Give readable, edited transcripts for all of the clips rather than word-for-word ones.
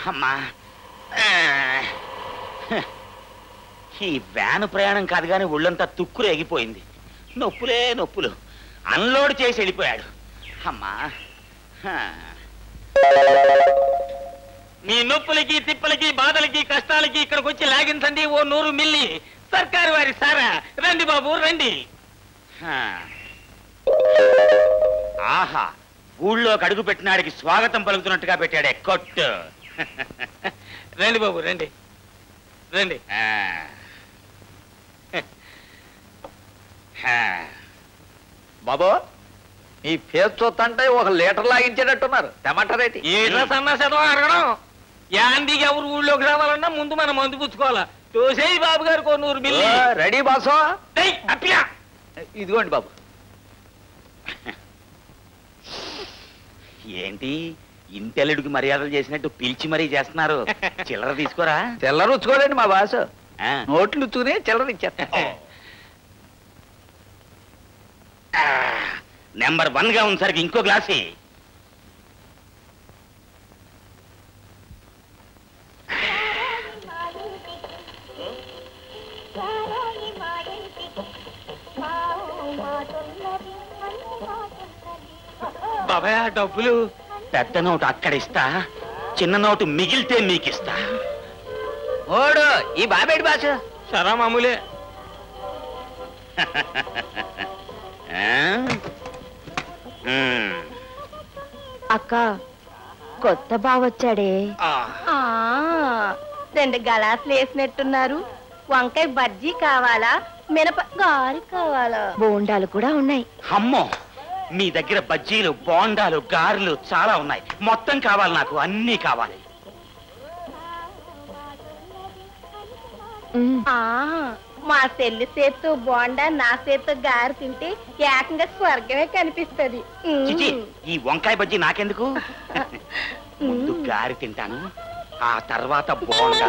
అమ్మా ఈ వ్యాను ప్రయాణం కాదు కానీ ఒళ్ళంతా తుక్కులు ఎగిపోయింది. నొప్పులే నొప్పులు. అన్లోడ్ చేసి వెళ్ళిపోయాడు. అమ్మా మీ నొప్పులకి తిప్పలకి బాధలకి కష్టాలకి ఇక్కడికి వచ్చి లాగించండి ఓ 100 మిల్లీ సర్కారు వారి సారా. రండి బాబు రండి. ఆహా, ఊళ్ళో అడుగు పెట్టినాడికి స్వాగతం పలుకుతున్నట్టుగా పెట్టాడే కొట్టు. రండి బాబు రండి రండి. బాబు ఈ ఫేస్ చూస్తుంటే 1 లీటర్ లాగించేటట్టున్నారు. టమాటారేటి ఏదో సన్నాసదం అడగడం. యాందికి ఎవరు ఊళ్ళోకి రావాలన్నా ముందు మనం మందు పుచ్చుకోవాలా. తోసేయి బాబు గారు 100 మిల్లీ. రెడీ బాసో. అప్పియా ఇదిగోండి బాబు. ఏంటి ఇంటెల్లుడికి మర్యాదలు చేసినట్టు పిలిచి మరీ చేస్తున్నారు? చిల్లర తీసుకోరా. చిల్లర ఉచ్చుకోలేండి మా బాసు. నోట్లు ఉచ్చుకుని చిల్లర ఇచ్చేస్తా. నెంబర్ 1 గా ఉంది సరికి ఇంకో గ్లాసి. బాబాయ్ డబ్బులు పెద్ద నోటు అక్కడ ఇస్తా, చిన్న నోటు మిగిలితే మీకిస్తా. ఓడు ఈ బాబేటి బాసు. సరా మామూలే. అక్క కొత్త బావొచ్చాడే. 2 గలాసులు వేసినట్టున్నారు. వంకాయ బజ్జీ కావాలా, మినప గారి కావాలా? బోండాలు కూడా ఉన్నాయి. అమ్మో, మీ దగ్గర బజ్జీలు బోండాలు గారెలు చాలా ఉన్నాయి. మొత్తం కావాలి నాకు, అన్నీ కావాలి. మా చెల్లి చేత్తో బోండా, నా చేత్తో గారి తింటే ఏకంగా స్వర్గమే కనిపిస్తుంది. ఈ వంకాయ బజ్జీ నాకెందుకు? ముందు గారి తింటాను, ఆ తర్వాత బోండా.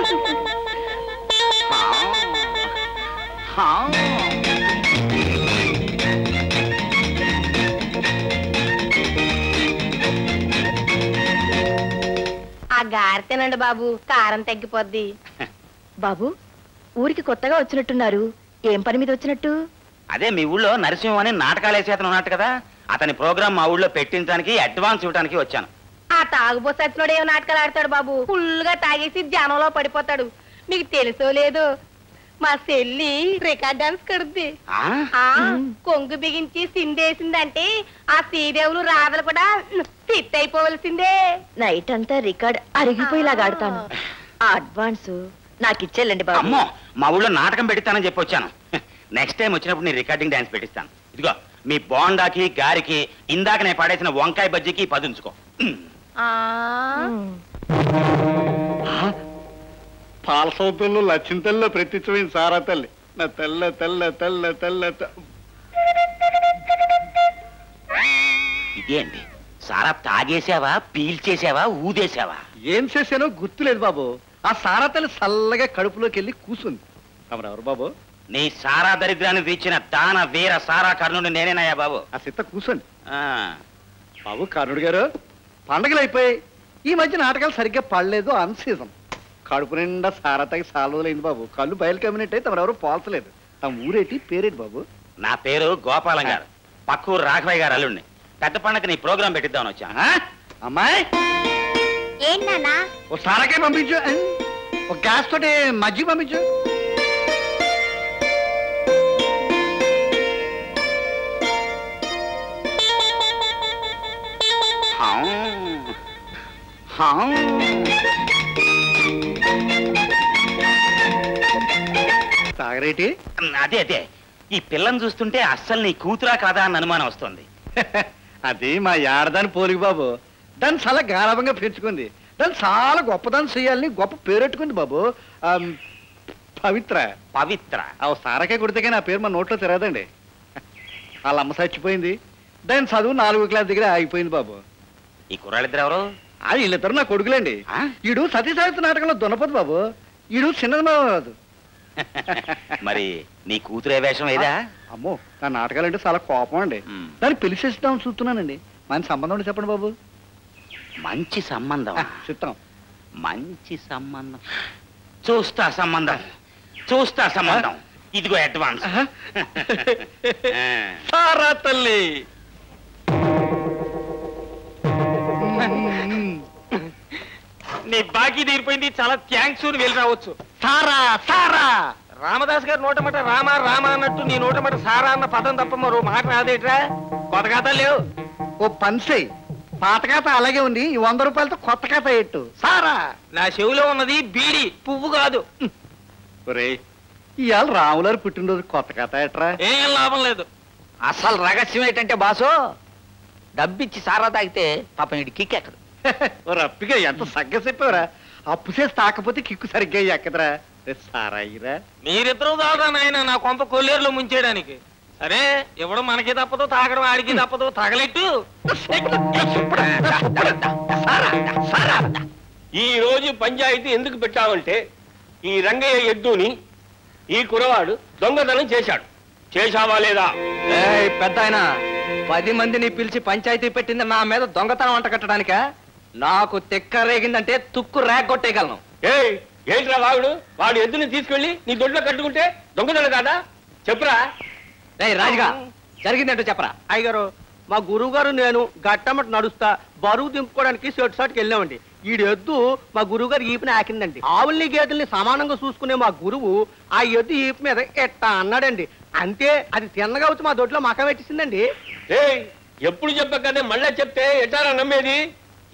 ఆ గారి తినండి బాబు, కారం తగ్గిపోద్ది. బాబు ఊరికి కొత్తగా వచ్చినట్టున్నారు. ఏం పని మీద వచ్చినట్టు? అదే మీ ఊళ్ళో నరసింహం అని నాటకాలు వేసేతను ఉన్నట్టు కదా, అతని ప్రోగ్రామ్ మా ఊళ్ళో పెట్టించడానికి అడ్వాన్స్ ఇవ్వడానికి వచ్చాను. ఆ తాగుబోసచ్చినోడు ఏమో నాటకాలు ఆడతాడు బాబు. ఫుల్ గా తాగేసి జనంలో పడిపోతాడు. మీకు తెలుసో లేదో మా చెల్లి రికార్డ్ డాన్స్ కడుద్ది. కొంగు బిగించి సిందేసిందంటే ఆ శ్రీదేవులు రాధలు కూడా ఫిట్ అయిపోవలసిందే. నైట్ అంతా రికార్డ్ అరిగిపోయేలాగా ఆడతాను. ఆ అడ్వాన్స్ నాకు ఇచ్చేళ్ళండి బాబు. అమ్మో, మా ఊళ్ళో నాటకం పెట్టిస్తానని చెప్పి వచ్చాను. నెక్స్ట్ టైం వచ్చినప్పుడు నీ రికార్డింగ్ డాన్స్ పెట్టిస్తాను. ఇదిగో మీ బోండాకి గారికి ఇందాక నేను పాడేసిన వంకాయ బజ్జీకి 10 ఉంచుకో. పాల సౌతుల్లో లక్ష్మీతల్లో ప్రత్యక్షమైన సారా తల్లి, నా తెల్ల తెల్ల తెల్ల తెల్ల. ఇదేంటి సారా తాగేసావా, పీల్చేసావా, ఊదేసావా? ఏం చేశానో గుర్తులేదు బాబు. ఆ సారా తల్లి చల్లగా కడుపులోకి వెళ్ళి కూసుంది. ఎవరు బాబు? నీ సారా దరిద్రాన్ని తీర్చిన దాన వీర సారా కర్ణుడు నేనేనయ్యా బాబు. ఆ సిత్త కూర్చోండి బాబు. కర్ణుడు గారు, పండగలు అయిపోయి ఈ మధ్య నాటకాలు సరిగ్గా పడలేదు. అన్ సీజన్. కడుపు నిండా సారా తాగి చాలా రోజులైంది బాబు. కళ్ళు బయలు కమ్మినట్టు అయితే ఎవరు పోల్చలేదు. తమ ఊరేటి పేరేటి బాబు? నా పేరు గోపాలం గారు, పక్కూరు రాఘవయ్య గారు అల్లుడిని. పెద్ద పండగ నీ ప్రోగ్రాం పెట్టిద్దామని వచ్చా. అమ్మాయి ఏంటన్నా? ఓ సారాకాయ పంపించు, ఒక గ్యాస్ తోటి మజ్జిగ పంపించు. సాగరేటి? అదే అదే, ఈ పిల్లని చూస్తుంటే అస్సలు నీ కూతురా కాదా అని అనుమానం వస్తుంది. అది మా యాడదాని పోలిక బాబు. దాన్ని చాలా గారాభంగా పెంచుకుంది. దాన్ని చాలా గొప్పదాన్ని చేయాలని గొప్ప పేరెట్టుకుంది బాబు. పవిత్ర. పవిత్ర? సారకే కొడితే కానీ ఆ పేరు మా నోట్లో తిరగదండి. వాళ్ళ అమ్మ చచ్చిపోయింది. దాని చదువు 4వ క్లాస్ దగ్గర ఆగిపోయింది బాబు. ఈ కుర్రాళ్ళిద్దరు ఎవరు? వీళ్ళిద్దరు నా కొడుకులేండి. ఈడు సతీ సాహిత్య నాటకంలో దున్నపోతు బాబు. ఈడు చిన్నది. మరి నీ కూతురే వేషం ఏదా? అమ్మో, నా నాటకాలంటే చాలా కోపం అండి. దాన్ని పిలిచేస్తామని చూస్తున్నానండి. మంచి సంబంధం ఉంటే చెప్పండి బాబు. మంచి సంబంధం చిత్తం. మంచి సంబంధం. చూస్తా సంబంధం. ఇదిగో అడ్వాన్స్. సారా తల్లి, నీ బాకీ తీరిపోయింది, చాలా థ్యాంక్స్. వెళ్ళి రావచ్చు. సారా సారా. రామదాస్ గారి నోటమాట రామ రామ అన్నట్టు నీ నోటమాట సారా అన్న పదం తప్ప మరో మాట రాదేట్రా? కొత్త ఖాతా లేవు. ఓ పన్సై, పాత ఖాతా అలాగే ఉంది. ఈ 100 రూపాయలతో కొత్త ఖాతా ఎట్టు. సారా. నా చెవిలో ఉన్నది బీడి, పువ్వు కాదు. ఒరేయ్, ఇవాళ రాములారు పుట్టినరోజు కొత్త ఖాతా ఎట్రా? ఏం లాభం లేదు. అసలు రహస్యం ఏంటంటే బాసు, డబ్బిచ్చి సారా తాగితే పాపం ఇటు కిక్కెక్కదు. రప్పిగా ఎంత సగ్గ చెప్పావురా. అప్పు చేసి తాకపోతే కిక్కు సరిగ్గా ఎక్కదరా. సారా ఇరా. మీరిద్దరూ కాదా నాయన నా కొంప కొల్లేరులో ముంచేయడానికి. సరే, ఇవ్వడం మనకి తప్పదు, తాగడం ఆడికి తప్పదు. తగలెట్టు. ఈ రోజు పంచాయతీ ఎందుకు పెట్టామంటే, ఈ రంగయ్య ఎద్దుని ఈ కురవాడు దొంగతనం చేశాడు. చేశావా లేదా? పెద్ద ఆయన 10 మందిని పిలిచి పంచాయతీ పెట్టింది నా మీద దొంగతనం అంట కట్టడానిక? నాకు తెక్క రేగిందంటే తుక్కు రేగొట్టేయగలను. ఏంట్రా వాడు ఎద్దుని తీసుకెళ్లి నీ దొడ్లో కట్టుకుంటే దొంగతనం కాదా? చెప్పురా. రాజుగా జరిగిందంటూ చెప్పరా. అయ్యగారు, మా గురువు గారు నేను గట్టమట నడుస్తా బరువు దింపుకోవడానికి షర్ట్ షాట్కి వెళ్ళామండి. ఈడు ఎద్దు మా గురువు గారు ఈపుని ఆకిందండి. ఆవుల్ని గేదెల్ని సమానంగా చూసుకునే మా గురువు ఆ ఎద్దు ఈపు మీద ఎట్టా అన్నాడండి. అంతే, అది తిన్నగా వచ్చి మా దొడ్లో మక పెట్టిందండి. ఎప్పుడు చెప్పకనే మళ్ళా చెప్తే ఎట్టారా నమ్మేది?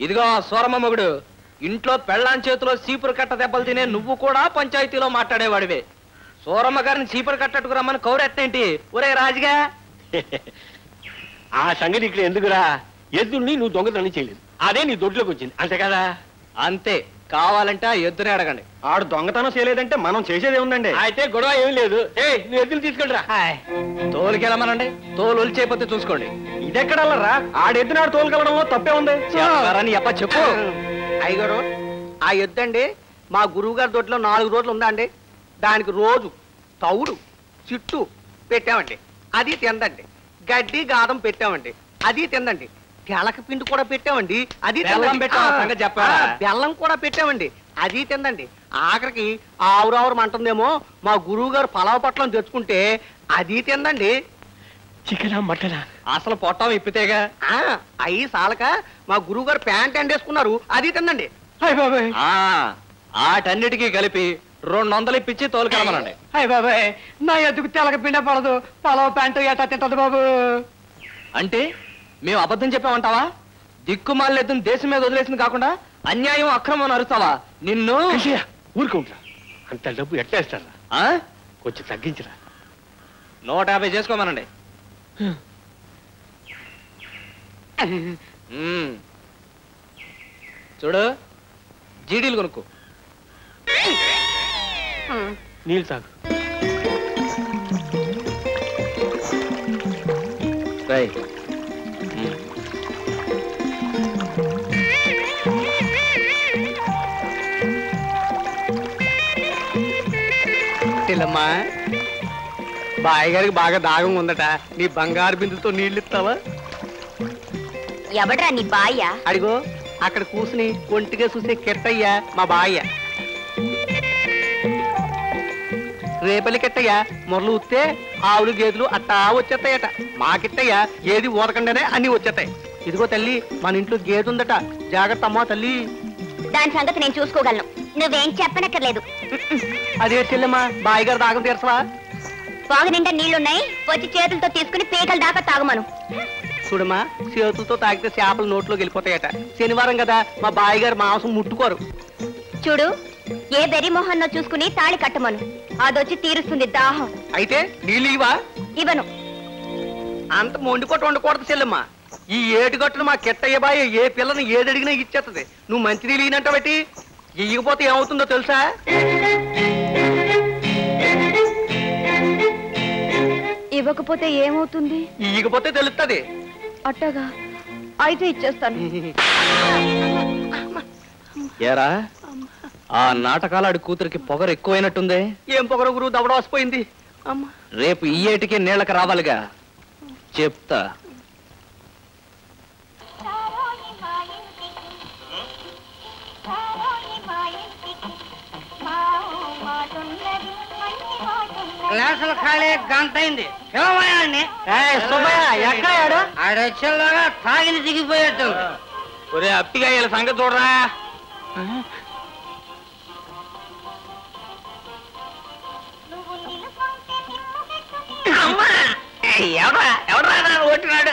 ఇదిగో సోరమ్మ మొగుడు, ఇంట్లో పెళ్ళాం చేతిలో చీపురు కట్ట దెబ్బలు తినే నువ్వు కూడా పంచాయతీలో మాట్లాడేవాడివే. సోరమ్మ గారిని చీపురు కట్టట్టుకు రమ్మని కౌరెట్టేంటి? ఒరే రాజుగా, ఆ సంగతి ఇక్కడ ఎందుకురా? ఎద్దుల్ని నువ్వు దొంగతనం చేయలేదు, అదే నీ దొడ్లోకి వచ్చింది, అంతే కదా? అంతే. కావాలంటే ఆ ఎద్దునే అడగండి. ఆడు దొంగతనం చేయలేదంటే మనం చేసేదే ఉందండి. అయితే గొడవ ఏం లేదు. నువ్వు ఎద్దులు తీసుకెళ్ళరా. తోలుకెళ్ళమనండి. తోలు ఒలిచేయకపోతే చూసుకోండి. ఇదెక్కడల్లరా? ఆడెద్దునాడు తోలుకెళ్ళడంలో తప్పే ఉంది. చెప్ప చెప్పు. అయ్యగారు, ఆ ఎద్దండి మా గురువు గారి దొడ్లో 4 రోజులు ఉందా అండి. దానికి రోజు తౌడు చిట్టు పెట్టామండి, అది తిందండి. గడ్డి గాదం పెట్టామండి, అది తిందండి. తెలక పిండి కూడా పెట్టామండి, అది బెల్లం కూడా పెట్టామండి, అది తిందండి. ఆఖరికి ఆవురావురం అంటుందేమో మా గురువు గారు పలావ పట్లం తెచ్చుకుంటే అది తిందండి. చికెనా మటనా? అసలు పొట్టం ఇప్పితేగా. అయ్యి సాలక మా గురువు గారు ప్యాంట్ ఎండేసుకున్నారు, అది తిందండి. ఆటన్నిటికీ కలిపి 200 ఇప్పించి తోలుకెళ్ళమనండి. అయ్య బాబాయ్, నా ఎద్దుకు తెలక పిండ పడదు, పలావ ప్యాంటు ఎట్టా తింటది బాబు. అంటే మేము అబద్ధం చెప్పామంటావా? దిక్కుమాలెద్దును దేశం మీద వదిలేసింది కాకుండా అన్యాయం అక్రమం అరుస్తావా? నిన్ను ఊరుకుంటా. అంత డబ్బు ఎట్టేస్తారా? కొంచెం తగ్గించరా. 150 చేసుకోమనండి. చూడు, జీడీలు కొనుక్కో. నీళ్ళు తాగు. తెల్లమ్మా, బాయ్ గారికి బాగా దాగం ఉందట. నీ బంగారు బిందుతో నీళ్ళు ఇస్తావా? ఎవడ్రా నీ బాయ్య? అడిగో అక్కడ కూసుని ఒంటిగా చూసే కెట్టయ్యా మా బాయ్య. రేపల్లి కెట్టయ్యా మొరలు ఉత్తే ఆవులు గేదెలు అట్టా వచ్చేస్తాయట. మా కిట్టయ్యా ఏది ఊరకుండానే అన్ని వచ్చేస్తాయి. ఇదిగో తల్లి, మన ఇంట్లో గేదె ఉందట, జాగ్రత్త అమ్మా తల్లి. దాని సంగతి నేను చూసుకోగలను, నువ్వేం చెప్పనక్కర్లేదు. అదే చెల్లెమ్మా, బాయ్ గారు దాగం తీర్చవా? బాగు నిండా నీళ్లున్నాయి, వచ్చి చేతులతో తీసుకుని పీకల దాకా తాగమను. చూడమ్మా, చేతులతో తాగితే చేపలు నోట్లోకి వెళ్ళిపోతాయట. శనివారం కదా, మా బాయ్ గారు మాంసం ముట్టుకోరు. చూడు, ఏ బెర్రీ మొహన్నో చూసుకుని తాళి కట్టమను, అదొచ్చి తీరుస్తుంది దాహం. అయితే నీళ్ళు ఇవా? ఇవ్వను. అంత మొండిపోటు ఉండకూడదు చెల్లెమ్మా. ఈ ఏటుగట్టును మా కెట్టయ్య బాయ్ ఏ పిల్లని ఏదడిగినా ఇచ్చేస్తుంది. నువ్వు మంచి నీళ్ళు ఈనంట బట్టి ఇయ్యకపోతే ఏమవుతుందో తెలుసా? ఇవ్వకపోతే ఏమవుతుంది? ఇయ్యకపోతే తెలుస్తుంది. అట్టగా అయితే ఇచ్చేస్తాను. ఏరా, ఆ నాటకాలాడి కూతురికి పొగరు ఎక్కువైనట్టుందే. ఏం పొగరు గురువు, దవడ వసిపోయింది. రేపు ఈ ఏటికి నీళ్ళకి రావాలిగా, చెప్తా. గ్లాసులు ఖాళీ గంట అయింది పిలవయాన్ని ఎక్కడ ఆడొచ్చేలాగా తాగిని దిగిపోయేట్టు ఒరే అప్పిగా వీళ్ళ సంగతి చూడరా ఎవడరా ఓటున్నాడు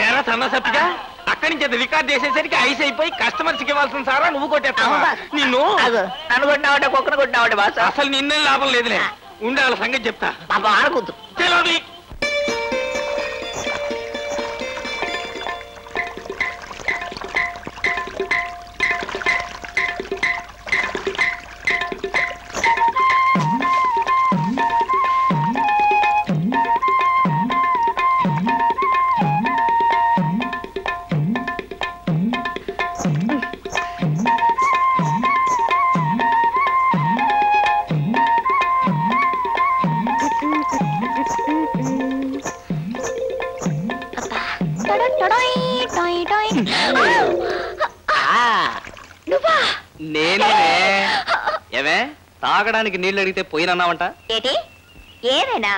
ఎరా సన్నసప్పిగా అక్కడి నుంచి అది రికార్డ్ చేసేసరికి ఐస్ అయిపోయి కస్టమర్స్ కి ఇవ్వాల్సిన సారా నువ్వు కొట్టేస్తావా నిన్ను అనుకుంటున్నావంటే కుక్కను కొట్టినావంటే బాస అసలు నిన్నేం లాభం లేదులే ఉండే వాళ్ళ సంగతి చెప్తా పాపం ఆడకూడదు తెలియదు నేనే ఏమే తాగడానికి నీళ్ళు అడిగితే పోయినన్నావంట ఏటి ఏవేనా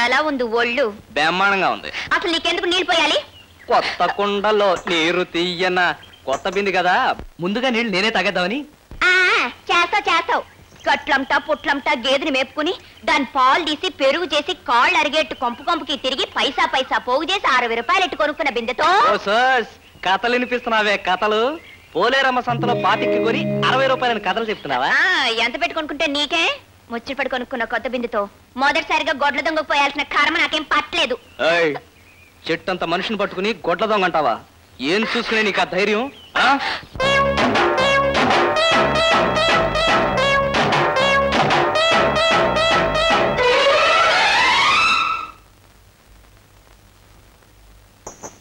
ఎలా ఉంది ఒళ్ళు బ్రహ్మాండంగా ఉంది అసలు నీకెందుకు నీళ్ళు పోయాలి కొత్త కుండలో నీరు తీయన కొత్త బింది కదా ముందుగా నీళ్ళు నేనే తాగేద్దామని చేస్తావు చేస్తావు కట్లంటా పుట్లంటా గేదెని మేపుకుని దాని పాలు తీసి పెరుగు చేసి కాళ్ళు అరిగేట్టు కొంపు కొంపుకి తిరిగి పైసా పైసా పోగు చేసి 60 రూపాయలు ఎట్టు కొనుక్కున్న బిందెతో కథలు వినిపిస్తున్నావే కథలు పోలేరమ్మ సంతలో పాతికి కొని 60 రూపాయలని కథలు చెప్తున్నావా ఎంత పెట్టి కొనుక్కుంటే నీకే ముచ్చట పడి కొనుక్కున్న కొత్త బిందెతో మొదటిసారిగా గొడ్ల దొంగకు పోయాల్సిన కర్మ నాకేం పట్టలేదు చెట్టంత మనిషిని పట్టుకుని గొడ్ల దొంగ అంటావా ఏం చూసుకునే నీకు ఆ ధైర్యం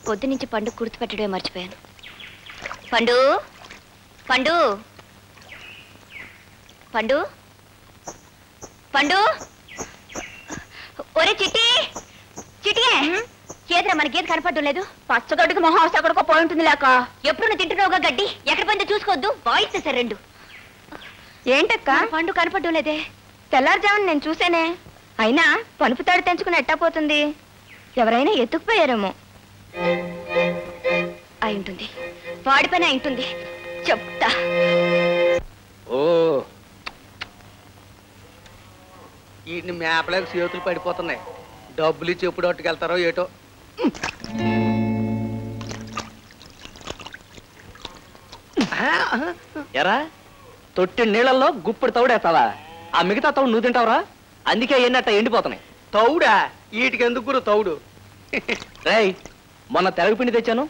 పొద్దు నుంచి పండు గుర్తుపెట్టడమే మర్చిపోయాను పండు పండు పండు పండు ఒరే చిట్టి చిటికే చేతిరా మన గేదె కనపడడం లేదు పచ్చగడ్డుకు మొహం అక్కడికో పోయి ఉంటుంది లేక ఎప్పుడు నువ్వు తింటున్నావుగా గడ్డి ఎక్కడ పోయిందో చూసుకోవద్దు వాయిస్తే రెండు ఏంటక్క పండు కనపడడం లేదే తెల్లారుజామున నేను చూసేనే అయినా పనుపు తాడు తెంచుకుని ఎట్టా పోతుంది ఎవరైనా ఎత్తుకుపోయారేమో అయి ఉంటుంది వాడి పని అయి ఉంటుంది చెప్తా వీటిని మేపలేక చేతులు పడిపోతున్నాయి డబ్బులు ఇచ్చి ఎప్పుడు అట్టుకెళ్తారో ఏటో ఎరా తొట్టి నీళ్ళల్లో గుప్పుడు తౌడేస్తావా ఆ మిగతా తౌడు నువ్వు తింటావురా అందుకే ఎన్నట్ట ఎండిపోతున్నాయి తౌడా వీటికి ఎందుకు తౌడు రేయ్ మొన్న తెరగపిండి తెచ్చాను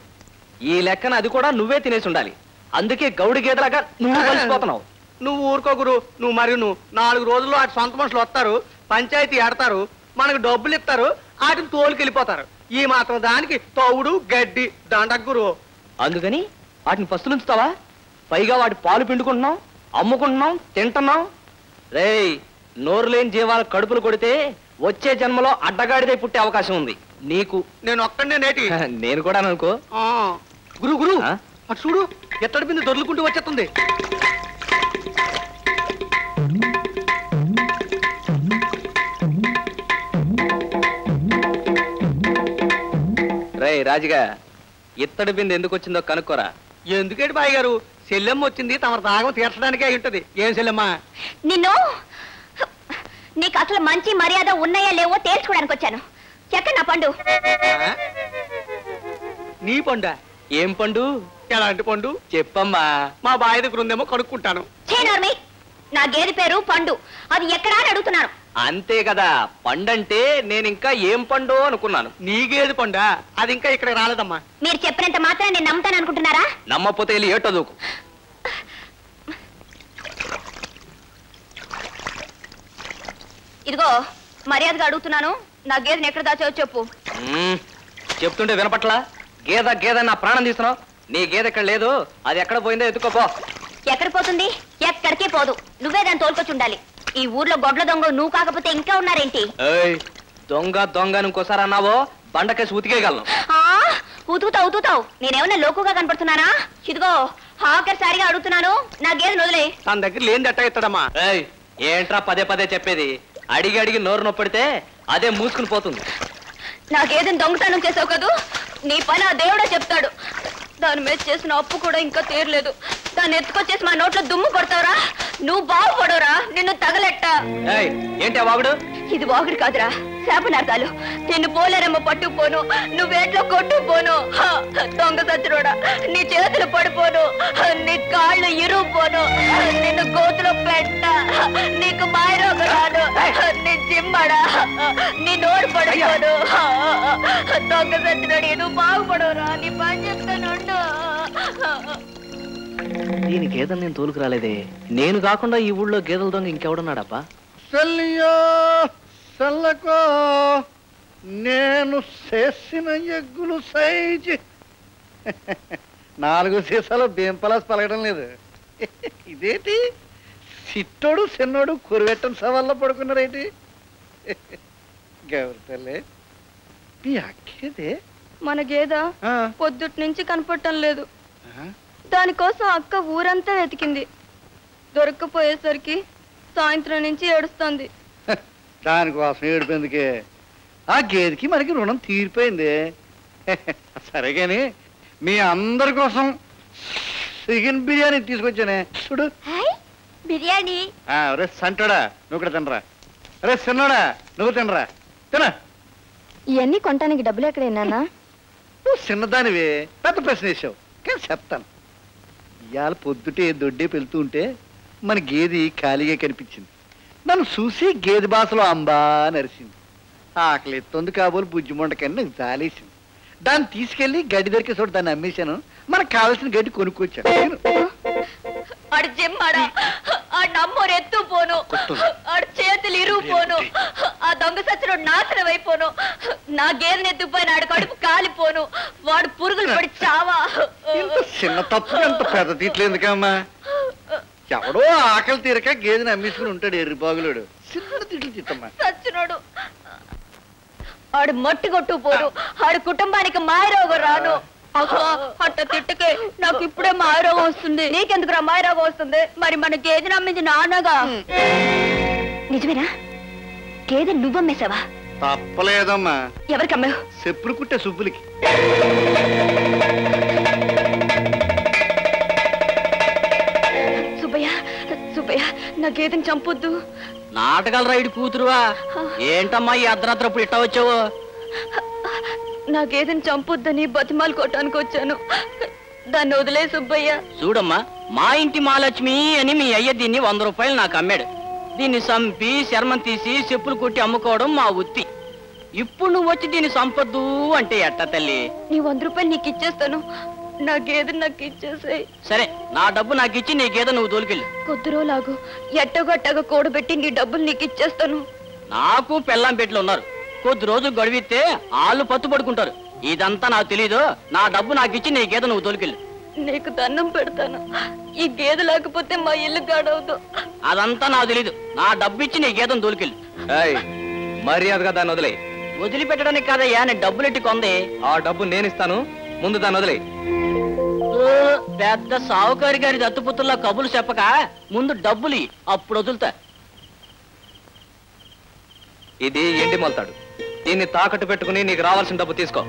ఈ లెక్కన అది కూడా నువ్వే తినేసి ఉండాలి అందుకే గౌడి గేదలాగా నువ్వు కలిసిపోతున్నావు నువ్వు ఊరుకో గురు నువ్వు మరి నువ్వు 4 రోజుల్లో అటు సొంత మనుషులు వస్తారు పంచాయతీ ఆడతారు మనకు డబ్బులు ఇస్తారు వాటిని తోలుకెళ్ళిపోతారు ఈ మాత్రం దానికి తౌడు గడ్డి దండకు గురు అందుకని వాటిని పస్తులుంచుతావా పైగా వాటి పాలు పిండుకుంటున్నాం అమ్ముకుంటున్నాం తింటున్నాం రేయ్ నోరు లేని జీవాల కడుపులు కొడితే వచ్చే జన్మలో అడ్డగాడిదే పుట్టే అవకాశం ఉంది నీకు నేను ఒక్కడే నేటి నేను కూడా అనుకో గురు గురు అటు చూడు ఎత్తడి బిందు దొర్లుకుంటూ వచ్చేస్తుంది రేయ్ రాజుగా ఇత్తడి బిందె ఎందుకు వచ్చిందో కనుక్కోరా ఎందుకేంటి బాయ్ గారు చెల్లెమ్మ వచ్చింది తమ దాగం తీర్చడానికే అయి ఉంటది ఏం చెల్లెమ్మ నిన్ను నీకు అసలు మంచి మర్యాద ఉన్నాయా లేవో తేల్చుకోవడానికి వచ్చాను ఎక్కడ నా పండు నీ పండు ఏం పండు ఎలాంటి పండు చెప్పమ్మా మా బాయ్ దగ్గర ఉందేమో కనుక్కుంటాను చేనార్మి నా గేదె పేరు పండు అది ఎక్కడా అని అడుగుతున్నాను అంతే కదా పండంటే నేను ఇంకా ఏం పండు అనుకున్నాను నీకేది పండా అది ఇంకా ఇక్కడ రాలేదమ్మా మీరు చెప్పినంత మాత్రం నేను నమ్ముతాను అనుకుంటున్నారా నమ్మపోతే వెళ్ళి ఏటో దూకు ఇదిగో మర్యాదగా అడుగుతున్నాను నా గేదెని ఎక్కడ దాచావో చెప్పు చెప్తుంటే వినపట్లా గేద గేద నా ప్రాణం తీస్తున్నావు నీ గేదె ఎక్కడ లేదు అది ఎక్కడ పోయిందో ఎత్తుకోపో ఎక్కడ పోతుంది ఎక్కడికే పోదు నువ్వే దాన్ని తోలుకొచ్చి ఉండాలి ఈ ఊర్లో గొడ్ల దొంగ నువ్వు కాకపోతే ఇంకా ఉన్నారేంటి దొంగ దొంగ ఇంకోసారి అన్నావో బండకేసి ఉతికేయగలను ఉతుకుతావు నేనేమన్నా లోకుగా కనపడుతున్నానా ఇదిగో హాకర్ సారిగా అడుగుతున్నాను నా గేదెను వదిలే తన దగ్గర లేని ఎట్ట ఇస్తాడమ్మా ఏంట్రా పదే పదే చెప్పేది? అడిగి అడిగి నోరు నొప్పిడితే అదే మూసుకుని పోతుంది. నాకేదైనా దొంగతనం చేసావు కదూ, నీ పని ఆ దేవుడే చెప్తాడు. దాని మీద చేసిన అప్పు కూడా ఇంకా తీరలేదు. దాన్ని ఎత్తుకొచ్చేసి మా నోట్లో దుమ్ము కొడతావురా, నువ్వు బాగుపడవురా, నిన్ను తగలెట్ట. ఏంటి వాగుడు? ఇది వాగుడు కాదురా, శాపనార్థాలు. నిన్ను పోలేరమ్మ పట్టుకుపోను, నువ్వేట్లో కొట్టుకుపోను. దొంగ సచ్చినోడా, నీ చేతులు పడిపోను, నీ కాళ్ళు ఇరుగుపోను, నిన్ను గోతులో పెట్ట, నీకు మాయరోగ రాదు, నీ జిమ్మడా, నీ నోరు పడిపోను. దొంగ సచ్చినోడు, నువ్వు బాగుపడవురా, నీ పని చెప్తాను. దీని గేదెలు నేను తోలుకు రాలేదే. నేను కాకుండా ఈ ఊళ్ళో గేదెల దొంగ ఇంకెవడున్నాడబ్బా? సల్లియో సల్లకో నేను చేసిన ఎగ్గులు సైజు 4 సీసాలు బేంపలాస్ పలకడం లేదు. ఇదేంటి సిట్టోడు చిన్నోడు కురివెట్టం సవాల్లో పడుకున్నారేంటి? గౌరి తల్లి మీ అక్కేదే? మన గేద పొద్దుటి నుంచి కనపడటం లేదు. దానికోసం అక్క ఊరంతా వెతికింది. దొరక్కపోయేసరికి సాయంత్రం నుంచి ఏడుస్తుంది. దానికోసం ఏడిపోయిందికే, ఆ గేదెకి మనకి రుణం తీరిపోయింది. సరే గాని మీ అందరి కోసం చికెన్ బిర్యానీ తీసుకొచ్చానే చూడు. బిర్యానీ? రే సంటోడా నువ్వు కూడా తినరా, రే చిన్నోడా నువ్వు తినరా, తిన. ఇవన్నీ కొనటానికి డబ్బులు ఎక్కడైనా? నువ్వు చిన్నదానివే పెద్ద ప్రశ్న వేసావు, కానీ చెప్తాను. ఇవాళ పొద్దుటే దొడ్డే పెళ్తూ ఉంటే మన గేది ఖాళీగా కనిపించింది. నన్ను చూసి గేదె భాషలో అంబా నరిసింది. ఆకలి ఎత్తుంది కాబోలు బుజ్జిమండ కన్నా నాకు జాలేసింది. దాన్ని తీసుకెళ్లి గడ్డి దొరికే చోట దాన్ని అమ్మేశాను. మనకు కావాల్సిన గడ్డి కొనుక్కొచ్చాను. ఆడు జిమ్మడా, ఆ నమ్మోరు ఎత్తు పోను, ఆడు చేతులు ఇరుగు పోను, ఆ దొంగ సచ్చినోడు నాశనం అయిపోను, నా గేదెని ఎత్తుకుపోయిన ఆడు కడుపు కాలిపోను, వాడు పురుగులు పడి చావా. ఇంత చిన్న తప్పు ఎంత పెద్ద తీట్లు ఎందుకమ్మా? ఎవడో ఆకలి తీరక గేదెని అమ్మేసుకుని ఉంటాడు ఎర్రిబాగులోడు. చిన్న తిట్లు తిట్టమ్మా. సచ్చినోడు ఆడు మట్టి కొట్టు పోను, ఆడు కుటుంబానికి మాయరోగం రాను. అట్ట తిట్టకే నాకు ఇప్పుడే మాయరోగం వస్తుంది. నీకెందుకురా మాయరోగం వస్తుంది? మరి మన గేదెని అమ్మింది నాన్నగా. నిజమేనా? గేదె నువ్వమ్మేశావా? తప్పలేదమ్మా. ఎవరికి అమ్మావు? చెప్పులు కుట్టే సుబ్బులకి. సుబ్బయ్య, సుబ్బయ్య, నా గేదెని చంపొద్దు. నాటకాల రైడ్ కూతురువా? ఏంటమ్మా ఈ అర్ధరాత్రప్పుడు ఇట్టా వచ్చావు? నా గేదెని చంపొద్దని బతిమాలు కొట్టడానికి వచ్చాను. దాన్ని వదిలే సుబ్బయ్య. చూడమ్మా, మా ఇంటి మహాలక్ష్మి అని మీ అయ్య దీన్ని 100 రూపాయలు నాకు అమ్మాడు. దీన్ని చంపి శర్మం తీసి చెప్పులు కొట్టి అమ్ముకోవడం మా వృత్తి. ఇప్పుడు నువ్వు వచ్చి దీన్ని చంపొద్దు అంటే ఎట్టా తల్లి? నీ 100 రూపాయలు నీకు ఇచ్చేస్తాను. నా గేదె నాకు ఇచ్చేసాయి. సరే, నా డబ్బు నాకు ఇచ్చి నీ గేదె నువ్వు తోలుకెళ్ళి. కొద్ది రోజులాగు ఎట్టగట్టగా కూడబెట్టి నీ డబ్బులు నీకు ఇచ్చేస్తాను. నాకు పెళ్ళాం పెట్లు ఉన్నారు. కొద్ది రోజులు గడివిస్తే వాళ్ళు పత్తు పడుకుంటారు. ఇదంతా నాకు తెలీదు. నా డబ్బు నాకు ఇచ్చి నీ గేదె నువ్వు తోలుకెళ్ళి. నీకు దండం పెడతాను. ఈ గేదె లేకపోతే మా ఇల్లు గాడవద్దు. అదంతా నాకు తెలీదు. నా డబ్బు ఇచ్చి నీ గేదెను తోలుకెళ్ళి. మర్యాదగా దాన్ని వదిలే. వదిలిపెట్టడానికి కాదయ్యా, నేను డబ్బులెట్టి కొంది. ఆ డబ్బు నేను ఇస్తాను, ముందు దాన్ని వదిలే. పెద్ద సావుకారి గారి దత్తుపుత్రుల కబులు చెప్పక ముందు డబ్బులు అప్పుడు వదులుతా. ఇది ఎండి మొలతాడు. దీన్ని తాకట్టు పెట్టుకుని నీకు రావాల్సిన డబ్బు తీసుకో.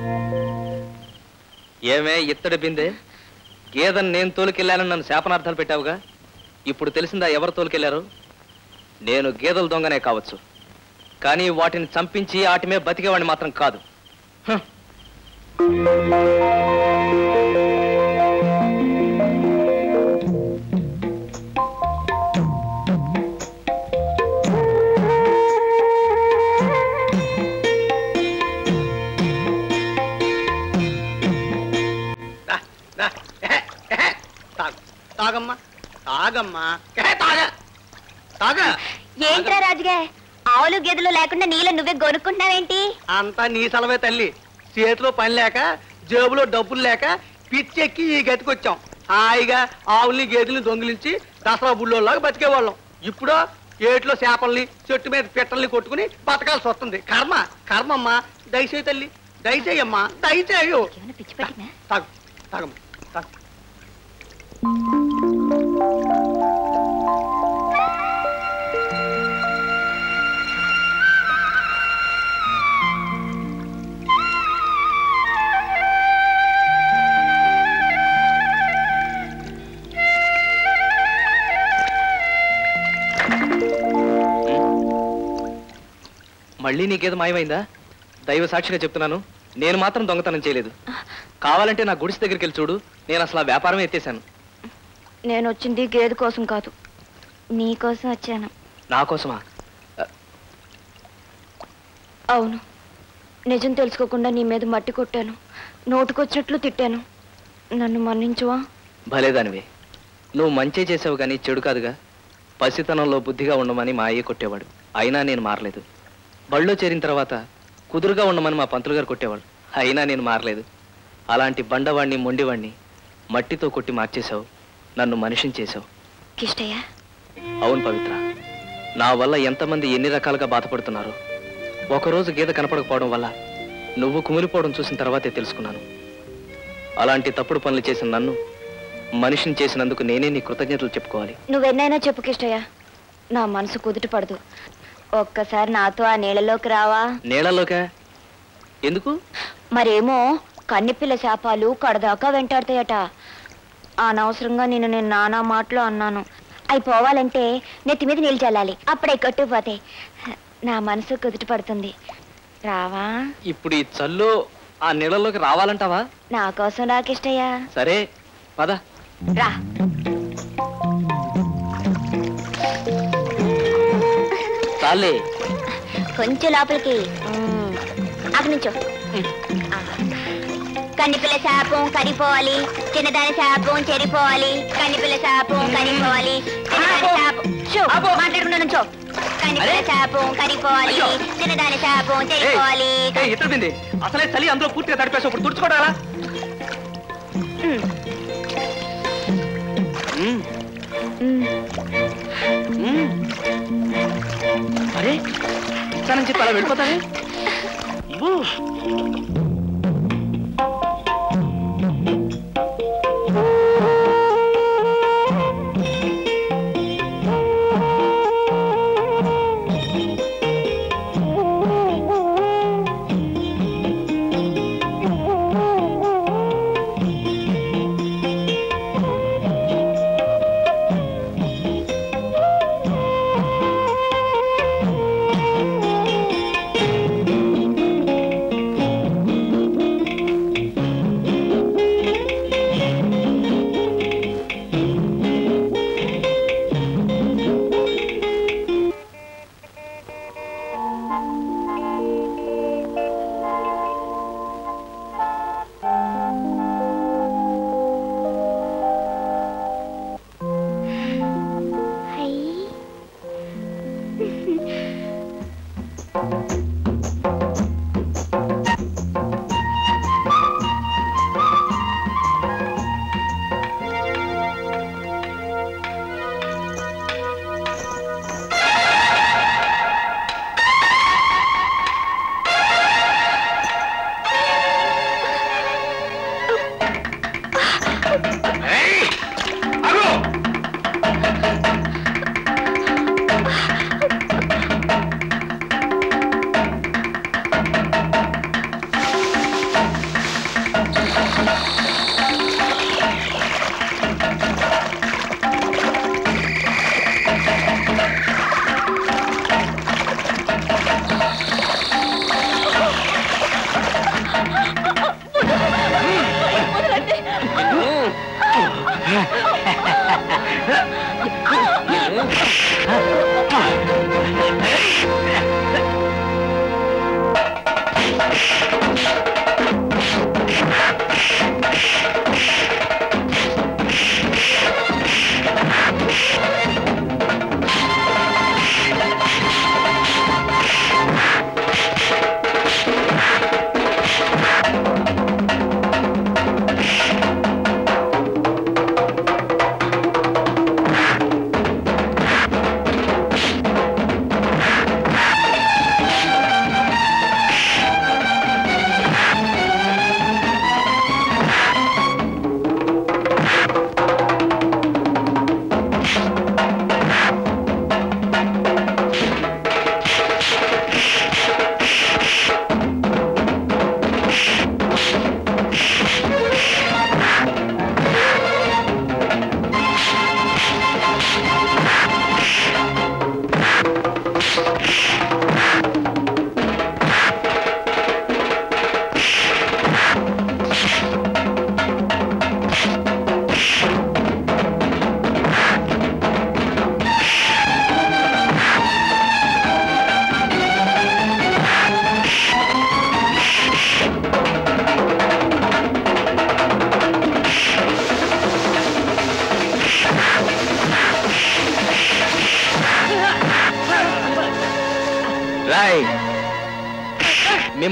ఏమే ఇత్తడి బిందే, గేదెను నేను తోలుకెళ్ళానని నన్ను శాపనార్థాలు పెట్టావుగా. ఇప్పుడు తెలిసిందా ఎవరు తోలుకెళ్లారు? నేను గేదెల దొంగనే కావచ్చు, కానీ వాటిని చంపించి వాటిమే బతికేవాడిని మాత్రం కాదు. తాగమ్మా, తాగమ్మా, తాగ. ఏంట్రా రాజుగా, ఆవులు గేదెలు లేకుండా నీళ్ళు నువ్వే కొనుక్కుంటున్నావేంటి? అంతా నీ సెలవే తల్లి. చేతిలో పని లేక, జేబులో డబ్బులు లేక పిచ్చెక్కి ఈ గతికొచ్చాం. హాయిగా ఆవుల్ని గేదెల్ని దొంగిలించి దసరా బుల్లోలాగా బతికేవాళ్ళం. ఇప్పుడు ఏట్లో చేపల్ని, చెట్టు మీద పిట్టల్ని కొట్టుకుని బతకాల్సి వస్తుంది. కర్మ, కర్మమ్మా. దయచేయి తల్లి, దయచేయమ్మా, దయచేయు. తాగు, తాగమ్మా, తాగు. మళ్ళీ నీకేదో మాయమైందా? దైవ సాక్షిగా చెప్తున్నాను, నేను మాత్రం దొంగతనం చేయలేదు. కావాలంటే నా గుడిసి దగ్గరికి వెళ్ళి చూడు, నేను అసలు ఆ వ్యాపారం ఎత్తేసాను. నేను వచ్చింది గేదె కోసం కాదు, నీ కోసం వచ్చాను. నా కోసమా? అవును, నిజం తెలుసుకోకుండా నీ మీద మట్టి కొట్టాను, నోటుకొచ్చినట్లు తిట్టాను. నన్ను మన్నించువా? భలేదానివే, నువ్వు మంచి చేసావు కానీ చెడు కాదుగా. పసితనంలో బుద్ధిగా ఉండమని మా అయ్య కొట్టేవాడు, అయినా నేను మారలేదు. బళ్ళో చేరిన తర్వాత కుదురుగా ఉండమని మా పంతులు గారు కొట్టేవాడు, అయినా నేను మారలేదు. అలాంటి బండవాణ్ణి మొండివాణ్ణి మట్టితో కొట్టి మార్చేశావు, నన్ను మనిషిని చేశావు. కిష్టయ్య? అవును పవిత్ర, నా వల్ల ఎంతమంది ఎన్ని రకాలుగా బాధపడుతున్నారు. ఒకరోజు గీత కనపడకపోవడం వల్ల నువ్వు కుమిలిపోవడం చూసిన తర్వాతే తెలుసుకున్నాను. అలాంటి తప్పుడు పనులు చేసిన నన్ను మనిషిని చేసినందుకు నేనే నీ కృతజ్ఞతలు చెప్పుకోవాలి. నువ్వెన్నైనా చెప్పు కిష్టయ్య, నా మనసు కుదుట పడదు. ఒక్కసారి నాతో ఆ నీళ్ళలోకి రావా? నీళ్ళలోకా? ఎందుకు? మరేమో కన్నెపిల్ల శాపాలు కడదాకా వెంటాడతాయట. అనవసరంగా నేను నానా మాటలు అన్నాను. అవి పోవాలంటే నెత్తి మీద నీళ్ళు చల్లాలి, అప్పుడే కట్టుకుపోతాయి. నా మనసు కుదుట పడుతుంది. రావా? ఇప్పుడు ఈ చల్లు ఆ నీళ్ళలోకి రావాలంటావా? నా కోసం రా కిష్టయ్య. సరే పద. రా. చాలే, కొంచెం లోపలికి. అక్కడి నుంచో. కన్నిపిల్ల శాపం కరిపోవాలి, చిన్నదాని శాపం చెరిపోవాలి. కన్నిపిల్ల శాపం కరిపోవాలి, చిన్నదాని శాపం. మాట్లాడకుండా నుంచో. కన్నిపిల్ల శాపం కరిపోవాలి, చిన్నదాని శాపం చెరిపోవాలి. ఎత్తుడింది అసలే చలి, అందులో పూర్తిగా తడిపేసి ఇప్పుడు తుడుచుకోవడాలా? అరే ఇచ్చానని చెప్పి అలా వెళ్ళిపోతానే.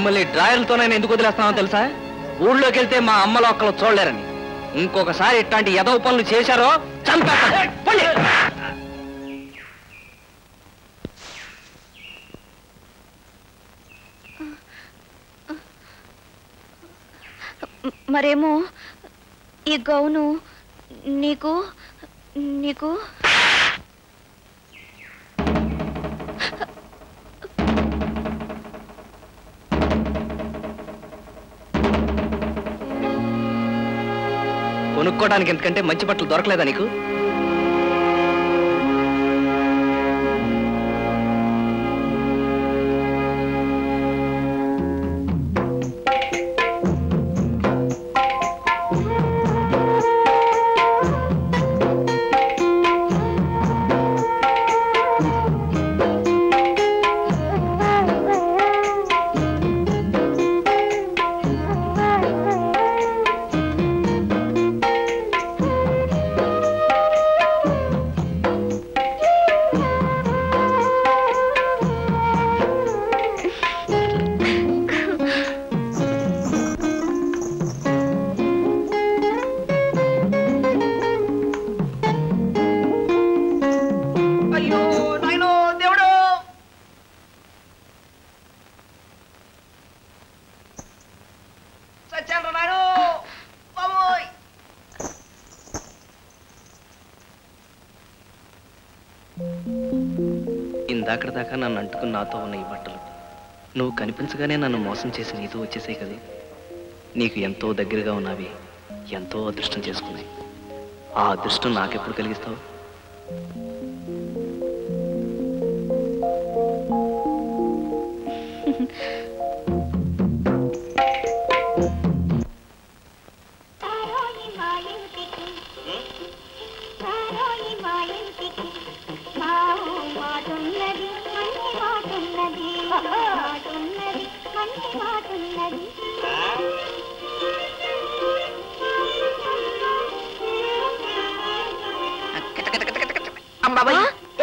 మిమ్మల్ని డ్రాయర్లతోనైనా ఎందుకు వదిలేస్తానో తెలుసా? ఊళ్ళోకి వెళ్తే మా అమ్మలో ఒక్కలు చూడలేరని. ఇంకొకసారి ఇట్లాంటి ఎదవ పనులు చేశారో చంపేస్తాను. మరేమో ఈ గౌను నీకు నీకు కొనుక్కోవడానికి ఎందుకంటే మంచి బట్టలు దొరకలేదా నీకు? ఇందాకటి దాకా నన్ను అంటుకుని నాతో ఉన్న ఈ బట్టలు నువ్వు కనిపించగానే నన్ను మోసం చేసి నీతో వచ్చేసాయి కదా. నీకు ఎంతో దగ్గరగా ఉన్నవి ఎంతో అదృష్టం చేసుకున్నాయి. ఆ అదృష్టం నాకెప్పుడు కలిగిస్తావు?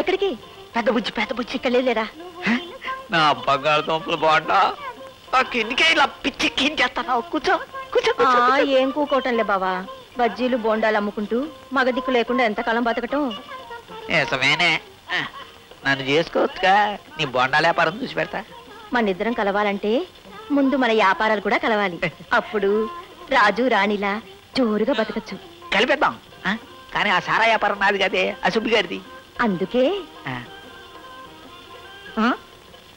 ఎక్కడికి? పెద్ద బుజ్జి ఇక్కడ లేదులేరా. నా బంగాళదుంపలు బాగుంటా కిందికే ఇలా పిచ్చెక్కించేస్తాను. కూర్చో కూర్చో. ఏం కూకోవటంలే బావా. బజ్జీలు బోండాలు అమ్ముకుంటూ మగదిక్కు లేకుండా ఎంతకాలం బతకటం? నిజమేనే, నన్ను చేసుకోవచ్చుగా. నీ బొండాల వ్యాపారం చూసి పెడతా. మనిద్దరం కలవాలంటే ముందు మన వ్యాపారాలు కూడా కలవాలి. అప్పుడు రాజు రాణిలా జోరుగా బతకచ్చు. కలిపేద్దాం. కానీ ఆ సారా వ్యాపారం నాది కదే, ఆ సుబ్బి గారిది. అందుకే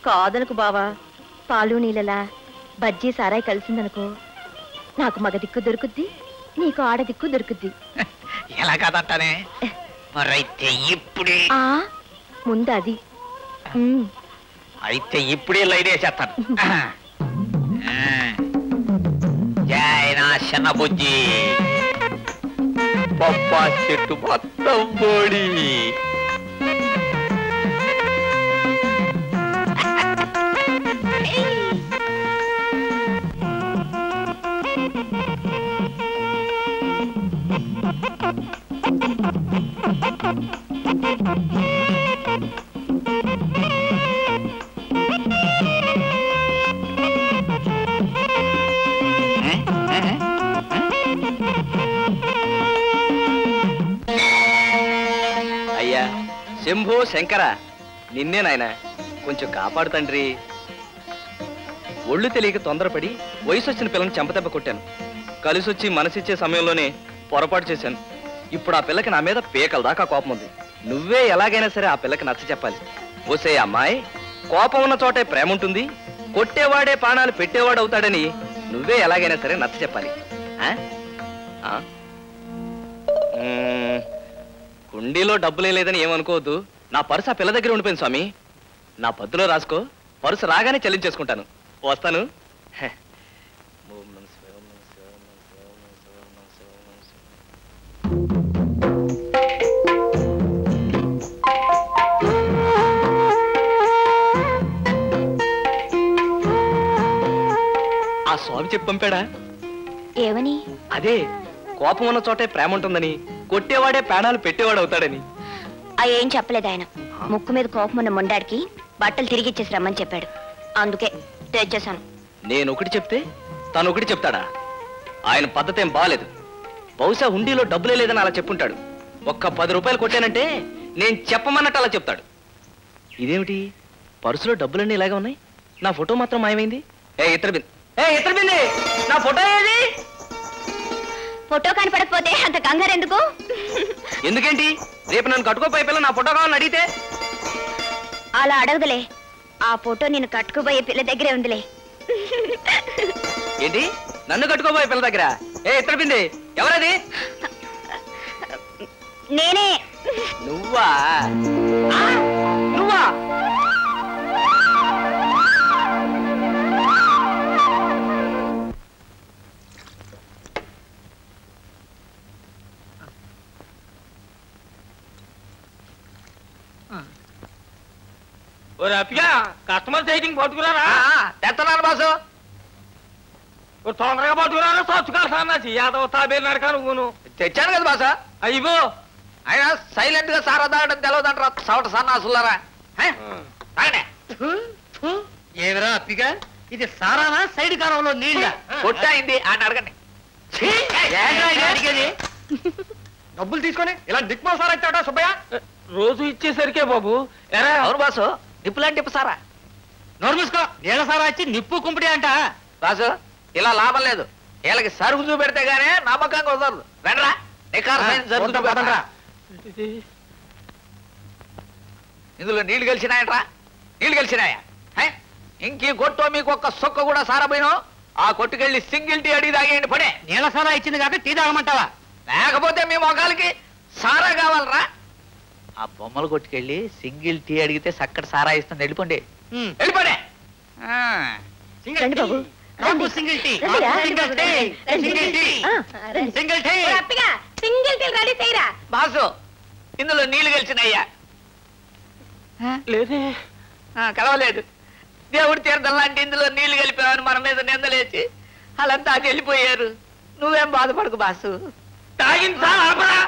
కాదనుకు బావా. పాలు నీళ్ళలా బజ్జీ సారాయి కలిసిందనుకో, నాకు మగ దిక్కు దొరుకుద్ది, నీకు ఆడ దిక్కు దొరుకుద్ది. ఎలా కాదంటానే? మరైతే ఇప్పుడే ముందు అది. అయితే ఇప్పుడే లైన్ వేసేస్తాను. జై నా చిన్న బుజ్జి. పప్పా చెట్టు మొత్తం బోడి. అయ్యా శంభో శంకర, నిన్నే నాయన, కొంచెం కాపాడు తండ్రి. ఒళ్ళు తెలియక తొందరపడి వయసు వచ్చిన పిల్లని చెంపదెబ్బ కొట్టాను. కలిసొచ్చి మనసిచ్చే సమయంలోనే పొరపాటు చేశాను. ఇప్పుడు ఆ పిల్లకి నా మీద పీకల దాకా కోపం ఉంది. నువ్వే ఎలాగైనా సరే ఆ పిల్లకి నచ్చ చెప్పాలి. ఓసే అమ్మాయి, కోపం ఉన్న చోటే ప్రేమ ఉంటుంది, కొట్టేవాడే ప్రాణాలు పెట్టేవాడు అవుతాడని నువ్వే ఎలాగైనా సరే నచ్చ చెప్పాలి. కుండీలో డబ్బులే లేదని ఏమనుకోవద్దు. నా పర్సు ఆ పిల్ల దగ్గర ఉండిపోయింది స్వామి. నా పద్దులో రాసుకో, పర్సు రాగానే చెల్లించేసుకుంటాను. వస్తాను. ఆ స్వామి చెప్పి పంపాడా? ఏమని? అదే, కోపం ఉన్న చోటే ప్రేమ ఉంటుందని, కొట్టేవాడే ప్రాణాలు పెట్టేవాడు అవుతాడని. ఏం చెప్పలేదు ఆయన. ముక్కు మీద కోపం ఉన్న మొండాడికి బట్టలు తిరిగి ఇచ్చేసి రమ్మని చెప్పాడు. అందుకే తెచ్చేశాను. నేను ఒకటి చెప్తే తను ఒకటి చెప్తాడా? ఆయన పద్ధతి ఏం బాలేదు. బహుశా హుండీలో డబ్బులే లేదని అలా చెప్పుంటాడు. ఒక్క 10 రూపాయలు కొట్టానంటే నేను చెప్పమన్నట్టు అలా చెప్తాడు. ఇదేమిటి, పర్సులో డబ్బులన్నీ ఇలాగే ఉన్నాయి, నా ఫోటో మాత్రం మాయమైంది? ఇతర బింది నా ఫోటో ఏది? ఫోటో కనపడకపోతే అంత కంగారు ఎందుకు? ఎందుకేంటి, రేపు నన్ను కట్టుకోపోయే పిల్ల నా ఫోటో కావాలని అడిగితే? అలా అడగదులే, ఆ ఫోటో నేను కట్టుకోబోయే పిల్ల దగ్గరే ఉందిలే. ఏంటి, నన్ను కట్టుకోబోయే పిల్ల దగ్గర? ఇతర బింది ఎవరది? నేనే. నువ్వా? నువ్వా? కస్టమర్ సైటింగ్ పట్టుకురారా? తెస్తున్నాను బాసు. తొందరగా పట్టుకురారా, సచ్చుకాలి సన్నాసి యాదవ తాబేలు నడక నువ్వును. తెచ్చాను కదా బాసా. అయ్యో ఆయన సైలెంట్ గా సారా తాగడం తెలవదంటారా సవట సన్నాసులారా. ఏమిరా అప్పిగా, ఇది సారానా సైడ్ కాలంలో నీళ్ళ? కొట్టాయింది అని అడగండి. అడిగేది డబ్బులు తీసుకొని ఇలా దిక్మా సారా ఇచ్చాడా సుబ్బయ్య? రోజు ఇచ్చేసరికే బాబు. ఎరా అవును బాసు, నిప్పులాంటి నిప్పు సారా. నోరు మూసుకో. నీళ్ళ సారా ఇచ్చి నిప్పు కుంపిడి అంట. బాసు, ఇలా లాభం లేదు. వీళ్ళకి సరుకు చూపెడితే గానే నమ్మకంగా వదలదు. రండ్రా, ఇందులో నీళ్లు కలిసినాయట్రా? నీళ్లు కలిసినాయా? ఇంకీ కొట్టో మీకు ఒక్క సొక్క కూడా సారపోయినో ఆ కొట్టుకెళ్ళి సింగిల్ టీ అడిగి తాగేయండి పడే. నీళ్ళ సారా ఇచ్చింది కాక టీ తాగమంటావా? లేకపోతే మీ మొఖాలకి సారా కావాలరా? ఆ బొమ్మలు కొట్టుకెళ్ళి సింగిల్ టీ అడిగితే చక్కటి సారా ఇస్తుంది. వెళ్ళిపోండి, వెళ్ళిపోండి. రండి బాబు, సింగిల్ టీ, రండిరా. Single tea, single tea, single tea. Single tea ready చేయరా. బాసు, ఇందులో నీళ్లు కలిసినయ్యా? లేదే. కలవలేదు. దేవుడి తీర్థం లాంటి ఇందులో నీళ్లు కలిపామని మన మీద నిందలేసి వాళ్ళంతా అటు వెళ్ళిపోయారు. నువ్వేం బాధపడకు బాసు. తాగింది సార్ ఆపరా.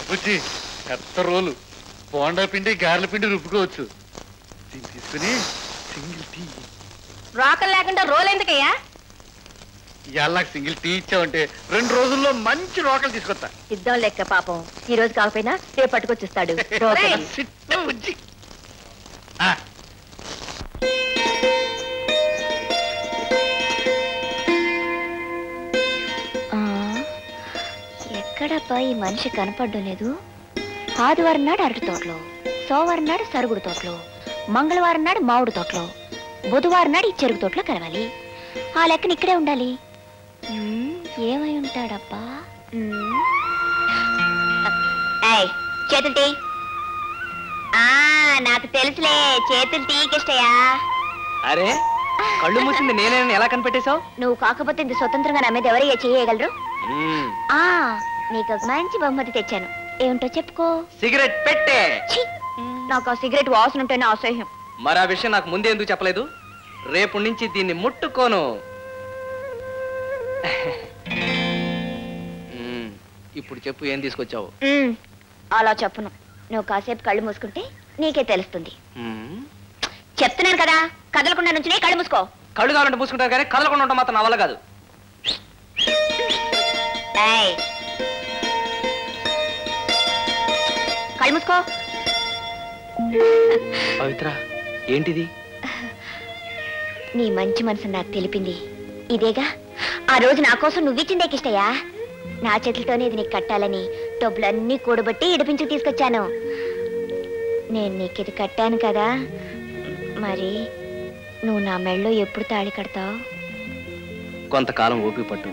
బుజ్జి పెద్ద రోలు బోండా పిండి గారెల పిండి రుబ్బుకోవచ్చు. దీన్ని తీసుకుని సింగిల్ టీ. రోకలు లేకుండా రోల్ ఎందుకయ్యా? ఇవాళ నాకు సింగిల్ టీ ఇచ్చావంటే 2 రోజుల్లో మంచి రోకలు తీసుకొస్తా. ఇద్దాం లెక్క పాపం. ఈ రోజు కాకపోయినా రేపు పట్టుకొచ్చిస్తాడు. బుజ్జి ఎక్కడబ్బా ఈ మనిషి కనపడడం లేదు? ఆదివారం నాడు అరటి తోటలో, సోమవారం నాడు సరుగుడు తోటలో, మంగళవారం నాడు మామిడి తోటలో, బుధవారం నాడు ఈ చెరుకు తోటలో కలవాలి. ఆ లెక్కన ఇక్కడే ఉండాలి. ఏమై ఉంటాడబ్బా? చేతులు తీ. నాకు తెలుసులే, చేతులు తీకిష్టయా. అరే కళ్ళు మూసింది నేనేనని ఎలా కనిపెట్టేశావు? నువ్వు కాకపోతే ఇంత స్వతంత్రంగా నా మీద ఎవరయ్యా చేయగలరు? నీకు ఒక మంచి బహుమతి తెచ్చాను. ఏమిటో చెప్పుకో. సిగరెట్ పెట్టే. నాకు ఆ సిగరెట్ వాసన ఉంటేనే అసహ్యం. మరి ఆ విషయం నాకు ముందే ఎందుకు చెప్పలేదు? రేపు నుంచి దీన్ని ముట్టుకోను. ఇప్పుడు చెప్పు, ఏం తీసుకొచ్చావు? అలా చెప్పను. నువ్వు కాసేపు కళ్ళు మూసుకుంటే నీకే తెలుస్తుంది. చెప్తున్నాను కదా, కదలకుండా నుంచి కళ్ళు మూసుకో. కళ్ళు కావాలంటే మూసుకుంటారు కానీ కదలకుండా ఉంటాం మాత్రం నా వల్ల కాదు. కళ్ళు మూసుకో. పవిత్ర, ఏంటిది? నీ మంచి మనసు నాకు తెలిపింది ఇదేగా. ఆ రోజు నా కోసం నువ్విచ్చిందే కిష్టయ్యా. నా చేతులతోనే ఇది నీకు కట్టాలని డబ్బులన్నీ కూడబట్టి ఇడిపించి తీసుకొచ్చాను. నేను నీకు ఇది కట్టాను కదా, మరి నువ్వు నా మెళ్ళో ఎప్పుడు తాళి కడతావు? కొంతకాలం ఓపిక పట్టు.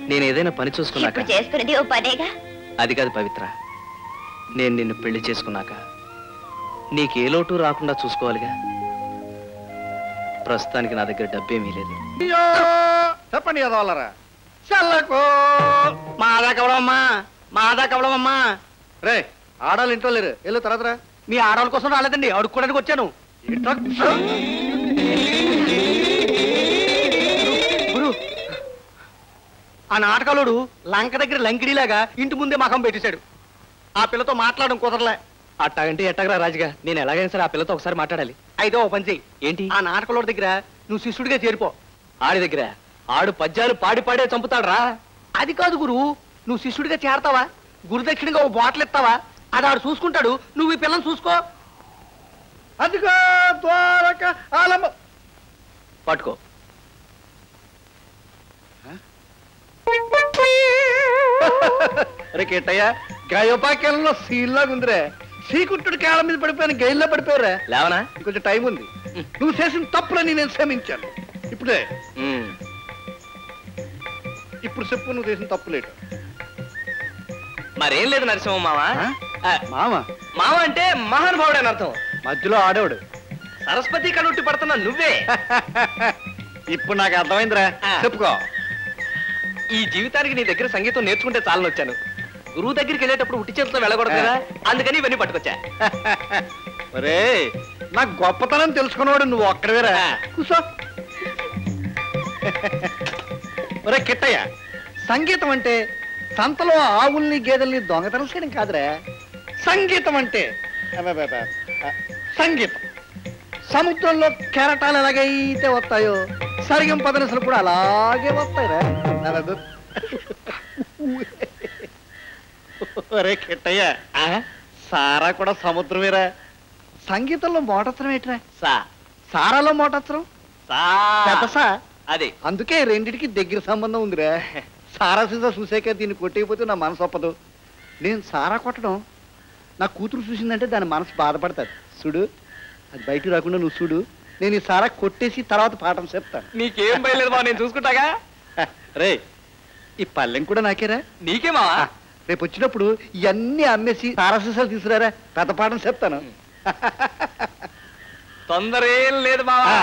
నేను ఏదైనా పని చూసుకున్నాక. చేసుకునేది ఓ పనేగా. అది కాదు పవిత్ర, నేను నిన్ను పెళ్లి చేసుకున్నాక నీకే లోటు రాకుండా చూసుకోవాలిగా. ప్రస్తుతానికి నా దగ్గర డబ్బేమీ లేదు. చెప్పండి కదా వాళ్ళరా. చల్లకు మాదా కవడమ్మా, మాదా కవడమమ్మా. రే ఆడాలి ఇంట్లో లేరు, వెళ్ళు తర్వాత. మీ ఆడవాళ్ళ కోసం రాలేదండి, అడుక్కోడానికి వచ్చాను. గురు, ఆ నాటకాలోడు లంక దగ్గర లంకిడిలాగా ఇంటి ముందే మకం పెట్టేశాడు. ఆ పిల్లతో మాట్లాడడం కుదరలే. అట్టాగంటే ఎట్టగరా రాజుగా, నేను ఎలాగైనా సరే ఆ పిల్లతో ఒకసారి మాట్లాడాలి. అయితే ఓ పని చెయ్యి. ఏంటి? ఆ నాటకలోడి దగ్గర నువ్వు శిష్యుడిగా చేరిపో. ఆడి దగ్గర ఆడు పద్యాలు పాడి పాడే చంపుతాడు రా. అది కాదు గురు, నువ్వు శిష్యుడిగా చేరతావా, గురుదక్షిణగా ఓ బాటిల్ ఇస్తావా, అది ఆడు చూసుకుంటాడు, నువ్వు ఈ పిల్లని చూసుకో. అదిగో ద్వారక ఆలమ్మ. పట్టుకో. అరే కేటయ్య, గాయోపాకేలంలో సీల్లాగా ఉందిరే. శ్రీకుంఠుడి కాళ్ళ మీద పడిపోయాను, గైల్లో పడిపోయారా. లేవనా? కొంచెం టైం ఉంది. నువ్వు చేసిన తప్పులని నేను క్షమించాను. ఇప్పుడే ఇప్పుడు చెప్పు, నువ్వు చేసిన తప్పులేటు. మరేం లేదు నరసింహ మామ. మామ మామ అంటే మహానుభావుడు అని అర్థం. మధ్యలో ఆడేవాడు. సరస్వతి కనుట్టి పడుతున్నా నువ్వే. ఇప్పుడు నాకు అర్థమైందిరా, చెప్పుకో. ఈ జీవితానికి నీ దగ్గర సంగీతం నేర్చుకుంటే చాలని వచ్చాను. గురువు దగ్గరికి వెళ్ళేటప్పుడు ఉట్టి చేతితో వెళ్ళకూడదు కదా, అందుకని ఇవన్నీ పట్టుకొచ్చా. ఒరే, నాకు గొప్పతనం తెలుసుకున్నవాడు నువ్వు ఒక్కడవేరా. కూసో. ఒరే కిట్టయ్య, సంగీతం అంటే సంతలో ఆవుల్ని గేదెల్ని దొంగతనం చేయడం కాదురా. సంగీతం అంటే సంగీతం. సముద్రంలో కెరటాలు ఎలాగైతే వస్తాయో సరిగం పదనసలు కూడా అలాగే వస్తాయిరా. ఒరే కిట్టయ్య, సారా కూడా సముద్రమేరా. సంగీతంలో మోటత్రం ఏంట్రా? సారాలో మోటత్రం సా. అదే, అందుకే రెండిటికి దగ్గర సంబంధం ఉందిరా. సారా సీసా చూసాక దీన్ని కొట్టేయకపోతే నా మనసు ఒప్పదు. నేను సారా కొట్టడం నా కూతురు చూసిందంటే దాని మనసు బాధపడతాది. చూడు, అది బయటకు రాకుండా నువ్వు చూడు. నేను ఈ సారా కొట్టేసి తర్వాత పాఠం చెప్తాను. నీకేం భయలేదు బా, నేను చూసుకుంటాగా. రే, ఈ పల్లెం కూడా నాకేరా. నీకేమా? రేపు వచ్చినప్పుడు ఇవన్నీ అమ్మేసి సారా సీసాలు తీసుకురారా, పెద్ద పాఠం చెప్తాను. తొందర ఏం లేదు బావా,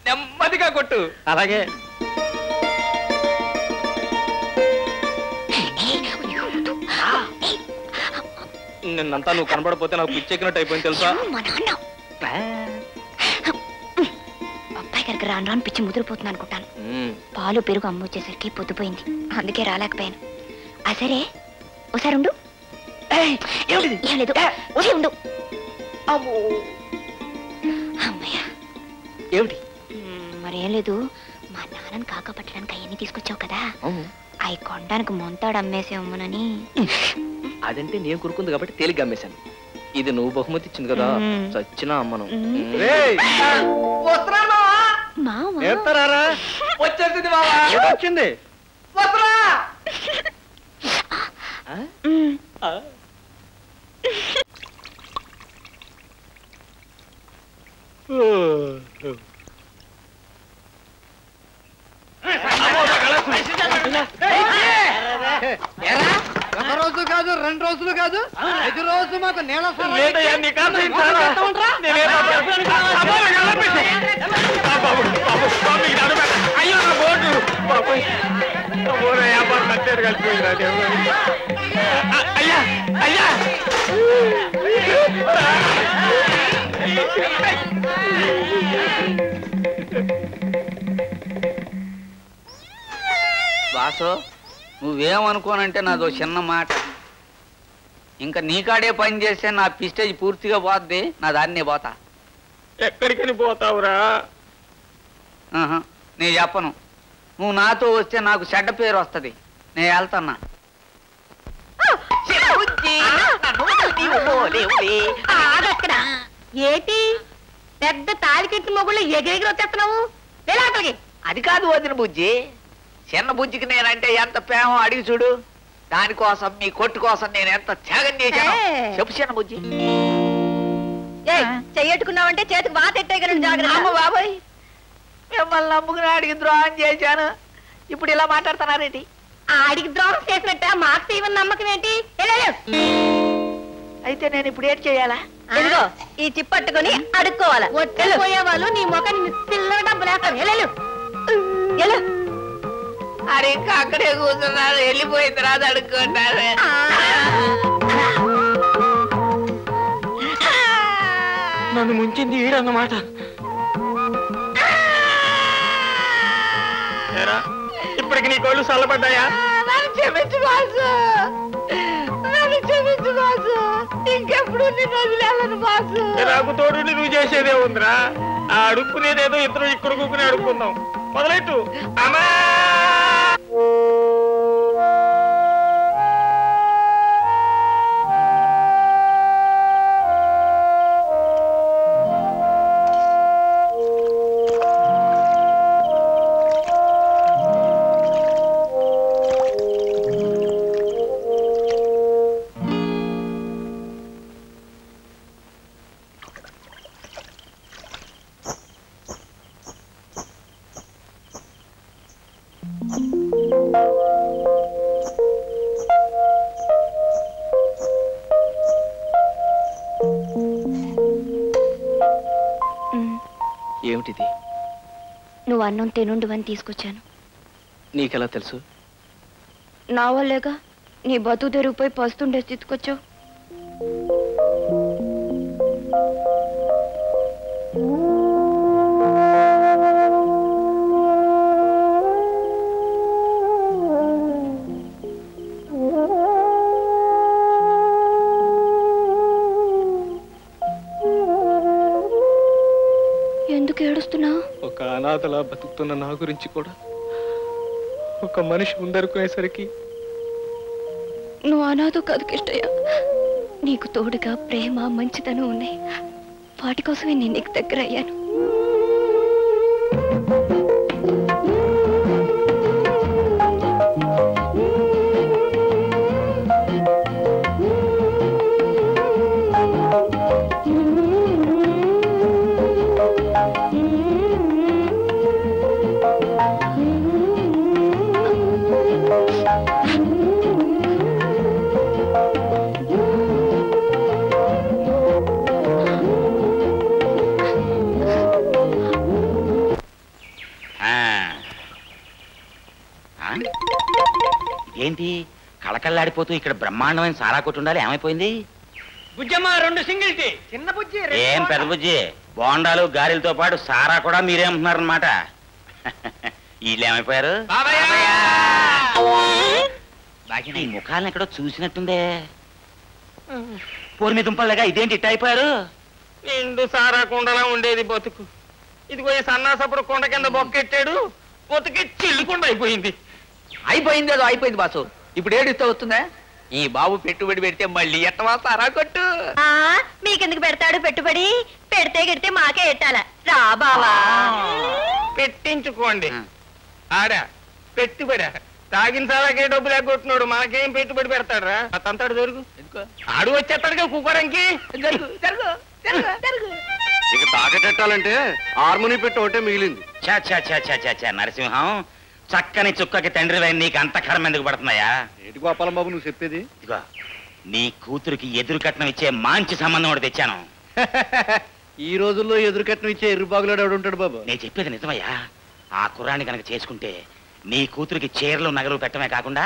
నెమ్మదిగా కొట్టు. అలాగే. నిన్నంతా నువ్వు కనబడపోతే నాకు పిచ్చెక్కినట్టు అయిపోయింది తెలుసా. అబ్బాయి గారికి రాను రాను పిచ్చి ముదిరిపోతుంది అనుకుంటాను. పాలు పెరుగు అమ్మ వచ్చేసరికి పొద్దుపోయింది, అందుకే రాలేకపోయాను. సరే ఒకసారి ఉండు. ఏం లేదు, ఉండు. అమ్మయ్యా. ఏమిటి? మరేం లేదు, మా నాన్నని కాక పట్టడానికి అవన్నీ తీసుకొచ్చావు కదా, అవి కొనడానికి మొంతాడు అమ్మేసి అమ్మనని. అదంటే నేను కురుకుంది కాబట్టి తేలిగ్గా అమ్మేశాను. ఇది నువ్వు బహుమతి ఇచ్చింది కదా, చచ్చినా అమ్మను. వచ్చేసింది. ఒక రోజు కాదు 2 రోజులు కాదు 5 రోజులు మాకు నేల అయ్యా అయ్యా వాసు, నువ్వేమనుకోనంటే నాదో చిన్న మాట. ఇంకా నీకాడే పని చేస్తే నా పిస్టేజ్ పూర్తిగా పోద్ది, నా దాన్నే పోతా. ఎక్కడికని పోతావురా? నేను చెప్పను. నువ్వు నాతో వస్తే నాకు చెడ్డ పేరు వస్తుంది. నేను వెళ్తున్నా. ఏటి పెద్ద తాలికెట్టి మొగుళ్ళు ఎగిరెగిరి వచ్చేస్తున్నావు? అది కాదు వదిన బుజ్జి, చిన్న బుజ్జికి నేనంటే ఎంత ప్రేమో అడిగి చూడు. దానికోసం మీ కొట్టు కోసం నేను ఎంత త్యాగం చేశాను చెప్పు చిన్న బుజ్జి. చెయ్యట్టుకున్నావంటే చేతికి వాత ఎట్టేయగలను. అమ్మ బాబాయ్, మిమ్మల్ని నమ్ముకుని ఆడికి ద్రోహం చేశాను, ఇప్పుడు ఇలా మాట్లాడుతున్నారేంటి? ఆడికి ద్రోహం చేసినట్ట మాకు చేయమని నమ్మకం ఏంటి? అయితే నేను ఇప్పుడు ఏం చేయాలా? ఇదిగో ఈ చిప్పట్టుకొని అడుక్కోవాలా. పోయే వాళ్ళు నీ మొక్కని పిల్లల డబ్బు లేస్తారు. అది ఇంకా అక్కడే కూర్చున్నారు, వెళ్ళిపోయిన తర్వాత అడుక్కుంటారు. నన్ను ముంచింది ఈడన్నమాట. ఇప్పటికి నీ కోళ్ళు చల్లబడ్డాయా? నన్ను క్షమించు బాసు, నన్ను క్షమించు బాసు, ఇంకెప్పుడు నిన్ను వదిలేను బాసు. నాకు తోడు నువ్వు చేసేదే ఉందిరా. ఆ అడుక్కునేదేదో ఇద్దరు ఇక్కడ కూకుని అడుక్కుందాం. మొదలెట్టు. అమ్మా ఏమిటిది? నువ్వు అన్నం తినుండు అని తీసుకొచ్చాను. నీకెలా తెలుసు? నా వల్లేగా నీ బతు తెరిగిపోయి పస్తుండే స్థితికొచ్చావు. ఎందుకు ఏడుస్తున్నావు? ఒక అనాథలా బతుకుతున్న నా గురించి కూడా ఒక మనిషి ముందరుకునేసరికి నువ్వు అనాథో కాదు కిష్టయ్య. నీకు తోడుగా ప్రేమ మంచితనం ఉన్నాయి. వాటి కోసమే నేను నీకు దగ్గర అయ్యాను. ఏంటి కళకళ్ళాడిపోతూ ఇక్కడ బ్రహ్మాండమైన సారా కొట్టు ఉండాలి? ఏమైపోయింది? బుజ్జమ్మ 2 సింగిల్ టీ. చిన్న బుజ్జి ఏం పెద్ద బుజ్జి, బోండాలు గారెలతో పాటు సారా కూడా మీరేమంటున్నారన్నమాట. వీళ్ళు ఏమైపోయారు? ఈ ముఖాలను ఎక్కడో చూసినట్టుందే. పోరు మీ దుంపలుగా ఇదేంటి ఇట్ట అయిపోయారు? నిండు సారా కుండలా ఉండేది బతుకు. ఇదిగో ఈ సన్నాసప్పుడు కొండ కింద బొక్కెట్టాడు, బతుకి చిల్లుకుండా అయిపోయింది. అయిపోయిందేదో అయిపోయింది బాసు, ఇప్పుడు ఏడిస్తే వస్తుందా? ఈ బాబు పెట్టుబడి పెడితే మళ్ళీ ఎట్టవా సారా కొట్టు. మీకెందుకు పెడతాడు పెట్టుబడి? పెడితే గిడితే మాకే ఎట్టాల. రా బావా. పెట్టించుకోండి. ఆడా పెట్టుబడా తాగిన సాలకే డబ్బులు ఎగ్గొట్టున్నాడు మనకేం పెట్టుబడి పెడతాడు తంతాడు జరుగు ఆడు వచ్చేస్తాడుగా కుక్కరంకి జరుగు జరుగు జరుగు జరుగు. ఇక తాకటెట్టాలంటే హార్మోని పెట్టి ఒకటే మిగిలింది. చా చా చా చా చా చా నరసింహం చక్కని చుక్కకి తండ్రి నీకు అంత కర్మ ఎందుకు పడుతున్నాయా? ఏంటి గోపాలం బాబు నువ్వు చెప్పేది? ఇదిగో నీ కూతురికి ఎదురు కట్నం ఇచ్చే మంచి సంబంధం ఒకటి తెచ్చాను. ఈ రోజుల్లో ఎదురు కట్నం ఇచ్చే ఎర్రుబాగులాడు ఎవడు ఉంటాడు బాబు? నేను చెప్పేది నిజమయ్యా. ఆ కుర్రాన్ని కనుక చేసుకుంటే నీ కూతురికి చీరలు నగలు పెట్టడమే కాకుండా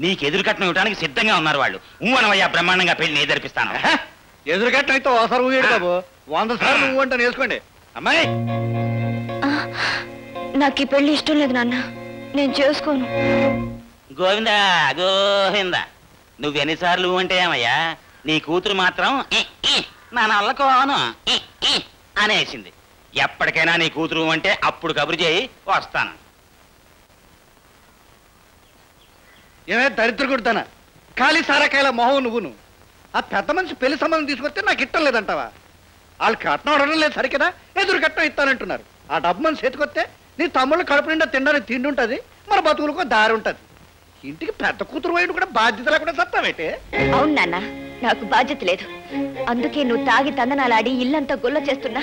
నీకు ఎదురు కట్నం ఇవ్వడానికి సిద్ధంగా ఉన్నారు వాళ్ళు. అనవయ్యా బ్రహ్మాండంగా పెళ్లి నేను జరిపిస్తాను. ఎదురు కట్నం అయితే ఓసారి ఊయడు బాబు, 100 సార్లు నువ్వు అంటే నేర్చుకోండి. అమ్మాయి నాకు ఈ పెళ్లి ఇష్టం లేదు నాన్న, నేను చేసుకోను. గోవిందా గోవిందా నువ్వెన్నిసార్లు అంటే ఏమయ్యా? నీ కూతురు మాత్రం నా నల్లకోను అనేసింది. ఎప్పటికైనా నీ కూతురు అంటే అప్పుడు కబురు చేయి, వస్తాను. ఏమే దరిద్ర కొడుతానా ఖాళీ సారాకాయల మొహం నువ్వును. ఆ పెద్ద మనిషి పెళ్లి సంబంధం తీసుకొస్తే నాకు ఇట్టం లేదంటావా? వాళ్ళు కట్నం అడగడం లేదు సరికదా, ఎదురు కట్నం ఇస్తానంటున్నారు. ఆ డబ్బు మనిషి చేతికొస్తే నీ తమ్ముళ్ళు కడుపు నిండా తినడానికి తిండి ఉంటుంది, మరి బతుకులకు దారి ఉంటుంది. ఇంటికి పెద్ద కూతురు వైపు కూడా బాధ్యత లేకుండా సత్తావేటే? అవును నాన్న, నాకు బాధ్యత లేదు. అందుకే నువ్వు తాగి తందనాలాడి ఇల్లంతా గుల్ల చేస్తున్నా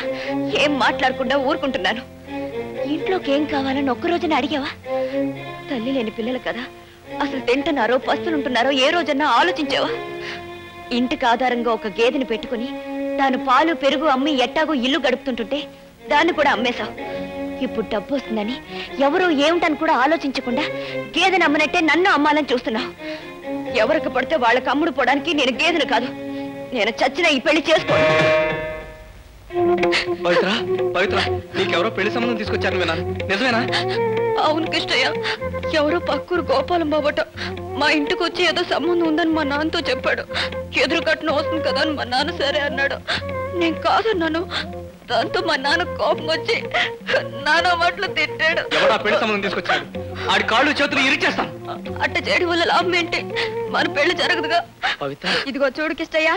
ఏం మాట్లాడకుండా ఊరుకుంటున్నాను. ఇంట్లోకి ఏం కావాలని ఒక్కరోజున అడిగావా? తల్లి లేని పిల్లలు కదా, అసలు తింటున్నారో పస్తులుంటున్నారో ఏ రోజన్నా ఆలోచించావా? ఇంటికి ఆధారంగా ఒక గేదెని పెట్టుకుని తాను పాలు పెరుగు అమ్మి ఎట్టాగో ఇల్లు గడుపుతుంటుంటే దాన్ని కూడా అమ్మేశావు. ఇప్పుడు డబ్బు వస్తుందని ఎవరో ఏమిటని కూడా ఆలోచించకుండా గేదెని అమ్మనట్టే నన్ను అమ్మాలని చూస్తున్నావు. ఎవరికి పడితే వాళ్ళకి అమ్ముడు పోవడానికి నేను గేదెను కాదు. నేను చచ్చిన ఈ పెళ్లి చేసుకోను. పవిత్ర పవిత్ర నీకెవరో పెళ్లి సంబంధం తీసుకొచ్చారని విన్నాను, నిజమేనా? అవును కృష్ణయ్య, ఎవరో పక్కూరు గోపాలం బాబట మా ఇంటికి వచ్చి ఏదో సంబంధం ఉందని మా నాన్నతో చెప్పాడు. ఎదురు కట్నం వస్తుంది కదా అని మా నాన్న సరే అన్నాడు. నేను కాదన్నాను. దాంతో మా నాన్న కోపం వచ్చి నాన్న మాటలు తిట్టాడు. ఎవడా పెళ్లి సంబంధం తీసుకొచ్చాడు? ఆడి కాళ్ళు చేతులు ఇరిచేస్తాను. అట్ట చేయడం వల్ల లాభం ఏంటి? మన పెళ్లి జరగదుగా. పవిత్ర ఇదిగో చూడు కిష్టయ్య,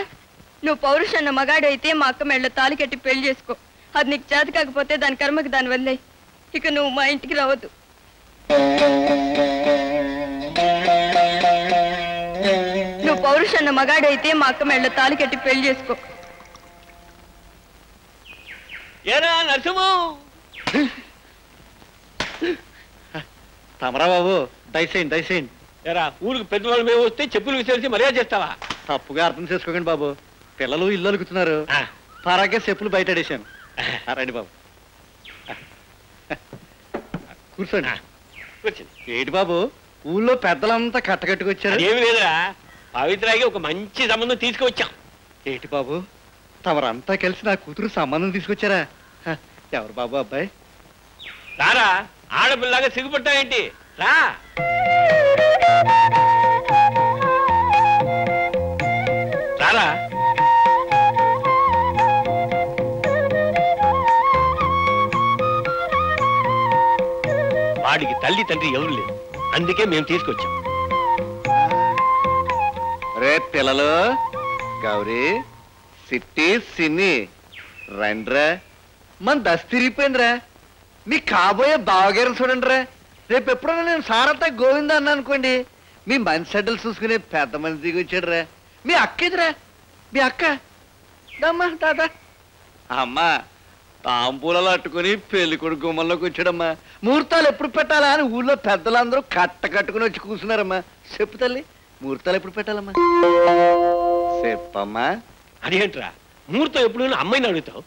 నువ్వు పౌరుషన్న మగాడు అయితే మా అక్క మెళ్ళ తాలి కట్టి పెళ్లి చేసుకో. అది నీకు చేత కాకపోతే దాని కర్మకి దాని వల్లే. ఇక నువ్వు మా ఇంటికి రావద్దు. నువ్వు పౌరుషన్న మగాడు అయితే మా అక్క మెళ్ళ తాలి కట్టి పెళ్లి చేసుకో. ఏరా నరసింహు, తమరా బాబు దయచేయండి దయచేయండి. ఏరా ఊరికి పెద్దవాళ్ళు మేము వస్తే చెప్పులు విసిరేసి మర్యాద చేస్తావా? తప్పుగా అర్థం చేసుకోకండి బాబు, పిల్లలు ఇల్లు అలుకుతున్నారు. పరాగే చెప్పులు బయట అడేశాను. రండి బాబు కూర్చోండి. ఏంటి బాబు ఊళ్ళో పెద్దలంతా కట్టకట్టుకొచ్చారు? ఏమి లేదురా, పవిత్రాకి ఒక మంచి సంబంధం తీసుకువచ్చాం. ఏంటి బాబు తమరంతా కలిసి నా కూతురు సంబంధం తీసుకొచ్చారా? ఎవరు బాబు అబ్బాయి? రారా, ఆడపిల్లగా సిగ్గుపట్టావేంటి? రా. రారా. వాడికి తల్లి తండ్రి ఎవరు లేదు, అందుకే మేము తీసుకొచ్చాం. రే పిల్లలు, గౌరీ సిట్టి సిన్ని రండ్రా. మన దశ తిరిగిపోయిందిరా. మీ కాబోయే బావగారిని చూడండి రా. రేపు ఎప్పుడన్నా నేను సారత గోవింద అన్నా అనుకోండి, మీ మంచి సెడ్డలు చూసుకునే పెద్ద మంది దిగి వచ్చాడు రా. మీ అక్క ఇదిరా, మీ అక్క దమ్మా తాత. అమ్మా తాంపూలలో అట్టుకుని పెళ్లి కొడుకు గుమ్మంలోకి వచ్చాడమ్మా. ముహూర్తాలు ఎప్పుడు పెట్టాలా అని ఊళ్ళో పెద్దలందరూ కట్టుకుని వచ్చి కూర్చున్నారమ్మా. చెప్పు తల్లి, ముహూర్తాలు ఎప్పుడు పెట్టాలమ్మా? చెప్పమ్మా. అదేంట్రా ముహూర్తం ఎప్పుడు అమ్మాయిని అడుగుతావు?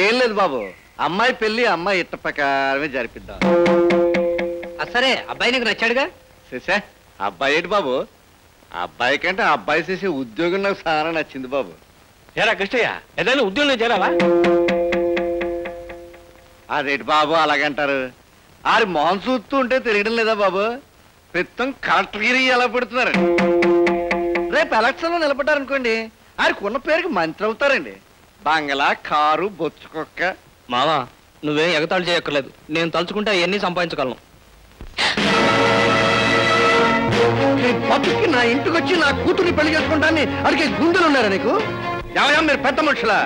ఏం లేదు బాబు, అమ్మాయి పెళ్లి అమ్మాయి ఇట్ట ప్రకారమే జరిపిద్దాం. సరే, అబ్బాయి నీకు నచ్చాడుగా? చేసా అబ్బాయి ఏంటి బాబు, అబ్బాయి కంటే అబ్బాయి చేసే ఉద్యోగం నాకు చాలా నచ్చింది బాబు. ఏరా కృష్ణయ్య, ఏదైనా ఉద్యోగంలో చేరావా? అదేంటి బాబు అలాగంటారు? ఆరి మొహం చూస్తూ ఉంటే తెలియడం లేదా బాబు? ప్రస్తుతం కలెక్టర్గిరి ఎలా పెడుతున్నారు. రేపు ఎలక్షన్ లో నిలబడ్డారనుకోండి, ఆరికి ఉన్న పేరుకి మంత్రి అవుతారండి. బంగళా, కారు, బొచ్చు కుక్క. మావా నువ్వేం ఎగతాళి చేయక్కర్లేదు, నేను తలుచుకుంటే అవన్నీ సంపాదించగలను. బతుకి నా ఇంటికి వచ్చి నా కూతుర్ని పెళ్లి చేసుకుంటాన్ని అడిగే గుండెలు ఉన్నారా నీకు? ఎవయా మీరు పెద్ద మనుషులా?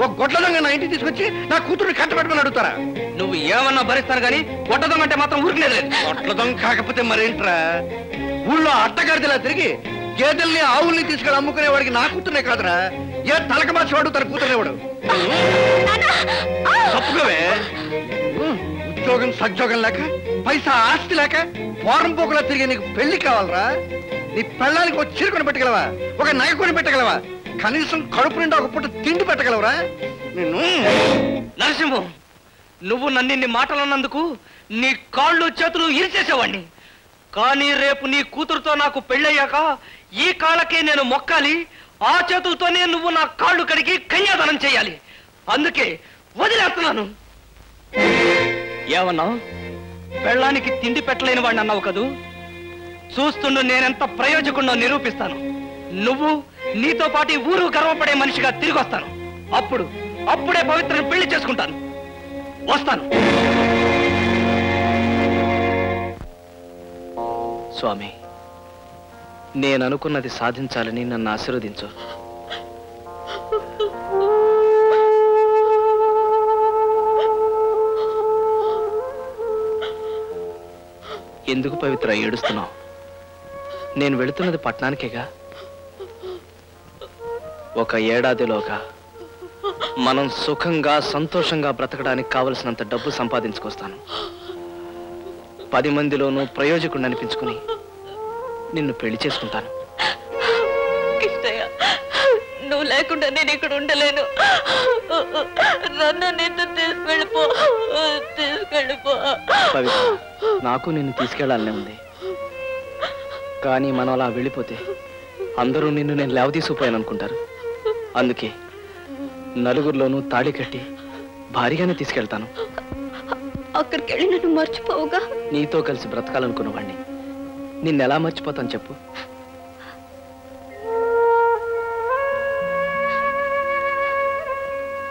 ఒక గొడ్ల దొంగ నా ఇంటికి తీసుకొచ్చి నా కూతుర్ని కట్టబెట్టమని అడుగుతారా? నువ్వు ఏమన్నా భరిస్తాను కానీ కొట్టదం అంటే మాత్రం ఊరికలేదు. కొట్టదం కాకపోతే మరేంట్రా, ఊళ్ళో అట్టగాడిలా తిరిగి గేదెల్ని ఆవుల్ని తీసుకెళ్ళి అమ్ముకునేవాడికి నా కూతురునే కాదురా, ఏ తలక మార్చేవాడు తన కూతురునేవాడు. తప్పుకోవే, ఉద్యోగం సద్యోగం లేక పైసా ఆస్తి లేక పోరం పోకులా తిరిగి నీకు పెళ్లి కావాలరా? నీ పెళ్ళానికి ఒక చీర కొని పెట్టగలవా, ఒక నగ కొని పెట్టగలవా, కనీసం కడుపు నిండా ఒక పూట తిండి పెట్టగలవరా? నిన్ను నరసింహం, నువ్వు నన్నిన్ని మాటలన్నందుకు నీ కాళ్ళు చేతులు ఇరిచేసేవాణ్ణి. కానీ రేపు నీ కూతురుతో నాకు పెళ్ళయ్యాక ఈ కాళ్ళకే నేను మొక్కాలి, ఆ చేతులతోనే నువ్వు నా కాళ్ళు కడిగి కన్యాదానం చేయాలి. అందుకే వదిలేస్తున్నాను. ఏమన్నావు? పెళ్ళానికి తిండి పెట్టలేని వాడిని అన్నావు కదూ. చూస్తుండు నేనెంత ప్రయోజకుడినో నిరూపిస్తాను. నువ్వు నీతో పాటు ఊరు గర్వపడే మనిషిగా తిరిగి వస్తాను. అప్పుడే పవిత్రను పెళ్లి చేసుకుంటాను. వస్తాను. స్వామి, నేను అనుకున్నది సాధించాలని నన్ను ఆశీర్వదించు. ఎందుకు పవిత్ర ఏడుస్తున్నావు? నేను వెళుతున్నది పట్టణానికేగా. ఒక ఏడాదిలోగా మనం సుఖంగా సంతోషంగా బ్రతకడానికి కావలసినంత డబ్బు సంపాదించుకొస్తాను. 10 మందిలోనూ ప్రయోజకుడిని అనిపించుకుని నిన్ను పెళ్లి చేసుకుంటాను. నువ్వు లేకుండా నేను ఇక్కడ ఉండలేను. నన్ను నిన్ను తీసుకెళ్ళిపో. పవిత్ర, నాకు నిన్ను తీసుకెళ్లాలనే ఉంది. కానీ మనం అలా వెళ్ళిపోతే అందరూ నిన్ను నేను లేవతీసుకుపోయాను అనుకుంటారు. అందుకే నలుగురిలోనూ తాళి కట్టి భారీగానే తీసుకెళ్తాను. అక్కడికి వెళ్ళి నన్ను మర్చిపోవుగా. నీతో కలిసి బ్రతకాలనుకున్నవాణ్ణి నిన్నెలా మర్చిపోతాను చెప్పు?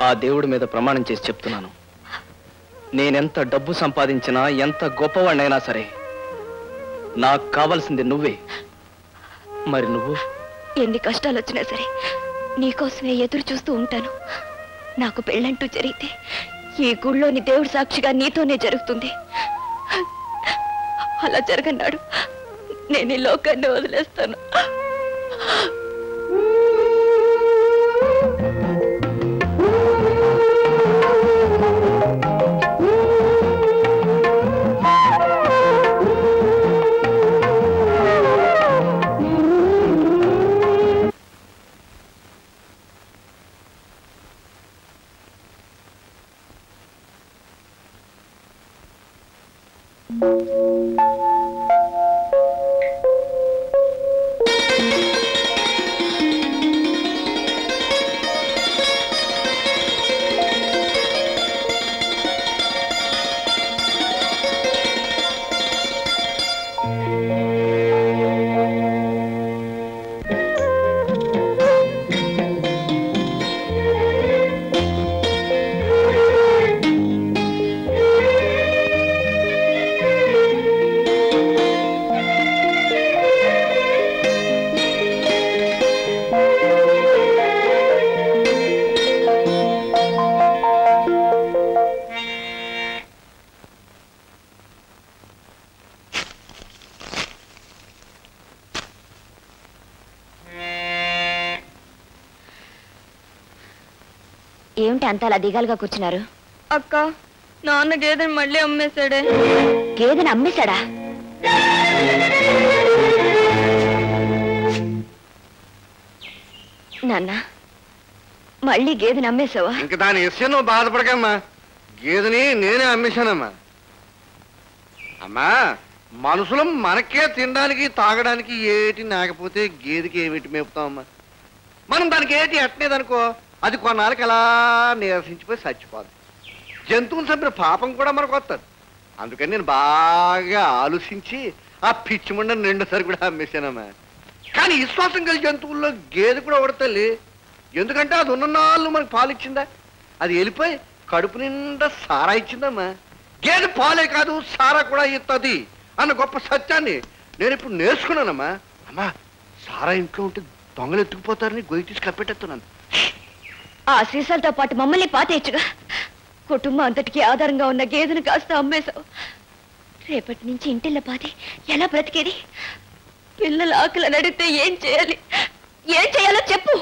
ఆ దేవుడి మీద ప్రమాణం చేసి చెప్తున్నాను, నేనెంత డబ్బు సంపాదించినా, ఎంత గొప్పవాణ్ణైనా సరే నాకు కావాల్సింది నువ్వే. మరి నువ్వు? ఎన్ని కష్టాలు వచ్చినా సరే నీకోసమే ఎదురు చూస్తూ ఉంటాను. నాకు పెళ్ళంటూ జరిగితే ఈ గుళ్ళోని దేవుడి సాక్షిగా నీతోనే జరుగుతుంది. అలా జరగన్నాడు నేను ఈ లోకాన్ని వదిలేస్తాను. ఏమిటి అంత అలా దిగాలుగా కూర్చున్నారు? అక్క, నాన్న గేదెని మళ్ళీ అమ్మేశాడే. గేదెని అమ్మేశాడా? నాన్న, మళ్ళీ గేదెని అమ్మేశావా? ఇంక దాని విషయం నువ్వు బాధపడకమ్మా, గేదెని నేనే అమ్మేశానమ్మా. అమ్మా, మనుషులు మనకే తినడానికి తాగడానికి ఏటి నాకపోతే గేదెకి ఏమిటి మేపుతామమ్మా? మనం దానికి ఏటి ఎట్టలేదనుకో, అది కొన్నాళ్ళకి అలా నీరసించిపోయి చచ్చిపోదు. జంతువులు చంపిన పాపం కూడా మనకు వస్తుంది. అందుకని నేను బాగా ఆలోచించి ఆ పిచ్చి ముండని 2 సార్లు కూడా అమ్మేశానమ్మా. కానీ విశ్వాసం కలిసి జంతువుల్లో గేదె కూడా ఒకడతల్లి. ఎందుకంటే అది ఉన్న నాళ్ళు మనకు పాలు ఇచ్చిందా, అది వెళ్ళిపోయి కడుపు నిండా సారా ఇచ్చిందమ్మా. గేదె పాలే కాదు సారా కూడా ఇస్తుంది అన్న గొప్ప సత్యాన్ని నేను ఇప్పుడు నేర్చుకున్నానమ్మా. అమ్మా, సారా ఇంట్లో ఉంటే దొంగలు ఎత్తుకుపోతారని గొయ్యి తీసి కప్పెట్టేస్తున్నాను. ఆ సీసాలతో పాటు మమ్మల్ని పాతేయచ్చుగా. కుటుంబం అంతటికి ఆధారంగా ఉన్న గేదెను కాస్త అమ్మేశావు. రేపటి నుంచి ఇంటిల్ల పాది ఎలా బ్రతికేది? పిల్లల ఆకలి అడిగితే ఏం చేయాలి? ఏం చేయాలో చెప్పు.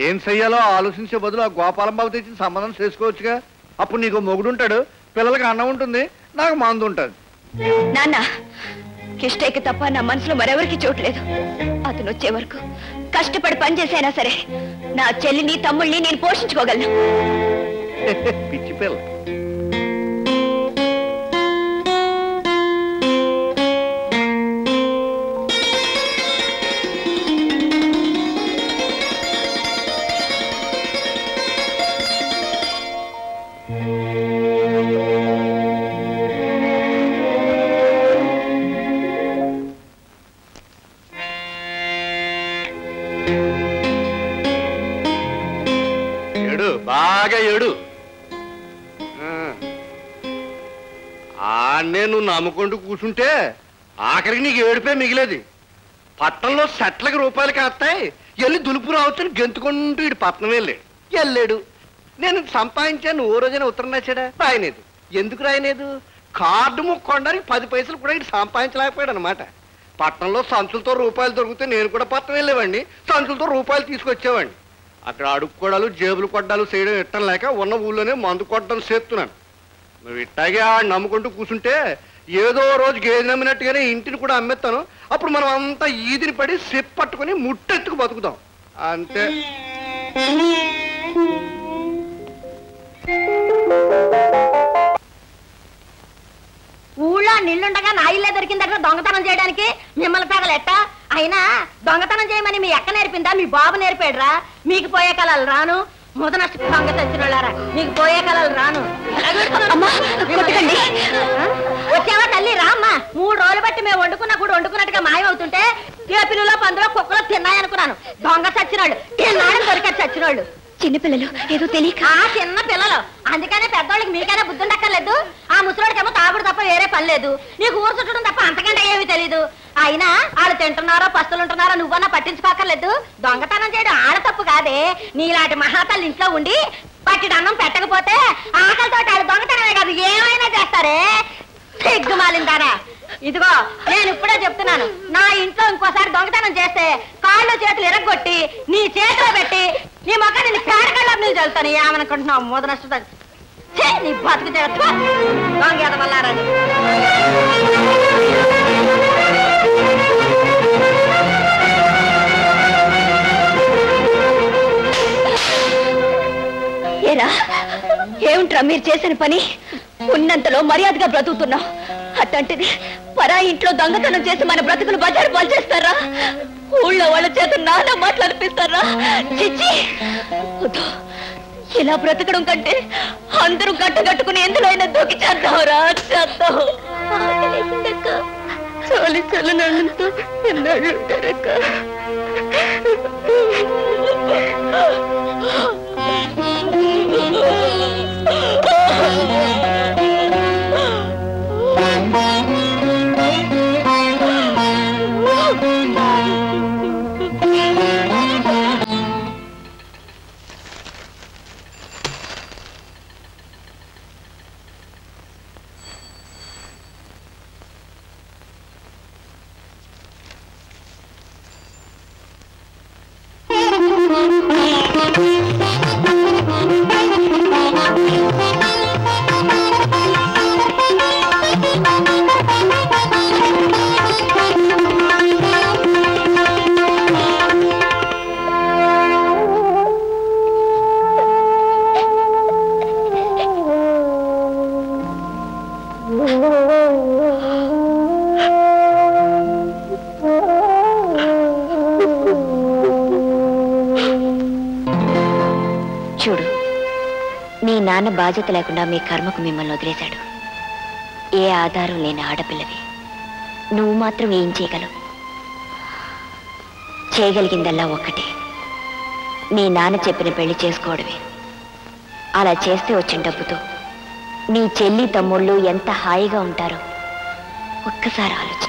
ఏం చెయ్యాలో ఆలోచించే బదులు ఆ గోపాలం బాబు తెచ్చిన సంబంధం చేసుకోవచ్చుగా. అప్పుడు నీకు మొగుడు ఉంటాడు, పిల్లలకి అన్నం ఉంటుంది, నాకు మందు ఉంటుంది. నాన్న, కిష్టయ్యకి తప్ప నా మనసులో మరెవరికి చోట్లేదు. అతను వచ్చే వరకు కష్టపడి పనిచేసైనా సరే నా చెల్లిని తమ్ముళ్ళని నేను పోషించుకోగలను. పిచ్చి పిల్ల. బాగా ఏడు. ఆన్నే నువ్వు నమ్ముకుంటూ కూర్చుంటే ఆఖరికి నీకు ఏడిపే మిగిలేది. పట్నంలో సెట్లకి రూపాయలు కాస్తాయి, వెళ్ళి దులుపు రావచ్చని గెంతుకుంటూ ఇటు పట్నం వెళ్ళాడు. నేను సంపాదించాను. ఓ రోజైనా ఉత్తరం రాశాడా? రాయలేదు. ఎందుకు రాయలేదు? కార్డు ముక్కొనడానికి 10 పైసలు కూడా ఇటు సంపాదించలేకపోయాడు అనమాట. పట్నంలో సంచులతో రూపాయలు దొరికితే నేను కూడా పట్నం వెళ్ళేవాడిని, సంచులతో రూపాయలు తీసుకొచ్చేవాడిని. అక్కడ అడుక్కోడాలు జేబులు కొట్టాలు చేయడం ఇట్టం లేక ఉన్న ఊళ్ళోనే మందు కొట్టడం చేస్తున్నాను. నువ్వు ఇట్టాగే ఆ నమ్ముకుంటూ కూర్చుంటే ఏదో రోజు గేదె నమ్మినట్టుగానే ఇంటిని కూడా అమ్మేస్తాను. అప్పుడు మనం అంతా ఈదిని పడి సిప్ పట్టుకుని ముట్టెత్తుకు బతుకుతాం అంతే. ఊళ్ళో నిల్లుండగా నా ఇల్లే దొరికిందట దొంగతనం చేయడానికి మిమ్మల్ని తగలెట్ట. అయినా దొంగతనం చేయమని మీ అక్క నేర్పిందా? మీ బాబు నేర్పాడురా? మీకు పోయే కళలు రాను. ముదనష్ట దొంగ తెచ్చిన వాళ్ళారా, మీకు పోయే కళలు రాను. వచ్చావా తల్లి? రామ్మా. 3 రోజులు బట్టి మేము వండుకున్నా కూడా వండుకున్నట్టుగా మాయమవుతుంటే ఏ పిల్లలో పందులో కుక్కలో తిన్నాయనుకున్నాను. దొంగ చచ్చినోళ్ళు తిన్నాడని దొరికారు చచ్చినోళ్ళు. చిన్నపిల్లలు ఏదో తెలియక. చిన్న పిల్లలు, అందుకనే పెద్దోళ్ళకి మీకైనా బుద్ధి ఉండక్కర్లేదు. ఆ ముసలోడికేమో తాగుడు తప్ప వేరే పని లేదు. నీకు ఊరు చుట్టడం తప్ప అంతకంటే ఏమీ తెలీదు. అయినా వాళ్ళు తింటున్నారో పస్తులు ఉంటున్నారో నువ్వన్నా పట్టించుకోకర్లేదు. దొంగతనం చేయడం ఆడ తప్పు కాదే. నీలాంటి మహాతల్లి ఇంట్లో ఉండి పట్టిన అన్నం పెట్టకపోతే ఆకలితో వాళ్ళు దొంగతనమే కాదు ఏమైనా చేస్తారే. సిగ్గుమాలిందారా. ఇదిగో నేను ఇప్పుడే చెప్తున్నాను, నా ఇంట్లో ఇంకోసారి దొంగతనం చేస్తే కాళ్ళు చేతులు ఎరగొట్టి నీ చేతిలో పెట్టి నీ మొక్కని నీ పేడకళ్ళ మీద చల్లుతాను. ఏమనుకుంటున్నావు? మూద నష్టం నీ బతుకు చేస్తా దొంగ ఎదవల్లారని. ఏరా, ఏమిట్రా మీరు చేసిన పని? ఉన్నంతలో మర్యాదగా బ్రతుకుతున్నాం, అట్లాంటిది పరా ఇంట్లో దొంగతనం చేసి మన బ్రతుకులు బజారు పాలు చేస్తారా? ఊళ్ళో వాళ్ళ చేత నానా మాటలు అనిపిస్తారా? చిచ్చి, ఇలా బ్రతకడం కంటే అందరూ కట్టుకుని ఎందులో అయినా దూకి చేద్దాంరా, చేద్దాం. చాలి చల్లనంతో ఎన్నాళ్ళు ఉంటారక్క. చూడు, మీ నాన్న బాధ్యత లేకుండా మీ కర్మకు మిమ్మల్ని వదిలేశాడు. ఏ ఆధారం లేని ఆడపిల్లవి నువ్వు మాత్రం ఏం చేయగలవు? చేయగలిగిందల్లా ఒక్కటే, మీ నాన్న చెప్పిన పెళ్లి చేసుకోవడమే. అలా చేస్తే వచ్చిన డబ్బుతో నీ చెల్లి తమ్ముళ్ళు ఎంత హాయిగా ఉంటారో ఒక్కసారి ఆలోచించు.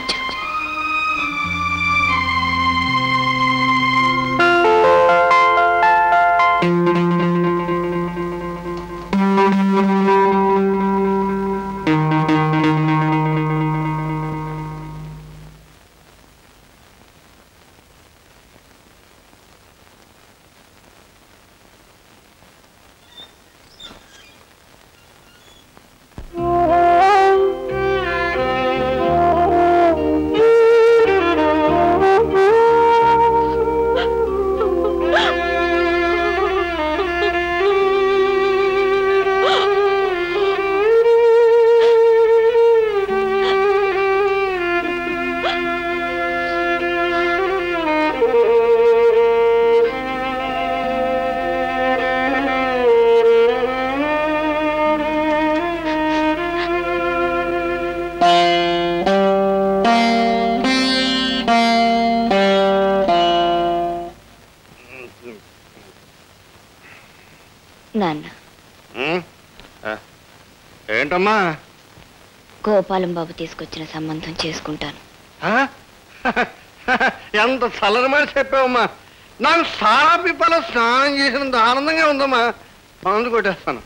ఏంటమ్మా? గోపాలం బాబు తీసుకొచ్చిన సంబంధం చేసుకుంటాను. ఎంత చల్లనమాట చెప్పావమ్మా. నాకు సారా పిప్పలో స్నానం చేసినంత ఆనందంగా ఉందమ్మా. మందు కొట్టేస్తాను.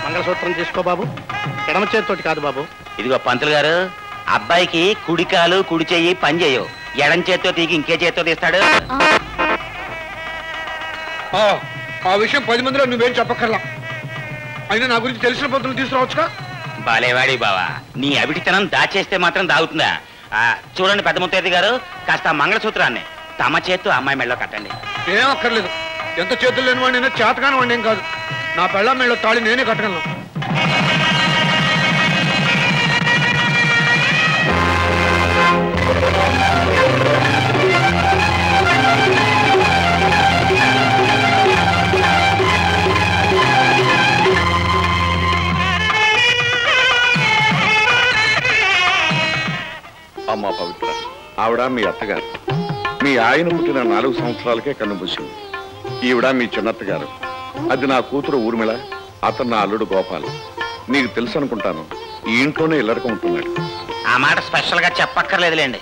మంగళసూత్రం తీసుకో బాబు. ఎడమ చేతితోటి కాదు బాబు. ఇదిగో పంతులు గారు, అబ్బాయికి కుడి కాలు కుడి చెయ్యి పని చేయవు. ఎడం చేత్తో తీగి ఇంకే చేత్తో తీస్తాడు. ఆ విషయం 10 మందిలో నువ్వేం చెప్పక్కర్లా. అయినా నా గురించి తెలిసిన పంతులు తీసుకురావచ్చుగా. బాలేవాడి బావా, నీ అవిటితనం దాచేస్తే మాత్రం దాగుతుందా? చూడండి పెద్ద ముత్తైదు గారు, కాస్త మంగళసూత్రాన్ని తమ చేత్తో అమ్మాయి మెళ్ళలో కట్టండి. ఏం అక్కర్లేదు. ఎంత చేతులు లేని వాడిని చేతకాని వాడిని ఏం కాదు. నా పెళ్ళ మెళ్ళలో తాళి నేనే కట్టగలను. అమ్మా పవిత్ర, ఆవిడ మీ అత్తగారు. మీ ఆయన పుట్టిన 4 సంవత్సరాలకే కన్నుమూసింది. ఈవిడ మీ చిన్నత్తగారు. అది నా కూతురు ఊర్మిళ, అతను నా అల్లుడు గోపాల్. నీకు తెలుసు అనుకుంటాను, ఈ ఇంట్లోనే ఇల్లరకం ఉంటున్నాడు. ఆ మాట స్పెషల్ గా చెప్పక్కర్లేదులేండి.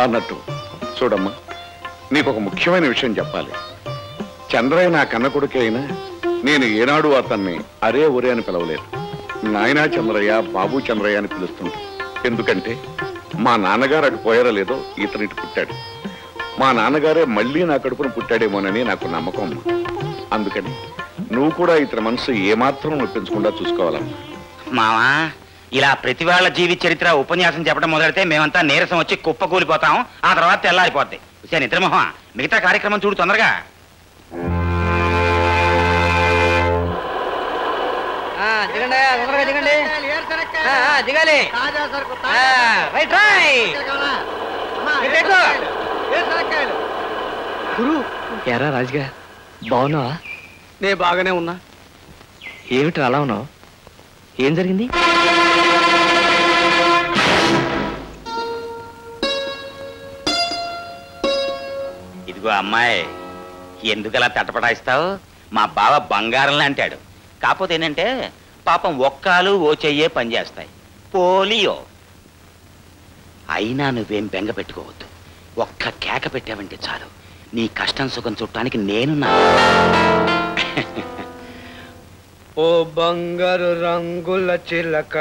అన్నట్టు చూడమ్మా, నీకు ఒక ముఖ్యమైన విషయం చెప్పాలి. చంద్రయ్య నా కన్న కొడుకే అయినా నేను ఏనాడు అతన్ని అరే ఒరే అని పిలవలేదు. నాయనా చంద్రయ్య, బాబు చంద్రయ్య అని పిలుస్తుంటా. ఎందుకంటే మా నాన్నగారు అటు పోయారో లేదో ఇతనిటి పుట్టాడు. మా నాన్నగారే మళ్ళీ నా కడుపును పుట్టాడేమోనని నాకు నమ్మకం. అందుకని నువ్వు కూడా ఇతని మనసు ఏమాత్రం నొప్పించకుండా చూసుకోవాలమ్మా. మావా, ఇలా ప్రతి వాళ్ళ జీవిత చరిత్ర ఉపన్యాసం చెప్పడం మొదలెడితే మేమంతా నీరసం వచ్చి కుప్పకూలిపోతాం. ఆ తర్వాత తెల్లారిపోద్ది. నిద్రమోహ, మిగతా కార్యక్రమం చూడు తొందరగా. దిగాలి. గురు, ఎరా రాజుగా, బాగున్నావా? నే బాగానే ఉన్నా. ఏమిటి అలా ఉన్నావు? ఏం జరిగింది? ఇదిగో అమ్మాయి, ఎందుకలా తటపటాయిస్తావు? మా బావ బంగారంలా అంటాడు. కాకపోతే ఏంటంటే పాపం ఒక్కాలు ఓ చెయ్యే పనిచేస్తాయి. పోలియో. అయినా నువ్వేం బెంగ పెట్టుకోవద్దు. ఒక్క కేక పెట్టావంటే చాలు, నీ కష్టం సుఖం చుట్టానికి నేనున్నా. ఓ బంగారు రంగుల చిలక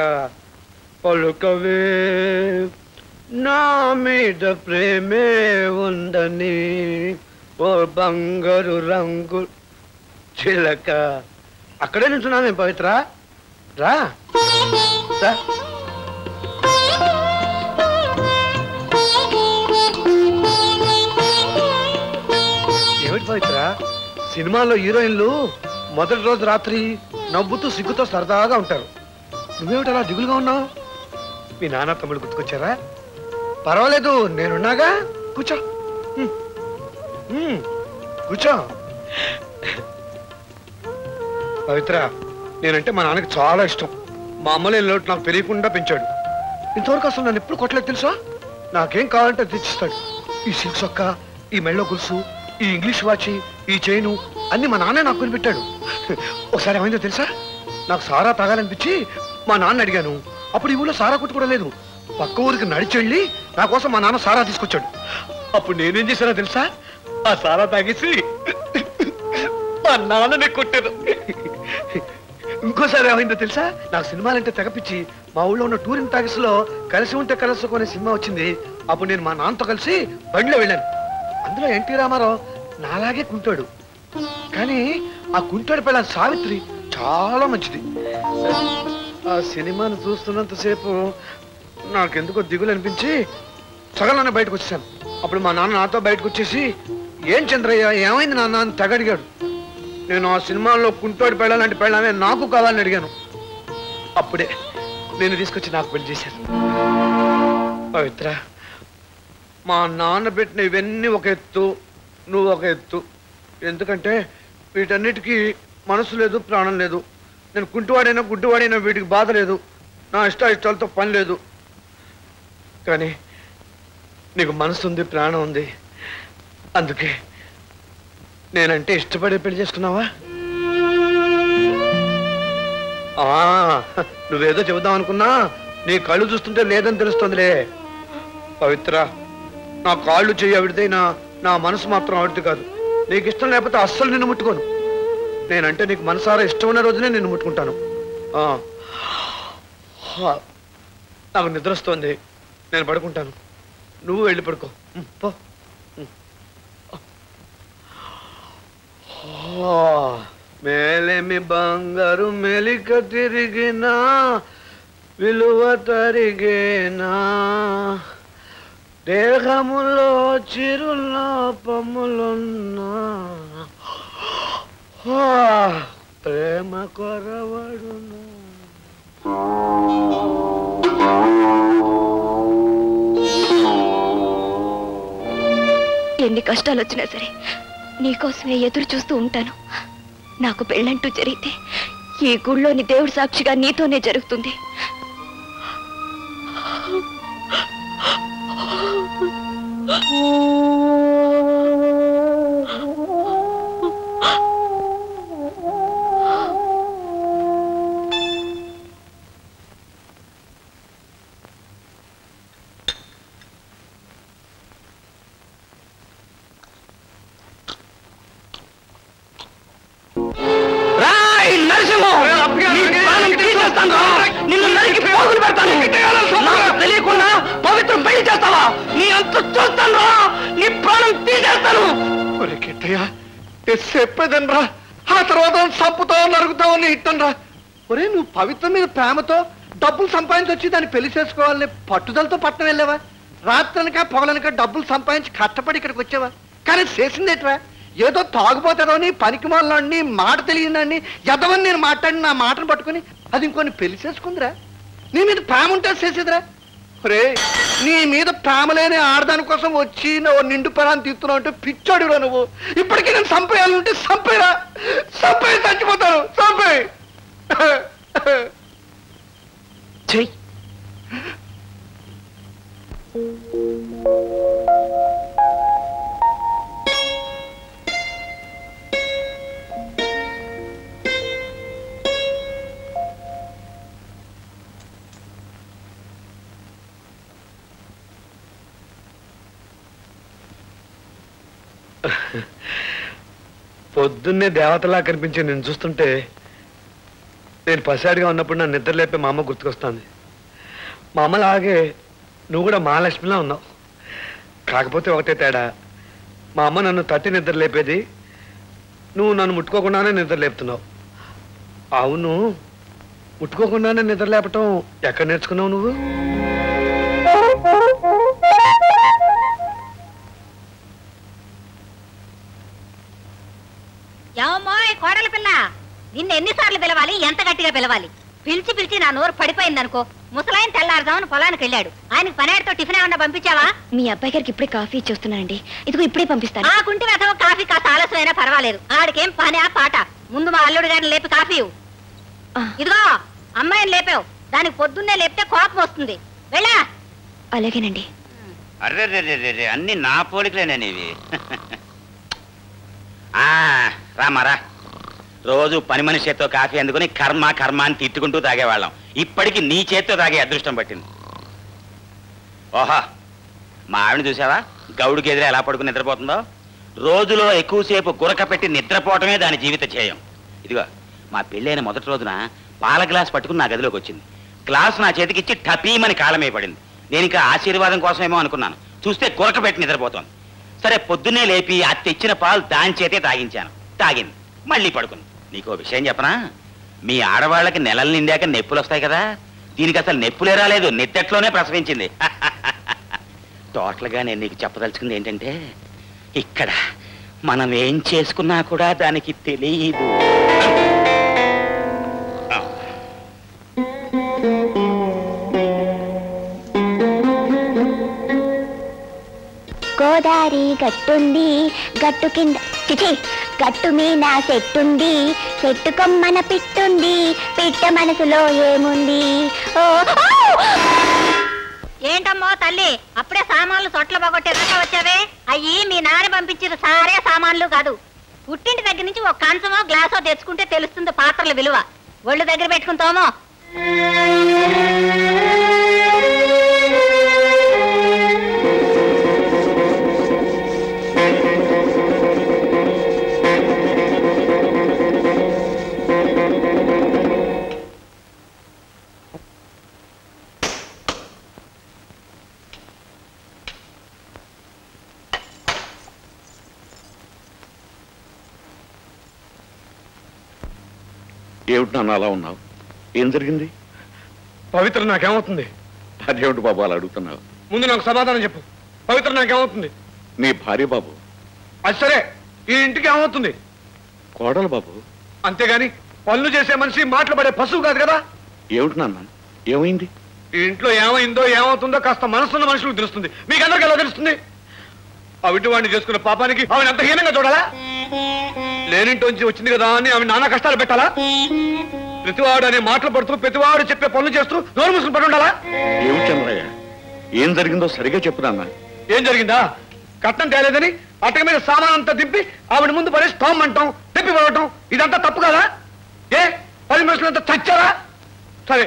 పలుకవే, నా మీద ప్రేమే ఉందని. ఓ బంగారు రంగు చిలక. అక్కడే నింటున్నామే పవిత్ర. రా రా. ఏమిటి పవిత్ర, సినిమాల్లో హీరోయిన్లు మొదటి రోజు రాత్రి నవ్వుతూ సిగ్గుతో సరదాగా ఉంటారు. నువ్వేమిటి అలా దిగులుగా ఉన్నావు? మీ నాన్న తమ్ముడు గుర్తుకొచ్చారా? పర్వాలేదు, నేనున్నాగా. కూర్చో కూర్చో. పవిత్ర, నేనంటే మా నాన్నకి చాలా ఇష్టం. మా అమ్మలే లోటు నాకు తెలియకుండా పెంచాడు. ఇంతవరకు అసలు నన్ను ఎప్పుడు కొట్టలేదు తెలుసా? నాకేం కావాలంటే తెచ్చిస్తాడు. ఈ సిల్క్ సొక్క, ఈ మెళ్ళో గులుసు, ఈ ఇంగ్లీష్ వాచి, ఈ చైను అన్ని మా నాన్నే నాకు కొనిపెట్టాడు. ఒకసారి ఏమైందో తెలుసా? నాకు సారా తాగాలనిపించి మా నాన్న అడిగాను. అప్పుడు ఈ ఊళ్ళో సారా కొట్టు కూడా లేదు. పక్క ఊరికి నడిచెళ్ళి నా కోసం మా నాన్న సారా తీసుకొచ్చాడు. అప్పుడు నేనేం చేశానో తెలుసా? ఆ సారా తాగేసి మా నాన్ననే కొట్టాను. ఇంకోసారి ఏమైందో తెలుసా? నాకు సినిమాలంటే తెగపిచ్చి మా ఊళ్ళో ఉన్న టూరింగ్ టాకీస్ లో కలిసి ఉంటే కలుసుకునే సినిమా వచ్చింది. అప్పుడు నేను మా నాన్నతో కలిసి బండిలో వెళ్ళాను. అందులో ఎన్టీ రామారావు నాలాగే కుంటాడు. కానీ ఆ కుంటాడు పిల్ల సావిత్రి చాలా మంచిది. ఆ సినిమాను చూస్తున్నంతసేపు నాకెందుకో దిగులు అనిపించి సగంలోనే బయటకు వచ్చేసాను. అప్పుడు మా నాన్న నాతో బయటకు వచ్చేసి, ఏం చంద్రయ్య ఏమైంది నాన్న అని తెగ అడిగాడు. నేను ఆ సినిమాలో కుంటోడి పెళ్ళాలంటే పెళ్ళామే నాకు కావాలని అడిగాను. అప్పుడే నేను తీసుకొచ్చి నాకు పెళ్లి చేశాను. పవిత్ర, మా నాన్న పెట్టిన ఇవన్నీ ఒక ఎత్తు, నువ్వు ఒక ఎత్తు. ఎందుకంటే వీటన్నిటికీ మనసు లేదు, ప్రాణం లేదు. నేను కుంటివాడైనా గుడ్డివాడైనా వీటికి బాధ లేదు, నా ఇష్టాలతో పని లేదు. కానీ నీకు మనసు ఉంది, ప్రాణం ఉంది. అందుకే నేనంటే ఇష్టపడే పెళ్లి చేసుకున్నావా? నువ్వేదో చెబుదాం అనుకున్నా నీ కళ్ళు చూస్తుంటే లేదని తెలుస్తుందిలే. పవిత్ర, నా కాళ్ళు చెయ్యి ఆవిడదైనా నా మనసు మాత్రం ఆవిడది కాదు. నీకు ఇష్టం లేకపోతే అస్సలు నిన్ను ముట్టుకోను. నేనంటే నీకు మనసారా ఇష్టం ఉన్న రోజునే నిన్ను ముట్టుకుంటాను. నాకు నిద్ర వస్తుంది, నేను పడుకుంటాను. నువ్వు వెళ్ళి పడుకో పో. మేలేమి బంగారు మెలిక తిరిగినా విలువ తరిగేనా, దేహములో చిరులోపములున్నా ప్రేమ కొరవడును. ఎన్ని కష్టాలు వచ్చినా సరే నీకోసమే ఎదురు చూస్తూ ఉంటాను. నాకు పెళ్ళంటూ జరిగితే ఈ గుళ్ళోని దేవుడి సాక్షిగా నీతోనే జరుగుతుంది. నిన్ను నరికి పోగులు పెడతాను. తెలియకుండా పవిత్రం పెళ్లి చేస్తావా? నీ అంత చూస్తాను, నీ ప్రాణం తీసేస్తాను. చెప్పేదనరా, ఆ తర్వాత చంపుతావు, నరుగుతావు, నీ ఇట్టనరా. ఒరే, నువ్వు పవిత్రం మీద ప్రేమతో డబ్బులు సంపాదించి దాన్ని పెళ్లి చేసుకోవాలని పట్టుదలతో పట్టణం వెళ్ళావా? రాత్రనక పొగలనక డబ్బులు సంపాదించి కష్టపడి ఇక్కడికి వచ్చావా? కానీ చేసిందేట్రా? ఏదో తాగుపోతాడని, పనికి మాలని, మాట తెలియదని, ఎదవని నేను మాట్లాడి నా మాటను పట్టుకుని అది ఇంకొని పెళ్లి చేసుకుందిరా. నీ మీద ప్రేమ ఉంటే చేసేదిరా. రే, నీ మీద ప్రేమ లేని ఆడదాని కోసం వచ్చి నువ్వు నిండు పరాన్ని తీస్తున్నావు అంటే పిచ్చాడురా నువ్వు. ఇప్పటికీ నేను చంపేయాలంటే చంపేరా, చంపేయి, చచ్చిపోతాను, చంపేయి. చెయ్యి. పొద్దున్నే దేవతలా కనిపించే నేను చూస్తుంటే నేను పసాడిగా ఉన్నప్పుడు నా నిద్ర లేపే మా అమ్మ గుర్తుకొస్తుంది. మా అమ్మలాగే నువ్వు కూడా మహాలక్ష్మిలా ఉన్నావు. కాకపోతే ఒకటే తేడా, మా అమ్మ నన్ను తట్టి నిద్ర లేపేది, నువ్వు నన్ను ముట్టుకోకుండానే నిద్ర లేపుతున్నావు. అవును, ముట్టుకోకుండానే నిద్ర లేపటం ఎక్కడ నేర్చుకున్నావు నువ్వు? ఏమోయ్ కోడల పిల్ల, నిన్ను ఎన్నిసార్లు పిలవాలి, ఎంత గట్టిగా పిలవాలి? పిలిచి పిలిచి నా నోరు పడిపోయిందనుకో. ముసలాయన తెల్లారుదామని పొలానికి వెళ్ళాడు. ఆయనకు పనేడుతో టిఫిన్ ఏమన్నా పంపించావా? మీ అబ్బాయి గారికి ఇప్పుడే కాఫీ ఇచ్చేస్తున్నానండి. ఇదిగో ఇప్పుడే పంపిస్తాను. ఆ కుంటి వెతవ కాఫీ కాస్త ఆలస్యమైనా పర్వాలేదు. ఆడికేం పని ఆ పాట. ముందు మా అల్లుడు గారిని లేపి కాఫీ ఇవ్వు. ఇదిగో అమ్మాయిని లేపావు, దానికి పొద్దున్నే లేపితే కోపం వస్తుంది. వెళ్ళా. అలాగేనండి. అర్రే, అన్ని నా పోలికలేనేవి. రామారా, రోజు పని మనిషి చేత్తో కాఫీ అందుకుని కర్మ కర్మ అని తిట్టుకుంటూ తాగేవాళ్ళం. ఇప్పటికి నీ చేత్తో తాగే అదృష్టం పట్టింది. ఓహా, మా ఆవిడని చూసావా? గౌడికి ఎదురు ఎలా పడుకుని నిద్రపోతుందో. రోజులో ఎక్కువసేపు గురక పెట్టి నిద్రపోవటమే దాని జీవిత ధ్యేయం. ఇదిగో, మా పెళ్ళైన మొదటి రోజున పాల గ్లాస్ పట్టుకుని నా గదిలోకి వచ్చింది. గ్లాస్ నా చేతికిచ్చి టపీమని కాలమే పడింది. నేను ఇంకా ఆశీర్వాదం కోసమేమో అనుకున్నాను. చూస్తే గురక పెట్టి నిద్రపోతోంది. సరే, పొద్దున్నే లేపి ఆ తెచ్చిన పాలు దాని చేతే తాగించాను. తాగింది, మళ్ళీ పడుకుంది. నీకో విషయం చెప్పనా? మీ ఆడవాళ్ళకి నెలలు నిండాక నొప్పులు వస్తాయి కదా, దీనికి అసలు నొప్పులే రాలేదు, నిద్దట్లోనే ప్రసవించింది. టోటల్గా నేను నీకు చెప్పదలుచుకుంది ఏంటంటే, ఇక్కడ మనం ఏం చేసుకున్నా కూడా దానికి తెలియదు. గోదారి గట్టుంది, గట్టు కింద చిచి గట్టు మీద చెట్టుంది, చెట్టు కొమ్మన పిట్టుంది, పిట్ట మనసులో ఏముంది? ఓ ఏంటమ్మో తల్లి, అప్పుడే సామాన్లు చొట్ల పోగొట్టే దాకా వచ్చావే? అయ్యి మీ నాన్న పంపించిన సారే సామాన్లు కాదు. పుట్టింటి దగ్గర నుంచి ఒక కంచమో గ్లాసో తెచ్చుకుంటే తెలుస్తుంది పాత్రల విలువ. ఒళ్ళు దగ్గర పెట్టుకుంటామో. ఏమిటి నాన్న అలా ఉన్నావు? ఏం జరిగింది? పవిత్ర నాకేమవుతుంది? అదేమిటి బాబు అలా అడుగుతున్నావు? ముందు నాకు సమాధానం చెప్పు. పవిత్ర నాకేమవుతుంది? నీ భార్య బాబు. అది సరే, ఈ ఇంటికి ఏమవుతుంది? కోడలు బాబు. అంతేగాని పనులు చేసే మనిషి మాటలు పడే పశువు కాదు కదా. ఏమిటి నాన్న, ఏమైంది? ఈ ఇంట్లో ఏమైందో ఏమవుతుందో కాస్త మనసున్న మనుషులకు తెలుస్తుంది. మీకందరికీ ఎలా తెలుస్తుంది? అవిటి వాడిని చేసుకున్న పాపానికి ఆవిడ అంత హీనంగా చూడాలా? లేనింటోంచి వచ్చింది కదా అని ఆమె నానా కష్టాలు పెట్టాలా? ప్రతివాడు అనే మాటలు పడుతూ ప్రతివాడు చెప్పే పనులు చేస్తూ నోరు మూసుకుని పడి ఉండాలా? ఏమిటి చంద్రయ్య, ఏం జరిగిందో సరిగా చెప్పు నాన్న. ఏం జరిగిందా? కట్నం తేలేదని అటక మీద సామాన్ అంతా దింపి ఆవిడ ముందు పడేసి తోమ్మంటాం, తిప్పి పడవటం, ఇదంతా తప్పు కదా? ఏ 10 మనుషులంతా చచ్చారా? సరే,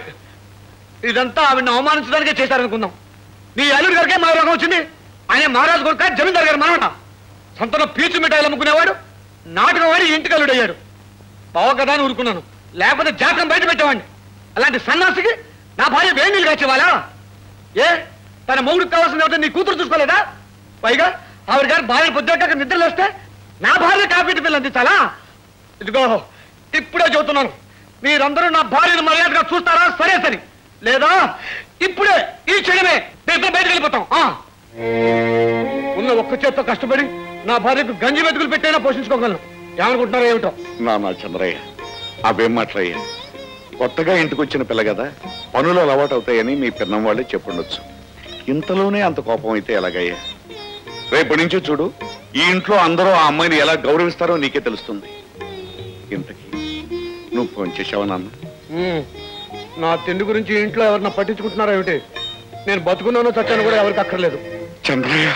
ఇదంతా ఆవిడని అవమానించడానికే చేశారనుకుందాం. నీ అల్లుడి గారికే మా రోగం వచ్చింది. ఆయన మహారాజు కొడుక జమీందారు గారు మనవట. సంతలో పీచు మిఠాయిలు అమ్ముకునేవాడు నాటకం వాడి ఇంటికి అల్లుడయ్యాడు. బావ కదా అని ఊరుకున్నాను, లేకపోతే జాతకం బయట పెట్టేవాడిని. అలాంటి సన్నాసికి నా భార్య వేడి నీళ్ళు కాచేవాళ్ళా? ఏ తన మొగుడికి కావాల్సిన ఏమిటో నీ కూతురు చూసుకోలేదా? పైగా ఆవిడ గారు భార్య పొద్దుట నిద్రలేస్తే నా భార్య కాఫీ పిల్లలు అందించాలా? ఇదిగో ఇప్పుడే చెబుతున్నాను, మీరందరూ నా భార్యను మర్యాదగా చూస్తారా? సరే సరే, లేదా ఇప్పుడే ఈ క్షణమే నేను బయటకు వెళ్ళిపోతాం. ఉన్న ఒక్క చేత్తో కష్టపడి నా భార్యకు గంజి వెతుకులు పెట్టైనా పోషించుకోగలను. ఏమనుకుంటున్నారో ఏమిటో? నాన్న చంద్రయ్య, అవేం మాట్లాయ్యా? కొత్తగా ఇంటికి వచ్చిన పిల్ల కదా, పనులు అలవాటు అవుతాయని మీ పిన్నం వాళ్ళే చెప్పుండొచ్చు. ఇంతలోనే అంత కోపం అయితే ఎలాగయ్యా? రేపటి నుంచి చూడు, ఈ ఇంట్లో అందరూ ఆ అమ్మాయిని ఎలా గౌరవిస్తారో నీకే తెలుస్తుంది. ఇంతకీ నువ్వు ఫోన్ చేసావా నాన్న? నా తిండి గురించి ఇంట్లో ఎవరన్నా పట్టించుకుంటున్నారా ఏమిటి? నేను బతుకున్నానో చచ్చాను కూడా ఎవరికి అక్కర్లేదు. చంద్రయ్య,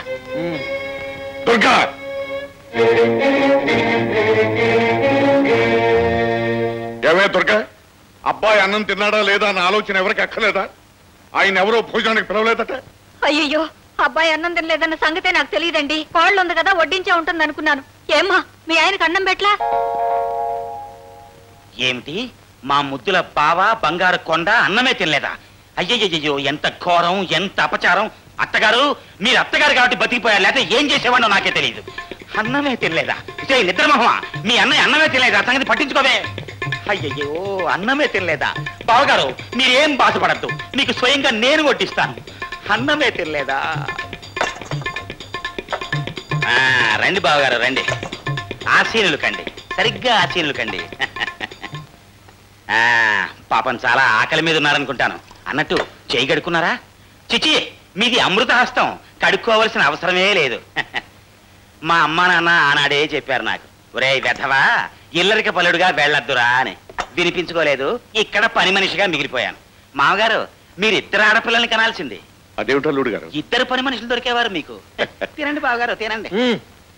దుర్గా, ఏమే దుర్గా, అబ్బాయి అన్నం తిన్నాడా లేదా అన్న ఆలోచన ఎవరికి అక్కర్లేదా? ఆయన ఎవరో భోజనానికి పిలవలేదట. అయ్యయ్యో, అబ్బాయి అన్నం తినలేదన్న సంగతే నాకు తెలియదండి. కోళ్ళు ఉంది కదా వడ్డించే ఉంటుంది అనుకున్నాను. ఏమ్మా మీ ఆయనకు అన్నం పెట్లా? ఏమిటి, మా ముద్దుల బావ బంగారు కొండ అన్నమే తినలేదా? అయ్యయ్యో, ఎంత ఘోరం, ఎంత అపచారం! అత్తగారు, మీరు అత్తగారు కాబట్టి బతికిపోయారు, లేకపోతే ఏం చేసేవాడో నాకే తెలియదు. అన్నమే తినలేదా? నిద్రమోహమా, మీ అన్నయ్య అన్నమే తినలేదా? సంగతి పట్టించుకోవే. అయ్యయ్యో, అన్నమే తినలేదా? బావగారు, మీరేం బాధపడద్దు, మీకు స్వయంగా నేను వడ్డిస్తాను. అన్నమే తినలేదా? రండి బావగారు, రండి. ఆశీనులు కండి, సరిగ్గా ఆశీనులు కండి. పాపం చాలా ఆకలి మీద ఉన్నారనుకుంటాను. అన్నట్టు చేయి కడుక్కున్నారా? చిచి, మీది అమృత హస్తం, కడుక్కోవలసిన అవసరమే లేదు. మా అమ్మా నాన్న ఆనాడే చెప్పారు నాకు, ఒరే వెధవా, ఇల్లరిక పలుడుగా వెళ్ళొద్దురా అని. వినిపించుకోలేదు, ఇక్కడ పని మనిషిగా మిగిలిపోయాను. మామగారు, మీరు 2 ఆడపిల్లల్ని కనాల్సింది. అదేమిటల్లుడు గారు, 2 పని మనుషులు దొరికేవారు మీకు. తినండి బావగారు, తినండి.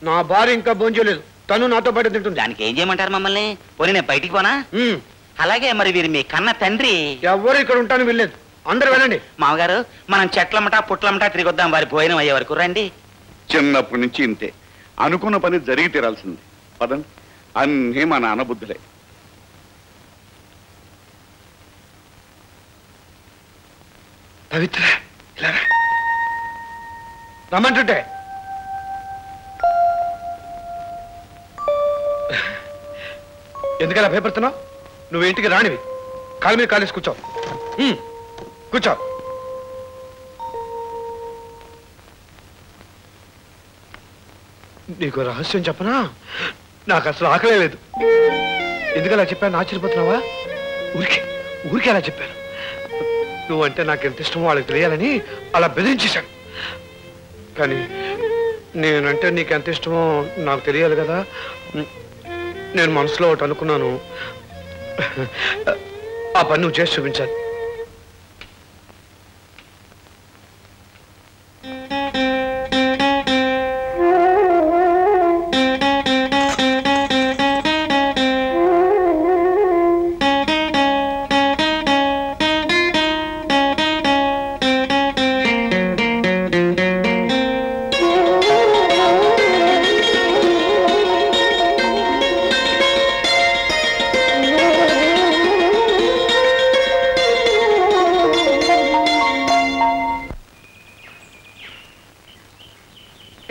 నా భార్య ఇంకా భోంచేయలేదు, తను నాతో పాటు తింటుంది. దానికి ఏం చేయమంటారు మమ్మల్ని? పోనీ నేను బయటికి పోనా? అలాగే, మరి వీరు మీ కన్న తండ్రి. ఎవరు ఇక్కడ ఉంటాను వెళ్ళలేదు, అందరు వెళ్ళండి. మామగారు, మనం చెట్లమ్మటా పుట్లమ్మటా తిరిగొద్దాం, వారి భోజనం అయ్యే వరకు. రండి. చిన్నప్పటి నుంచి ఇంతే, అనుకున్న పని జరిగి తీరాల్సింది. పదండి, అన్నీ మా నాన్న బుద్ధులే. పవిత్ర, రమ్మంటుంటే ఎందుకలా భయపడుతున్నావు? నువ్వు ఇంటికి రానివి, కాలు మీద కాలేసి కూర్చో. కూర్చో. నీకు రహస్యం చెప్పనా? నాకు అసలు ఆకలే లేదు. ఎందుకలా చెప్పాను ఆశ్చర్యపోతున్నావా? ఊరికే అలా చెప్పాను. నువ్వంటే నాకు ఎంత ఇష్టమో వాళ్ళకి తెలియాలని అలా బెదిరించేశాను. కానీ నేనంటే నీకు ఎంత ఇష్టమో నాకు తెలియాలి కదా. నేను మనసులో ఒకటి అనుకున్నాను. ఆ పని నువ్వు చేసి చూపించాలి.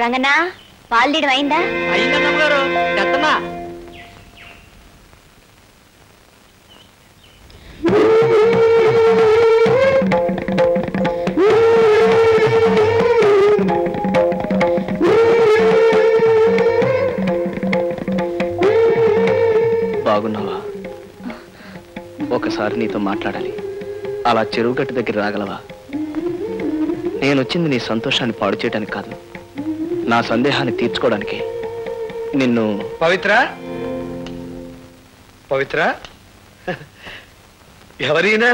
రంగన్నా, పాలు తీయడం అయిందా? అయిందమ్మగారు. పెద్దమ్మా బాగున్నావా? ఒకసారి నీతో మాట్లాడాలి. అలా చెరువు గట్టు దగ్గర రాగలవా? నేనొచ్చింది నీ సంతోషాన్ని పాడు చేయడానికి కాదు, నా సందేహాన్ని తీర్చుకోవడానికి. నిన్ను పవిత్ర, పవిత్ర, ఎవరైనా?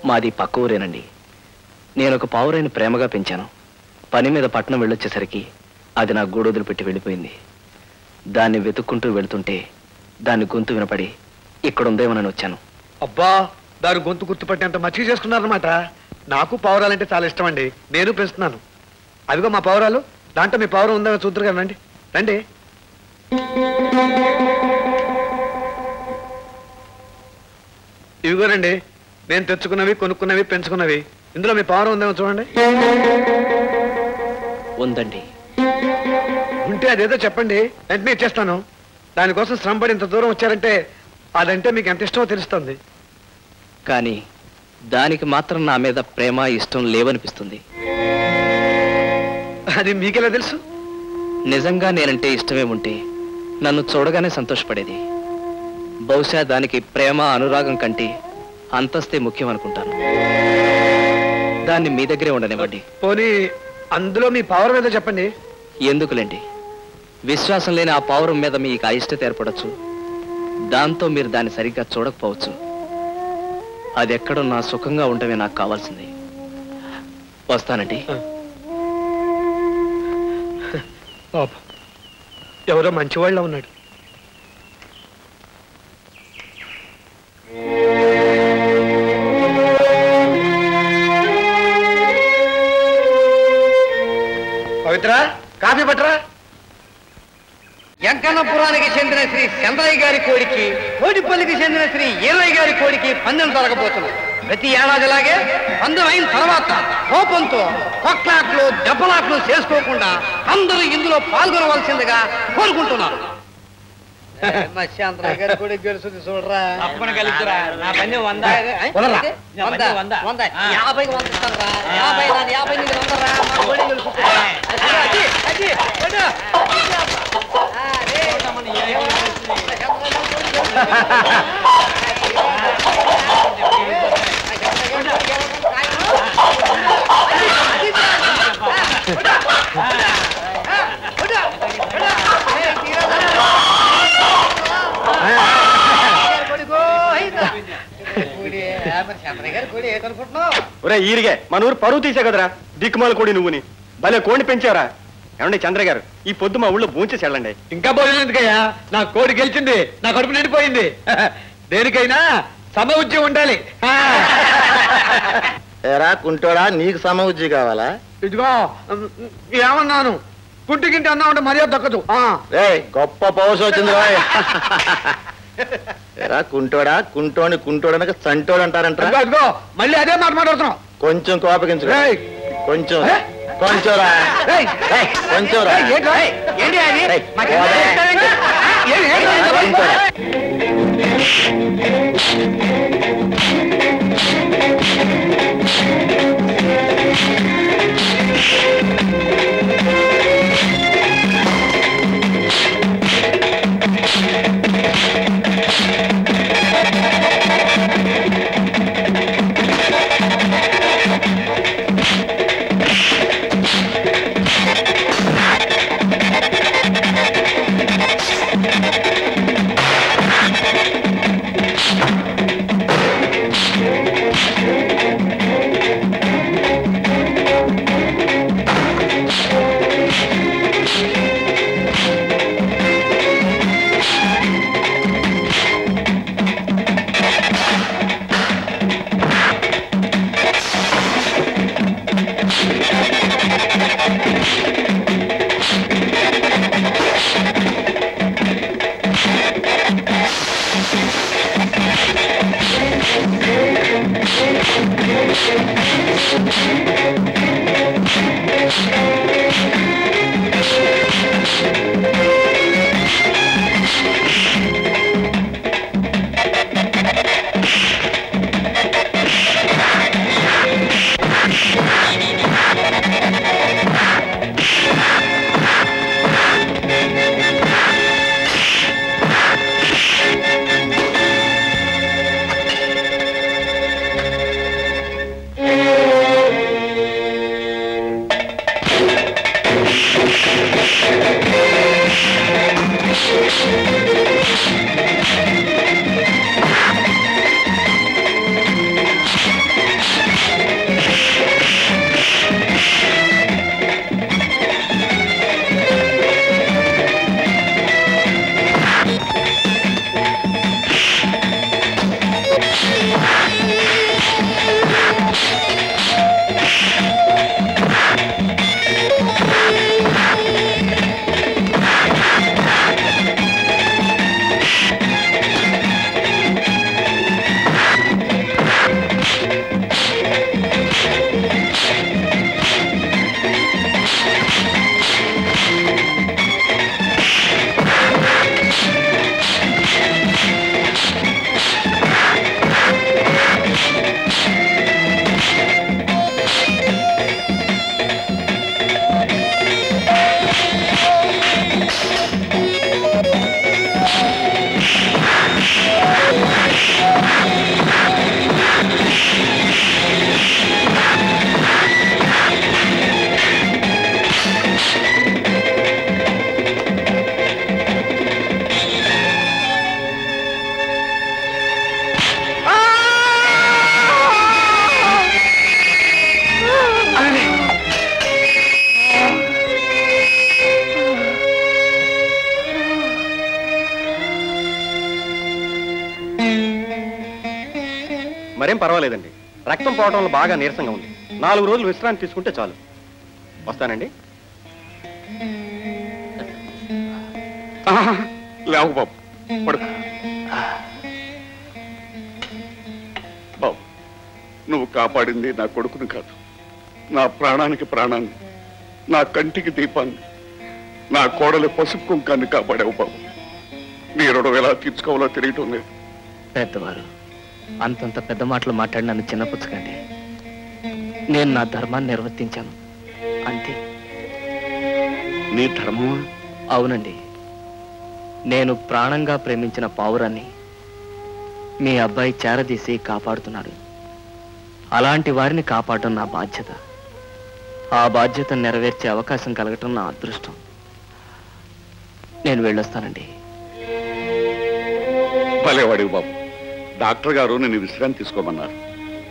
మాది పక్క ఊరేనండి. నేను ఒక పావురైన ప్రేమగా పెంచాను. పని మీద పట్నం వెళ్ళొచ్చేసరికి అది నా గూడొదులు పెట్టి వెళ్ళిపోయింది. దాన్ని వెతుక్కుంటూ వెళుతుంటే దాన్ని గొంతు వినపడి ఇక్కడ ఉందేమోనని వచ్చాను. అబ్బా, దాని గొంతు గుర్తుపట్టేంత మచ్చిక చేసుకున్నారనమాట. నాకు పావురాలంటే చాలా ఇష్టం అండి. నేను పెంచుతున్నాను. అదిగో మా పావురాలు. దాంట్లో మీ పావురం ఉందేమో చూద్దరు కదా. రండి రండి. ఇవిగోనండి, నేను తెచ్చుకున్నవి, కొనుక్కున్నవి, పెంచుకున్నవి. ఇందులో మీ పావురం ఉందేమో చూడండి. ఉందండి. ఉంటే అదేదో చెప్పండి, వెంటనే ఇచ్చేస్తాను. దానికోసం శ్రమపడి ఇంత దూరం వచ్చారంటే అదంటే మీకు ఎంత ఇష్టమో తెలుస్తుంది. కానీ దానికి మాత్రం నా మీద ప్రేమ, ఇష్టం లేవనిపిస్తుంది. అది మీకెలా తెలుసు? నిజంగా నేనంటే ఇష్టమే ఉంటే నన్ను చూడగానే సంతోషపడేది. బహుశా దానికి ప్రేమ, అనురాగం కంటే అంతస్తే ముఖ్యం అనుకుంటాను. దాన్ని మీ దగ్గరే ఉండనివ్వండి. పోనీ అందులో మీ పావురం ఏదో చెప్పండి. ఎందుకులేండి, విశ్వాసం లేని ఆ పావురం మీద మీకు అయిష్టత ఏర్పడచ్చు. దాంతో మీరు దాన్ని సరిగ్గా చూడకపోవచ్చు. అది ఎక్కడున్నా సుఖంగా ఉండమే నాకు కావాల్సింది. వస్తానండి. ఎవరో మంచివాళ్ళ ఉన్నాడు. పవిత్ర, కాఫీ పట్టరా. వెంకన్నపురానికి చెందిన శ్రీ చంద్రయ్య గారి కోడికి, కోడిపల్లికి చెందిన శ్రీ ఈరయ్య గారి కోడికి పందెం జరగబోతున్నాయి. ప్రతి ఏడాదిలాగే పందెం అయిన తర్వాత కోపంతో కొట్లాట్లు, దెబ్బలాట్లు చేసుకోకుండా అందరూ ఇందులో పాల్గొనవలసిందిగా కోరుకుంటున్నారు. చంద్రయ్య గారి కోడికి గెలుస్తుంది చూడరా. తప్పకుండా గెలుస్తురా. నా పందెం 100. 50 వందిస్తారా? 50 నీకు 100 రా. మా కోడి గెలుస్తుంది. ఒరే ఈరిగే, మన ఊరు పరువు తీసే కదరా. దిక్కుమాల కోడి నువ్వుని భలే కోడిని పెంచారా. ఏమండి చంద్రయ్య గారు, ఈ పొద్దు మా ఊళ్ళో భూంచేసి వెళ్ళండి. ఇంకా భోజనం ఎందుకయ్యా? నా కోడి గెలిచింది, నా కడుపు నిండిపోయింది. దేనికైనా సమఉజ్జి ఉండాలి. ఏరా కుంటోడా, నీకు సమఉజ్జి కావాలా? ఇదిగో ఏమన్నాను, పుట్టికింటి అన్నా ఉంటే మర్యాద దక్కదు. గొప్ప పౌరుషం వచ్చింది. ఏరా కుంటోడా, కుంటోని కుంటోడనక సంటోడు అంటారంట. అదిగో మళ్ళీ అదే మాట మాట్లాడుతున్నావు. కొంచెం కోపగించు. కొంచెం కొంచెం రా, కొంచెం రా. మరేం పర్వాలేదండి. రక్తం పోవడం వల్ల బాగా నీరసంగా ఉంది. 4 రోజులు విశ్రాంతి తీసుకుంటే చాలు. వస్తానండి. లేవు బాబు, పడుకో బాబు. నువ్వు కాపాడింది నా కొడుకుని కాదు, నా ప్రాణానికి ప్రాణాన్ని, నా కంటికి దీపాన్ని, నా కోడలి పసుపు కుంకాన్ని కాపాడావు బాబు. నీ రుణం ఎలా తీర్చుకోవాలో తెలియటం లేదు. పెద్దవారు అంతంత పెద్ద మాటలు మాట్లాడి నన్ను చిన్నపుచ్చుకండి. నేను నా ధర్మాన్ని నిర్వర్తించాను అంతే. నీ ధర్మమా? అవునండి. నేను ప్రాణంగా ప్రేమించిన పావురాన్ని మీ అబ్బాయి చేరదీసి కాపాడుతున్నాడు. అలాంటి వారిని కాపాడటం నా బాధ్యత. ఆ బాధ్యతను నెరవేర్చే అవకాశం కలగటం నా అదృష్టం. నేను వెళ్ళొస్తానండి. భలేవాడివి బాబు. డాక్టర్ గారు నేను విశ్రాంతి తీసుకోమన్నారు.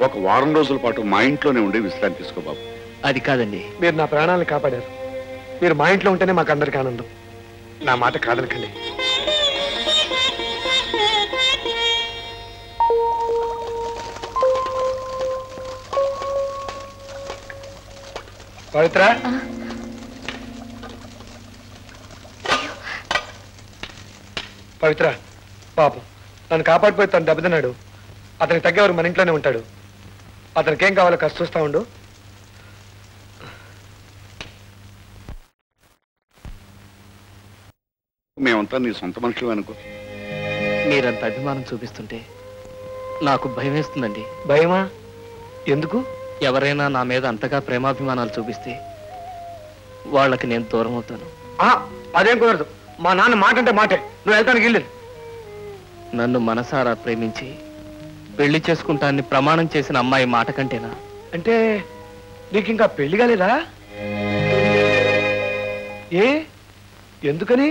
1 వారం రోజుల పాటు మా ఇంట్లోనే ఉండి విశ్రాంతి తీసుకో బాబు. అది కాదండి. మీరు నా ప్రాణాలను కాపాడారు. మీరు మా ఇంట్లో ఉంటేనే మాకు అందరికీ ఆనందం. నా మాట కాదనకండి. పవిత్ర, పవిత్ర పాపం నన్ను కాపాడిపోయి తను దెబ్బతిన్నాడు. అతనికి తగ్గేవారు మన ఇంట్లోనే ఉంటాడు. అతనికి ఏం కావాలో కాస్త చూస్తా ఉండు. మేమంతా నీ సొంత మనుషులు అనుకో. మీరంత అభిమానం చూపిస్తుంటే నాకు భయం వేస్తుందండి. భయమా? ఎందుకు? ఎవరైనా నా మీద అంతగా ప్రేమాభిమానాలు చూపిస్తే వాళ్ళకి నేను దూరం అవుతాను. అదేం కుదరదు. మా నాన్న మాట అంటే మాటే. నువ్వు వెళ్తానికి వెళ్ళలేదు. నన్ను మనసారా ప్రేమించి పెళ్లి చేసుకుంటానని ప్రమాణం చేసిన అమ్మాయి మాట కంటేనా? అంటే నీకు ఇంకా పెళ్లి కాలేదా? ఏ ఎందుకని?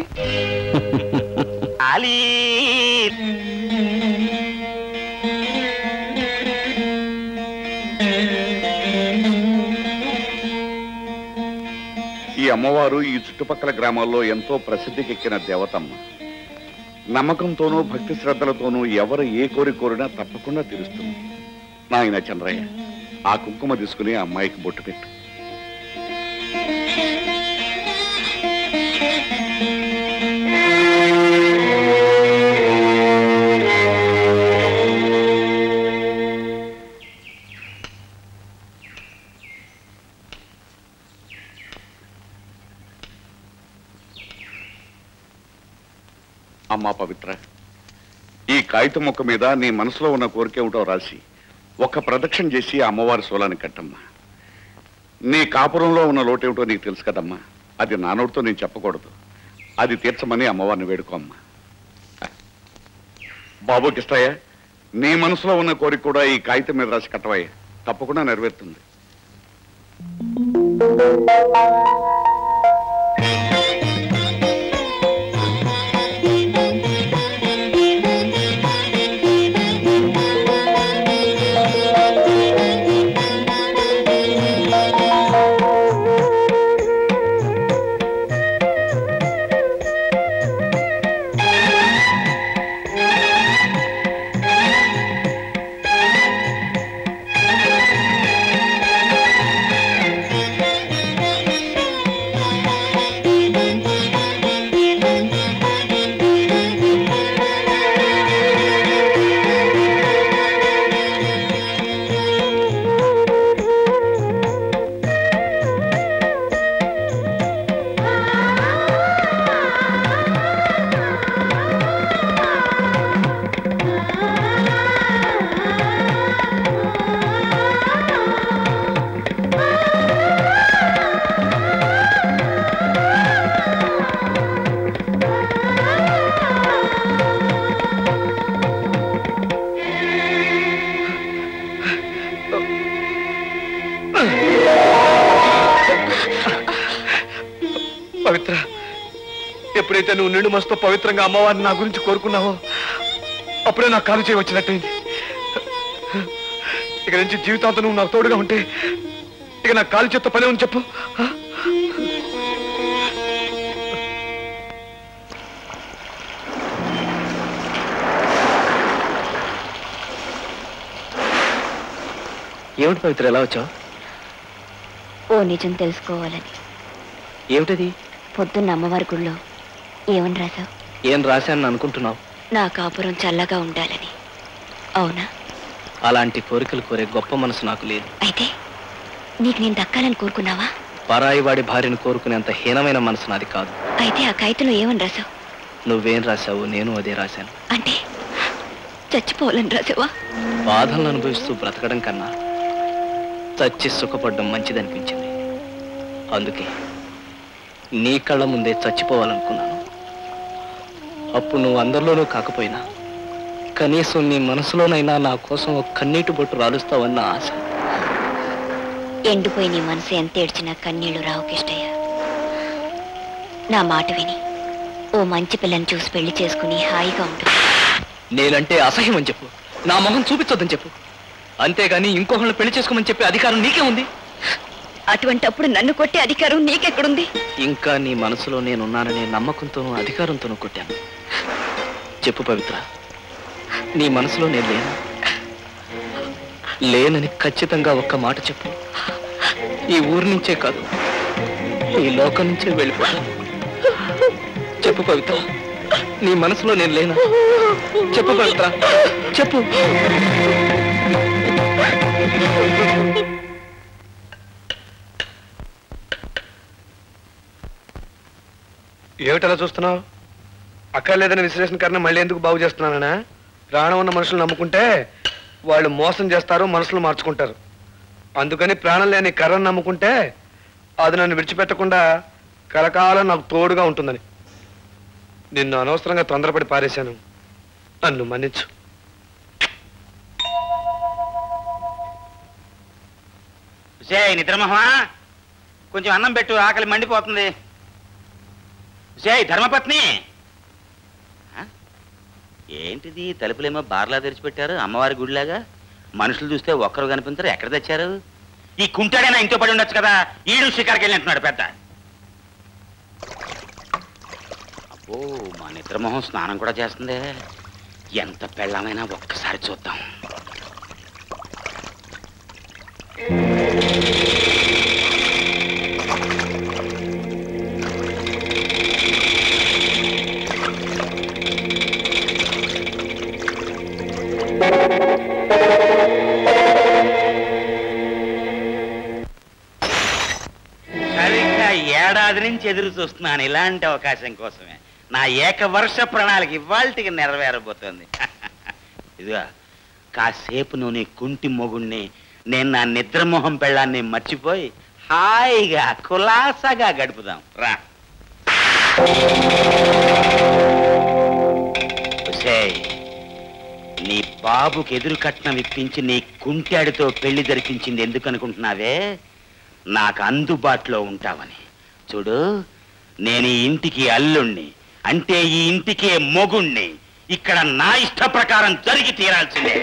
ఈ అమ్మవారు ఈ చుట్టుపక్కల గ్రామాల్లో ఎంతో ప్రసిద్ధికెక్కిన దేవతమ్మ. నమ్మకంతోనూ భక్తి శ్రద్ధలతోనూ ఎవరు ఏ కోరిక కోరినా తప్పకుండా తీరుస్తుంది. నాయన చంద్రయ్య, ఆ కుంకుమ తీసుకుని ఆ అమ్మాయికి బొట్టు పెట్టు. అమ్మా పవిత్ర, ఈ కాగితం మొక్క మీద నీ మనసులో ఉన్న కోరిక ఏమిటో రాసి ఒక్క ప్రదక్షిణ చేసి ఆ అమ్మవారి శూలాన్ని కట్టమ్మా. నీ కాపురంలో ఉన్న లోటేమిటో నీకు తెలుసు కదమ్మా. అది నా నోటితో నేను చెప్పకూడదు. అది తీర్చమని అమ్మవారిని వేడుకో అమ్మా. బాబు కిష్టయ్య, నీ మనసులో ఉన్న కోరిక కూడా ఈ కాగితం మీద రాసి కట్టవయ్య, తప్పకుండా నెరవేరుతుంది. పవిత్ర, ఎప్పుడైతే నువ్వు నిండు మనసుతో పవిత్రంగా అమ్మవారిని నా గురించి కోరుకున్నావో అప్పుడే నాకు కాలు చేయి వచ్చినట్టయింది. ఇక నుంచి జీవితాంతం నువ్వు నాకు తోడుగా ఉంటే ఇక నాకు కాలు చేత్తో పని ఉంది చెప్పు. ఏమిటి పవిత్ర ఎలా వచ్చావు? ఓ నిజం తెలుసుకోవాలని. ఏమిటది? పొద్దున్న అమ్మవారి గుళ్ళో ఏమని రాశావు? ఏం రాశాను అనుకుంటున్నావు? నా కాపురం చల్లగా ఉండాలని. అవునా? అలాంటి కోరికలు కోరే గొప్ప మనసు నాకు లేదు. అయితే నీకు నేను దక్కాలని కోరుకున్నావా? పరాయి వాడి భార్యను కోరుకునేంత హీనమైన మనసు నాది కాదు. అయితే ఆ కాగితంలో ఏమని రాశావు? నువ్వేం రాశావు నేను అదే రాశాను. అంటే చచ్చిపోవాలని రాసావా? బాధలను అనుభవిస్తూ బ్రతకడం కన్నా చచ్చి సుఖపడడం మంచిదనిపించింది. అందుకే నీ కళ్ళ ముందే చచ్చిపోవాలనుకున్నాను. అప్పుడు నువ్వు అందరిలోనూ కాకపోయినా కనీసం నీ మనసులోనైనా నా కోసం ఒక కన్నీటి బొట్టు రాలుస్తావన్న ఆశ. ఎండిపోయి నీ మనసు ఎంత ఏడ్చినా కన్నీళ్లు రావు కిష్టయ్య. నా మాట విని ఓ మంచి పిల్లని చూసి పెళ్లి చేసుకుని హాయిగా ఉండు. నేనంటే అసహ్యం అని చెప్పు, నా మొహం చూపించొద్దని చెప్పు. అంతేగాని ఇంకొకళ్ళు పెళ్లి చేసుకోమని చెప్పే అధికారం నీకే ఉంది. అటువంటి అప్పుడు నన్ను కొట్టే అధికారం నీకెక్కడుంది? ఇంకా నీ మనసులో నేనున్నాననే నమ్మకంతోనూ అధికారంతోనూ కొట్టాను. చెప్పు పవిత్ర, నీ మనసులో నేను లేనని ఖచ్చితంగా ఒక్క మాట చెప్పు. ఈ ఊరు నుంచే కాదు, ఈ లోకం నుంచే వెళ్ళిపోతాను. చెప్పు పవిత్ర, నీ మనసులో నేను లేనా? చెప్పు పవిత్ర, చెప్పు. ఏమిటలా చూస్తున్నావు? అక్కర్లేదని విశ్లేషణ కన్నా మళ్ళీ ఎందుకు బాగు చేస్తున్నానా? ప్రాణం ఉన్న మనుషులు నమ్ముకుంటే వాళ్ళు మోసం చేస్తారు, మనసులు మార్చుకుంటారు. అందుకని ప్రాణం లేని కర్రను నమ్ముకుంటే అది నన్ను విడిచిపెట్టకుండా కలకాలం నాకు తోడుగా ఉంటుందని. నిన్ను అనవసరంగా తొందరపడి పారేశాను, నన్ను మన్నించు. నిద్రమోహమా, కొంచెం అన్నం పెట్టు, ఆకలి మండిపోతుంది. ధర్మపత్ని, ఏంటిది తలుపులేమో బార్లా తెరిచిపెట్టారు, అమ్మవారి గుడిలాగా. మనుషులు చూస్తే ఒక్కరు కనిపించారు, ఎక్కడ తెచ్చారు? ఈ కుంటాడైనా ఇంట్లో పడి ఉండొచ్చు కదా, ఈడు షికార్కి వెళ్ళి అంటున్నాడు పెద్ద. అబ్బో, మా నిద్రమోహం స్నానం కూడా చేస్తుంది. ఎంత పెళ్ళమైనా ఒక్కసారి చూద్దాం. సరిగ్గా ఏడాది నుంచి ఎదురు చూస్తున్నాను ఇలాంటి అవకాశం కోసమే. నా ఏకవర్ష ప్రణాళిక ఇవాళకి నెరవేరబోతోంది. ఇదిగా కాసేపు నువ్వు నీ కుంటి మొగుణ్ణి, నేను నా నిద్రమోహం పెళ్ళాన్ని మర్చిపోయి హాయిగా కులాసాగా గడుపుదాం రా. నీ బాబుకి ఎదురు కట్నం ఇప్పించి నీ కుంటాడితో పెళ్లి జరిపించింది ఎందుకు అనుకుంటున్నావే? నాకు అందుబాటులో ఉంటావని. చూడు, నేను ఈ ఇంటికి అల్లుణ్ణి, అంటే ఈ ఇంటికే మొగుణ్ణి. ఇక్కడ నా ఇష్ట ప్రకారం జరిగి తీరాల్సిందే.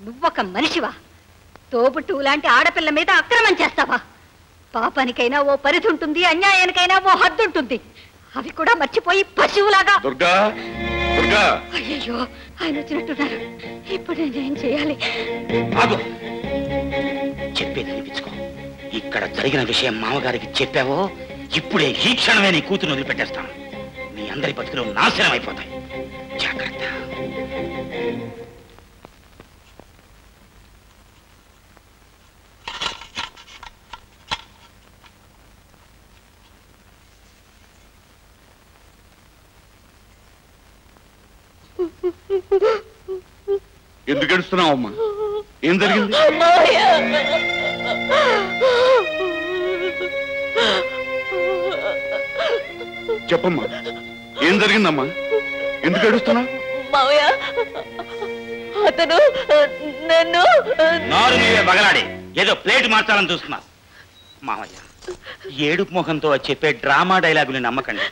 నువ్వొక మనిషివా? తోబుట్టు లాంటి ఆడపిల్ల మీద అక్రమం చేస్తావా? పాపానికైనా ఓ పరిధి ఉంటుంది, అన్యాయానికైనా ఓ హద్దు ఉంటుంది. అవి కూడా మర్చిపోయి పశువులాగా. దుర్గా, దుర్గా! అయ్యో, ఆయన వచ్చినట్టున్నారు. ఇప్పుడు నేనేం చేయాలి? చెప్పేది వినిపించుకో. ఇక్కడ జరిగిన విషయం మామగారికి చెప్పావో ఇప్పుడే ఈ క్షణమే నీ కూతురు వదిలిపెట్టేస్తాను. మీ అందరి బతుకులు నాశనం అయిపోతాయి. జాగ్రత్త. ఎందుకు ఏడుస్తున్నావు అమ్మా? ఏం జరిగింది? చెప్పమ్మా, ఏం జరిగిందమ్మా? ఎందుకు ఏడుస్తున్నావు? మావయ్య, అతను నన్ను నారు నీవే బగలాడి ఏదో ప్లేట్ మార్చాలని చూస్తున్నా. మామయ్య, ఏడుపు ముఖంతో చెప్పే డ్రామా డైలాగుని నమ్మకండి.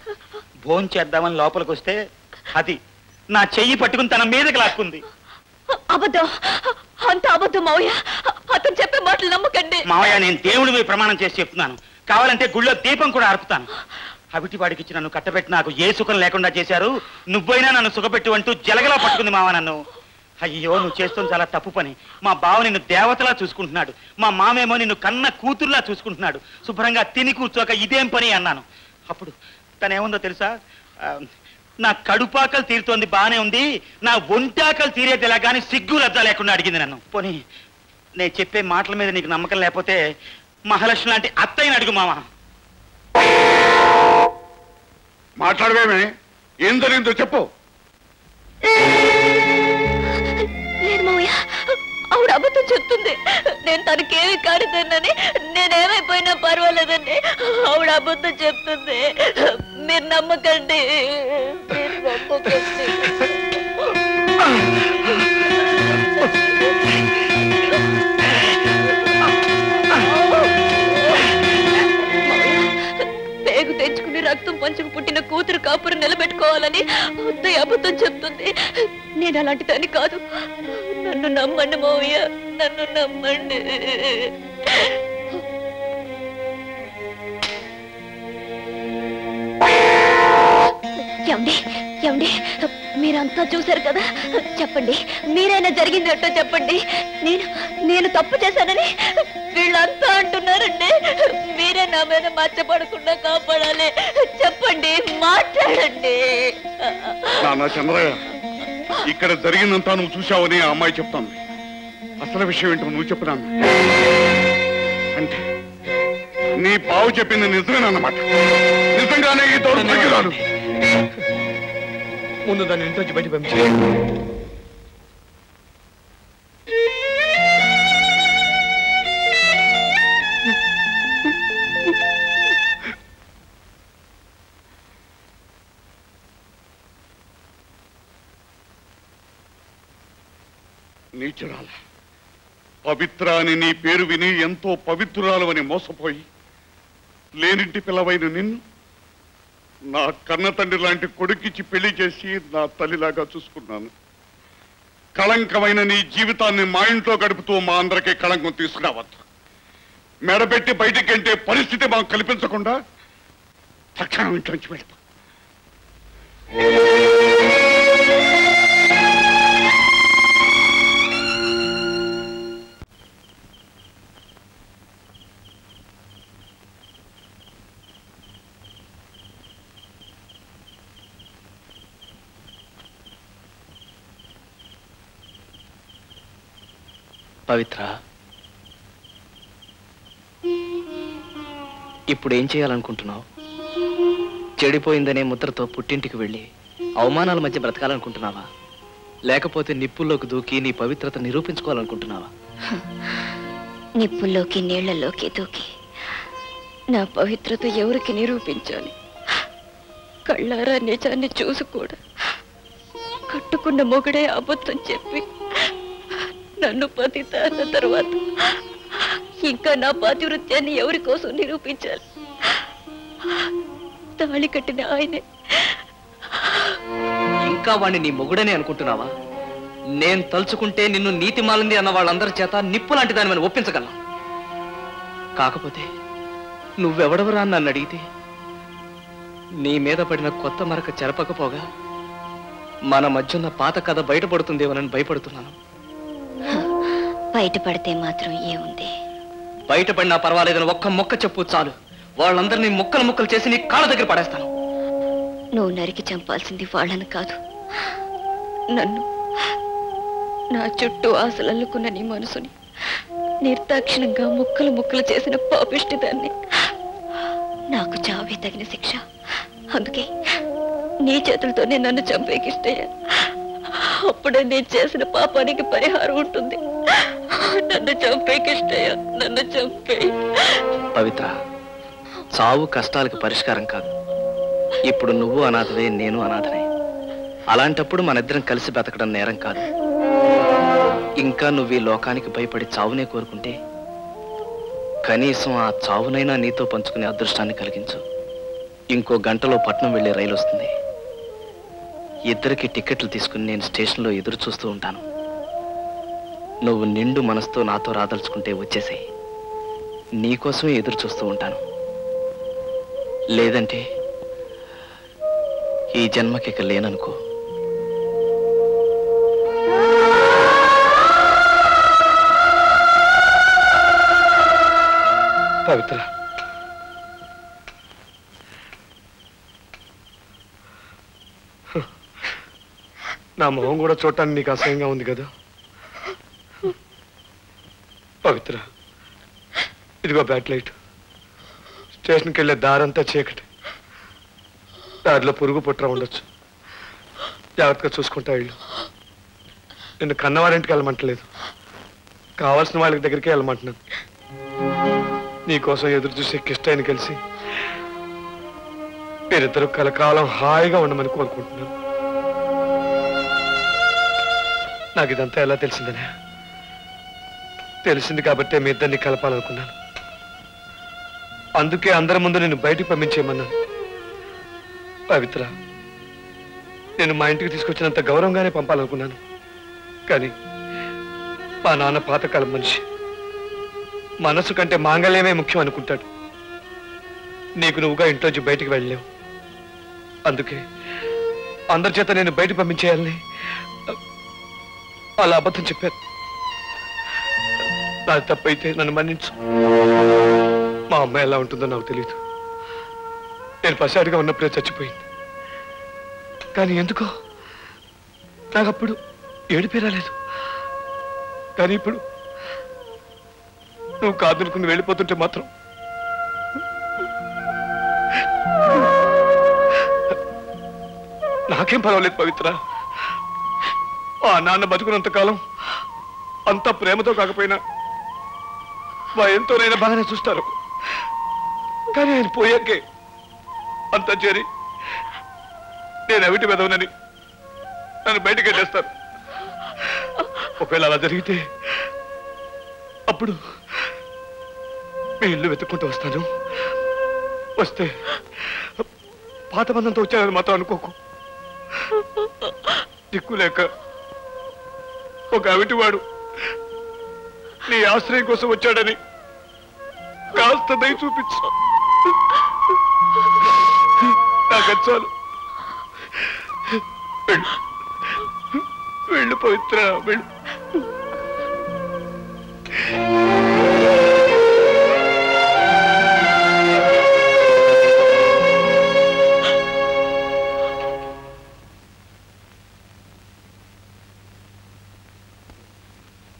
భోంచేద్దామని లోపలికి వస్తే అది నా చెయ్యి పట్టుకుని తన మీదకి లాక్కుంది. అబద్ధం, అంత అబద్ధం మావయ్య. అతను చెప్పే మాటలు నమ్మకండి. మావయ్య, నేను దేవుడి మీద ప్రమాణం చేసి చెప్తున్నాను. కావాలంటే గుళ్ళో దీపం కూడా ఆర్పుతాను. అవిటి వాడికి ఇచ్చి నన్ను కట్టబెట్టి నాకు ఏ సుఖం లేకుండా చేశారు. నువ్వైనా నన్ను సుఖపెట్టు అంటూ జలగలా పట్టుకుంది మావ నన్ను. అయ్యో, నువ్వు చేస్తుంది చాలా తప్పు పని. మా బావ నిన్ను దేవతలా చూసుకుంటున్నాడు. మా మామేమో నిన్ను కన్న కూతురులా చూసుకుంటున్నాడు. శుభ్రంగా తిని కూర్చోక ఇదేం పని అన్నాను. అప్పుడు తనేముందో తెలుసా? నా కడుపాకలు తీరుతోంది, బానే ఉంది, నా ఒంటాకలు తీరేది ఎలా కానీ సిగ్గు లజ్జ లేకుండా అడిగింది నన్ను. పోనీ నేను చెప్పే మాటల మీద నీకు నమ్మకం లేకపోతే మహాలక్ష్మి లాంటి అత్తయ్యని అడుగు మామ. మాట్లాడవేమే? ఏం జరిగిందో చెప్పు. లేదు మావయ్య, ఆవిడ అబద్ధం చెప్తుంది. నేను తనకేమి కానిదన్నని, నేనేమైపోయినా పర్వాలేదండి. ఆవిడ అబద్ధం చెప్తుంది. మీరు నమ్మకండి, మీరు నమ్మకండి. పేగు తెంచుకుని రక్తం పంచుకు పుట్టిన కూతురు కాపురు నిలబెట్టుకోవాలని అత్తయ్య అబద్ధం చెప్తుంది. నేను అలాంటి దాన్ని కాదు. నన్ను నమ్మండి మావయ్య, నన్ను నమ్మండి. ఏమండి ఏమండి, మీరంతా చూశారు కదా, చెప్పండి. మీరైనా జరిగిందేంటో చెప్పండి. నేను తప్పు చేశానని వీళ్ళంతా అంటున్నారండి. మీరే నా మీద మచ్చపడకుండా కాపాడాలి. చెప్పండి, మాట్లాడండి. నాన్న చంద్రయ్య, ఇక్కడ జరిగిందంతా నువ్వు చూశావని ఆ అమ్మాయి చెప్తాను. అసలు విషయం ఏంటో నువ్వు చెప్పు నాన్న. అంటే నీ బావు చెప్పింది నిజమేనన్నమాట. నిజంగానే ఈ దౌర్భాగ్యురాలు. ముందు దాన్ని ఇంట్లోంచి బయట పంపించే. నీచురాల, పవిత్ర అని నీ పేరు విని ఎంతో పవిత్రురాలు అని మోసపోయి లేనింటి పిల్లవైన నిన్ను నా కన్న తండ్రి లాంటి కొడుకిచ్చి పెళ్లి చేసి నా తల్లిలాగా చూసుకున్నాను. కళంకమైన నీ జీవితాన్ని మా ఇంట్లో గడుపుతూ మా అందరికీ కళంకం తీసుకురావద్దు. మెడబెట్టి బయటికి అంటే పరిస్థితి మాకు కల్పించకుండా తక్షణం ఇంట్లోంచి వెళ్తా. పవిత్ర, ఇప్పుడు ఏం చేయాలనుకుంటున్నావు? చెడిపోయిందనే ముద్రతో పుట్టింటికి వెళ్ళి అవమానాల మధ్య బ్రతకాలనుకుంటున్నావా? లేకపోతే నిప్పుల్లోకి దూకి నీ పవిత్రత నిరూపించుకోవాలనుకుంటున్నావా? నిప్పుల్లోకి నీళ్లలోకి దూకి నా పవిత్రత ఎవరికి నిరూపించాలి? కళ్ళారా నిజాన్ని చూసి కూడా కట్టుకున్న మొగుడే అబద్ధం చెప్పి నన్ను పతిత అన్న తర్వాత ఇంకా నా పాతివృత్యాన్ని ఎవరి కోసం నిరూపించాలి? తాళి కట్టిన ఆయనే. ఇంకా వాణ్ణి నీ మొగుడనే అనుకుంటున్నావా? నేను తలుచుకుంటే నిన్ను నీతి మాలింది అన్న వాళ్ళందరి చేత నిప్పు లాంటి దాన్ని మనం ఒప్పించగలం. కాకపోతే నువ్వెవడవరా అని నన్ను అడిగితే నీ మీద పడిన కొత్త మరక చెరపకపోగా మన మధ్యున్న పాత కథ బయటపడుతుందేమోనని భయపడుతున్నాను. బయటపడితే మాత్రం ఏముంది? బయటపడినా పర్వాలేదని ఒక్క మొక్క చెప్పు చాలు. వాళ్ళందరినీ ముక్కలు ముక్కలు చేసి నీ కాళ్ళ దగ్గర పడేస్తాను. నువ్వు నరికి చంపాల్సింది వాళ్ళని కాదు, నన్ను. నా చుట్టూ ఆశలు అల్లుకున్న నీ మనసుని నిర్దాక్షిణంగా ముక్కలు ముక్కలు చేసిన పాపిష్టి దాన్ని. నాకు చావే తగిన శిక్ష. అందుకే నీ చేతులతోనే నన్ను చంపేకిష్టయ్యా. అప్పుడే నేను చేసిన పాపానికి పరిహారం ఉంటుంది. నన్ను చంపేకిష్టయ్యా, నన్ను చంపే. పవిత్ర, చావు కష్టాలకు పరిష్కారం కాదు. ఇప్పుడు నువ్వు అనాథవే, నేను అనాథనే. అలాంటప్పుడు మనిద్దరం కలిసి బతకడం నేరం కాదు. ఇంకా నువ్వు ఈ లోకానికి భయపడి చావునే కోరుకుంటే కనీసం ఆ చావునైనా నీతో పంచుకునే అదృష్టాన్ని కలిగించు. ఇంకో గంటలో పట్నం వెళ్ళే రైలు వస్తుంది. ఇద్దరికి టికెట్లు తీసుకుని నేను స్టేషన్లో ఎదురు చూస్తూ ఉంటాను. నువ్వు నిండు మనసుతో నాతో రాదలుచుకుంటే వచ్చేసాయి. నీకోసమే ఎదురు చూస్తూ ఉంటాను. లేదంటే ఈ జన్మకి ఇక లేననుకో. పవిత్ర, నా మొహం కూడా చూడటానికి నీకు అసహ్యంగా ఉంది కదా? పవిత్ర, ఇదిగో బ్యాట్ లైట్. స్టేషన్కి వెళ్ళే దారంతా చీకటి. దారిలో పురుగు పుట్ర ఉండొచ్చు. జాగ్రత్తగా చూసుకుంటా ఇళ్ళు. నిన్ను కన్నవారింటికి వెళ్ళమంటలేదు, కావాల్సిన వాళ్ళకి దగ్గరికి వెళ్ళమంటున్నాను. నీకోసం ఎదురు చూసే కిష్టైన కలిసి మీరిద్దరూ కలకాలం హాయిగా ఉండమని కోరుకుంటున్నాను. నాకు ఇదంతా ఎలా తెలిసిందనే? తెలిసింది కాబట్టే మీ ఇద్దరిని కలపాలనుకున్నాను. అందుకే అందరి ముందు నేను బయటికి పంపించేయమన్నాను. పవిత్ర, నేను మా ఇంటికి తీసుకొచ్చినంత గౌరవంగానే పంపాలనుకున్నాను. కానీ మా నాన్న పాతకాలం మనిషి, మనసు కంటే మాంగళ్యమే ముఖ్యం అనుకుంటాడు. నీకు నువ్వుగా ఇంట్లోంచి బయటికి వెళ్ళలేవు. అందుకే అందరి చేత నేను బయట పంపించేయాలని అలా అబద్ధం చెప్పాను. నాది తప్పైతే నన్ను మన్నించు. మా అమ్మాయి ఎలా ఉంటుందో నాకు తెలియదు. నేను పసాడిగా ఉన్నప్పుడే చచ్చిపోయింది. కానీ ఎందుకో నాకప్పుడు ఏడిపే రాలేదు. కానీ ఇప్పుడు నువ్వు కాదనుకుని వెళ్ళిపోతుంటే మాత్రం నాకేం పర్వాలేదు పవిత్ర. ఆ నాన్న బతుకున్నంతకాలం అంతా ప్రేమతో కాకపోయినా భయంతోనైనా బాగానే చూస్తారు. కానీ ఆయన పోయాకే అంతా చేరి నేను అవిటి వెదవనని నన్ను బయటికి వెళ్ళేస్తారు. ఒకవేళ అలా జరిగితే అప్పుడు మీ ఇల్లు వెతుక్కుంటూ వస్తాను. వస్తే పాత బంధంతో వచ్చానని మాత్రం అనుకోకు. దిక్కులేక ఒక అవిటివాడు నీ ఆశ్రయం కోసం వచ్చాడని కాస్త దయ చూపించు. నాకు చాలు. వెళ్ళు పవిత్ర, వెళ్ళు.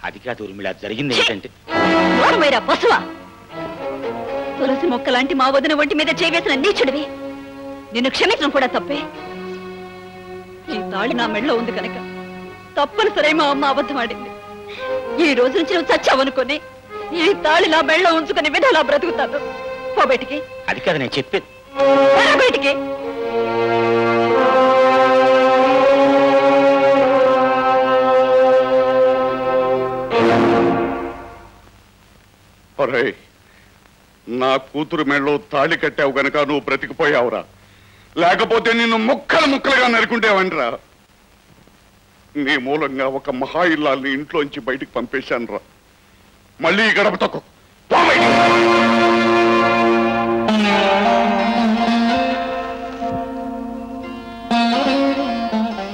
అది కాదు ఊర్మిళ, జరిగింది ఏంటంటే పశువా, తులసి మొక్క లాంటి మా వదిన ఒంటి మీద చేవేసిన నీచుడివి. నిన్ను క్షమించడం కూడా తప్పే. ఈ తాళి నా మెడలో ఉంది కనుక తప్పనిసరి మా అమ్మ అబద్ధం ఆడింది. ఈ రోజు నుంచి నువ్వు చచ్చావనుకుని ఈ తాళి నా మెడలో ఉంచుకుని విధాలా బ్రతుకుతాను. పో బయటికి. అది కాదు నేను చెప్పేది. బయటికి. నా కూతురు మెళ్ళలో తాళి కట్టావు గనక నువ్వు బ్రతికిపోయావురా. లేకపోతే నిన్ను ముక్కలు ముక్కలుగా నరుకుంటేవనిరా. నీ మూలంగా ఒక మహా ఇల్లాల్ని ఇంట్లోంచి బయటికి పంపేశాను రా. మళ్ళీ ఈ గడప తొక్కు.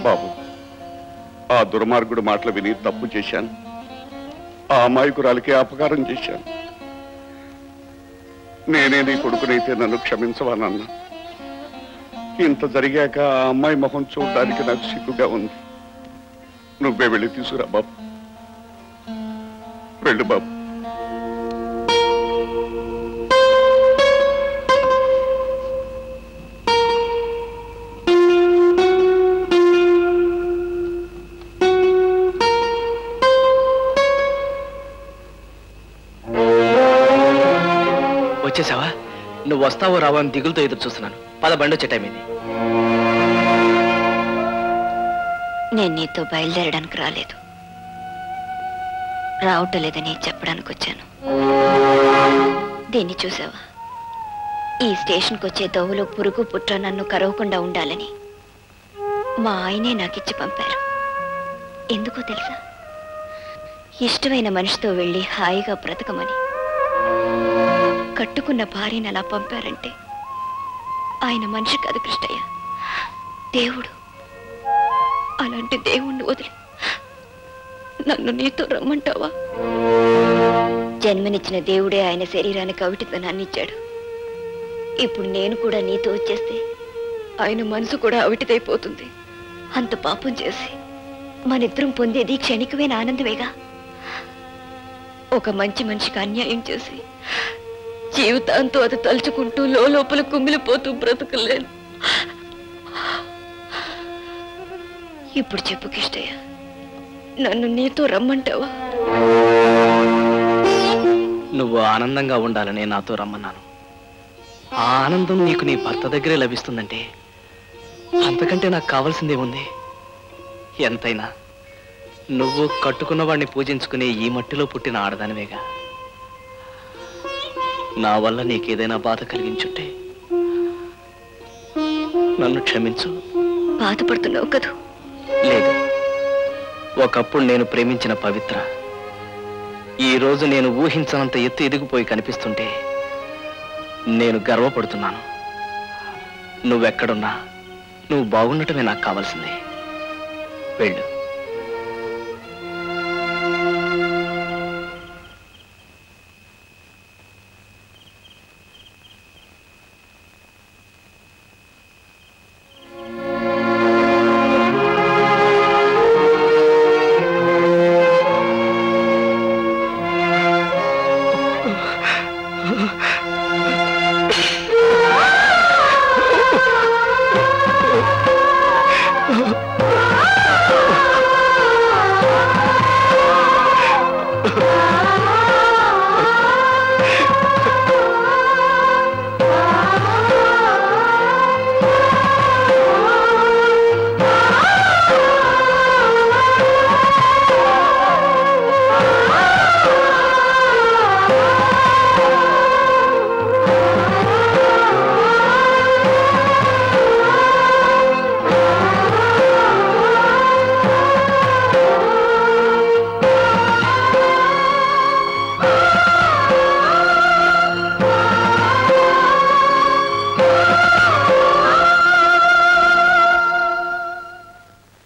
బాబు, ఆ దుర్మార్గుడు మాటలు విని తప్పు చేశాను. ఆ అమాయకురాలికి అపకారం చేశాను. నేనే నీ కొడుకునైతే నన్ను క్షమించవానన్నా. ఇంత జరిగాక ఆ అమ్మాయి మొహం చూడడానికి నాకు సిగ్గుగా ఉంది. నువ్వే వెళ్ళి తీసుకురా బాబు. వెళ్ళు బాబు. వచ్చేసావా? నువ్వు వస్తావో రావో అని దిగులతో ఎదురు చూస్తున్నాను. పద, బండి వచ్చే టైం ఇది. నేను నీతో బయలుదేరడానికి రాలేదు, రావటం లేదని చెప్పడానికి వచ్చాను. దీన్ని చూసావా? ఈ స్టేషన్కి వచ్చే దోవలో పురుగు పుట్ర నన్ను కరవకుండా ఉండాలని మా ఆయనే నాకిచ్చి పంపారు. ఎందుకో తెలుసా? ఇష్టమైన మనిషితో వెళ్ళి హాయిగా బ్రతకమని. కట్టుకున్న భార్యని అలా పంపారంటే ఆయన మనిషి కాదు కృష్ణయ్య, దేవుడు. అలాంటి దేవుణ్ణి వదిలి నన్ను నీతో రమ్మంటావా? జన్మనిచ్చిన దేవుడే ఆయన శరీరానికి అవిటితనాన్ని ఇచ్చాడు. ఇప్పుడు నేను కూడా నీతో వచ్చేస్తే ఆయన మనసు కూడా అవిటిదైపోతుంది. అంత పాపం చేసి మనిద్దరం పొందేది క్షణికమైన ఆనందమేగా. ఒక మంచి మనిషికి అన్యాయం చేసి జీవితాంతో అది తలుచుకుంటూ లోపల కుమిలిపోతూ బ్రతకలేను. ఇప్పుడు చెప్పు కిష్టయ్య, నన్ను నీతో రమ్మంటావా? నువ్వు ఆనందంగా ఉండాలని నాతో రమ్మన్నాను. ఆ ఆనందం నీకు నీ భర్త దగ్గరే లభిస్తుందంటే అంతకంటే నాకు కావాల్సిందేముంది? ఎంతైనా నువ్వు కట్టుకున్న వాడిని పూజించుకునే ఈ మట్టిలో పుట్టిన ఆడదానివేగా. నా వల్ల నీకేదైనా బాధ కలిగించుంటే నన్ను క్షమించు. బాధపడుతున్నావు కదూ? లేదు, ఒకప్పుడు నేను ప్రేమించిన పవిత్ర ఈ రోజు నేను ఊహించనంత ఎత్తు ఎదిగిపోయి కనిపిస్తుంటే నేను గర్వపడుతున్నాను. నువ్వెక్కడున్నా నువ్వు బాగుండటమే నాకు కావాల్సింది. వెళ్ళు.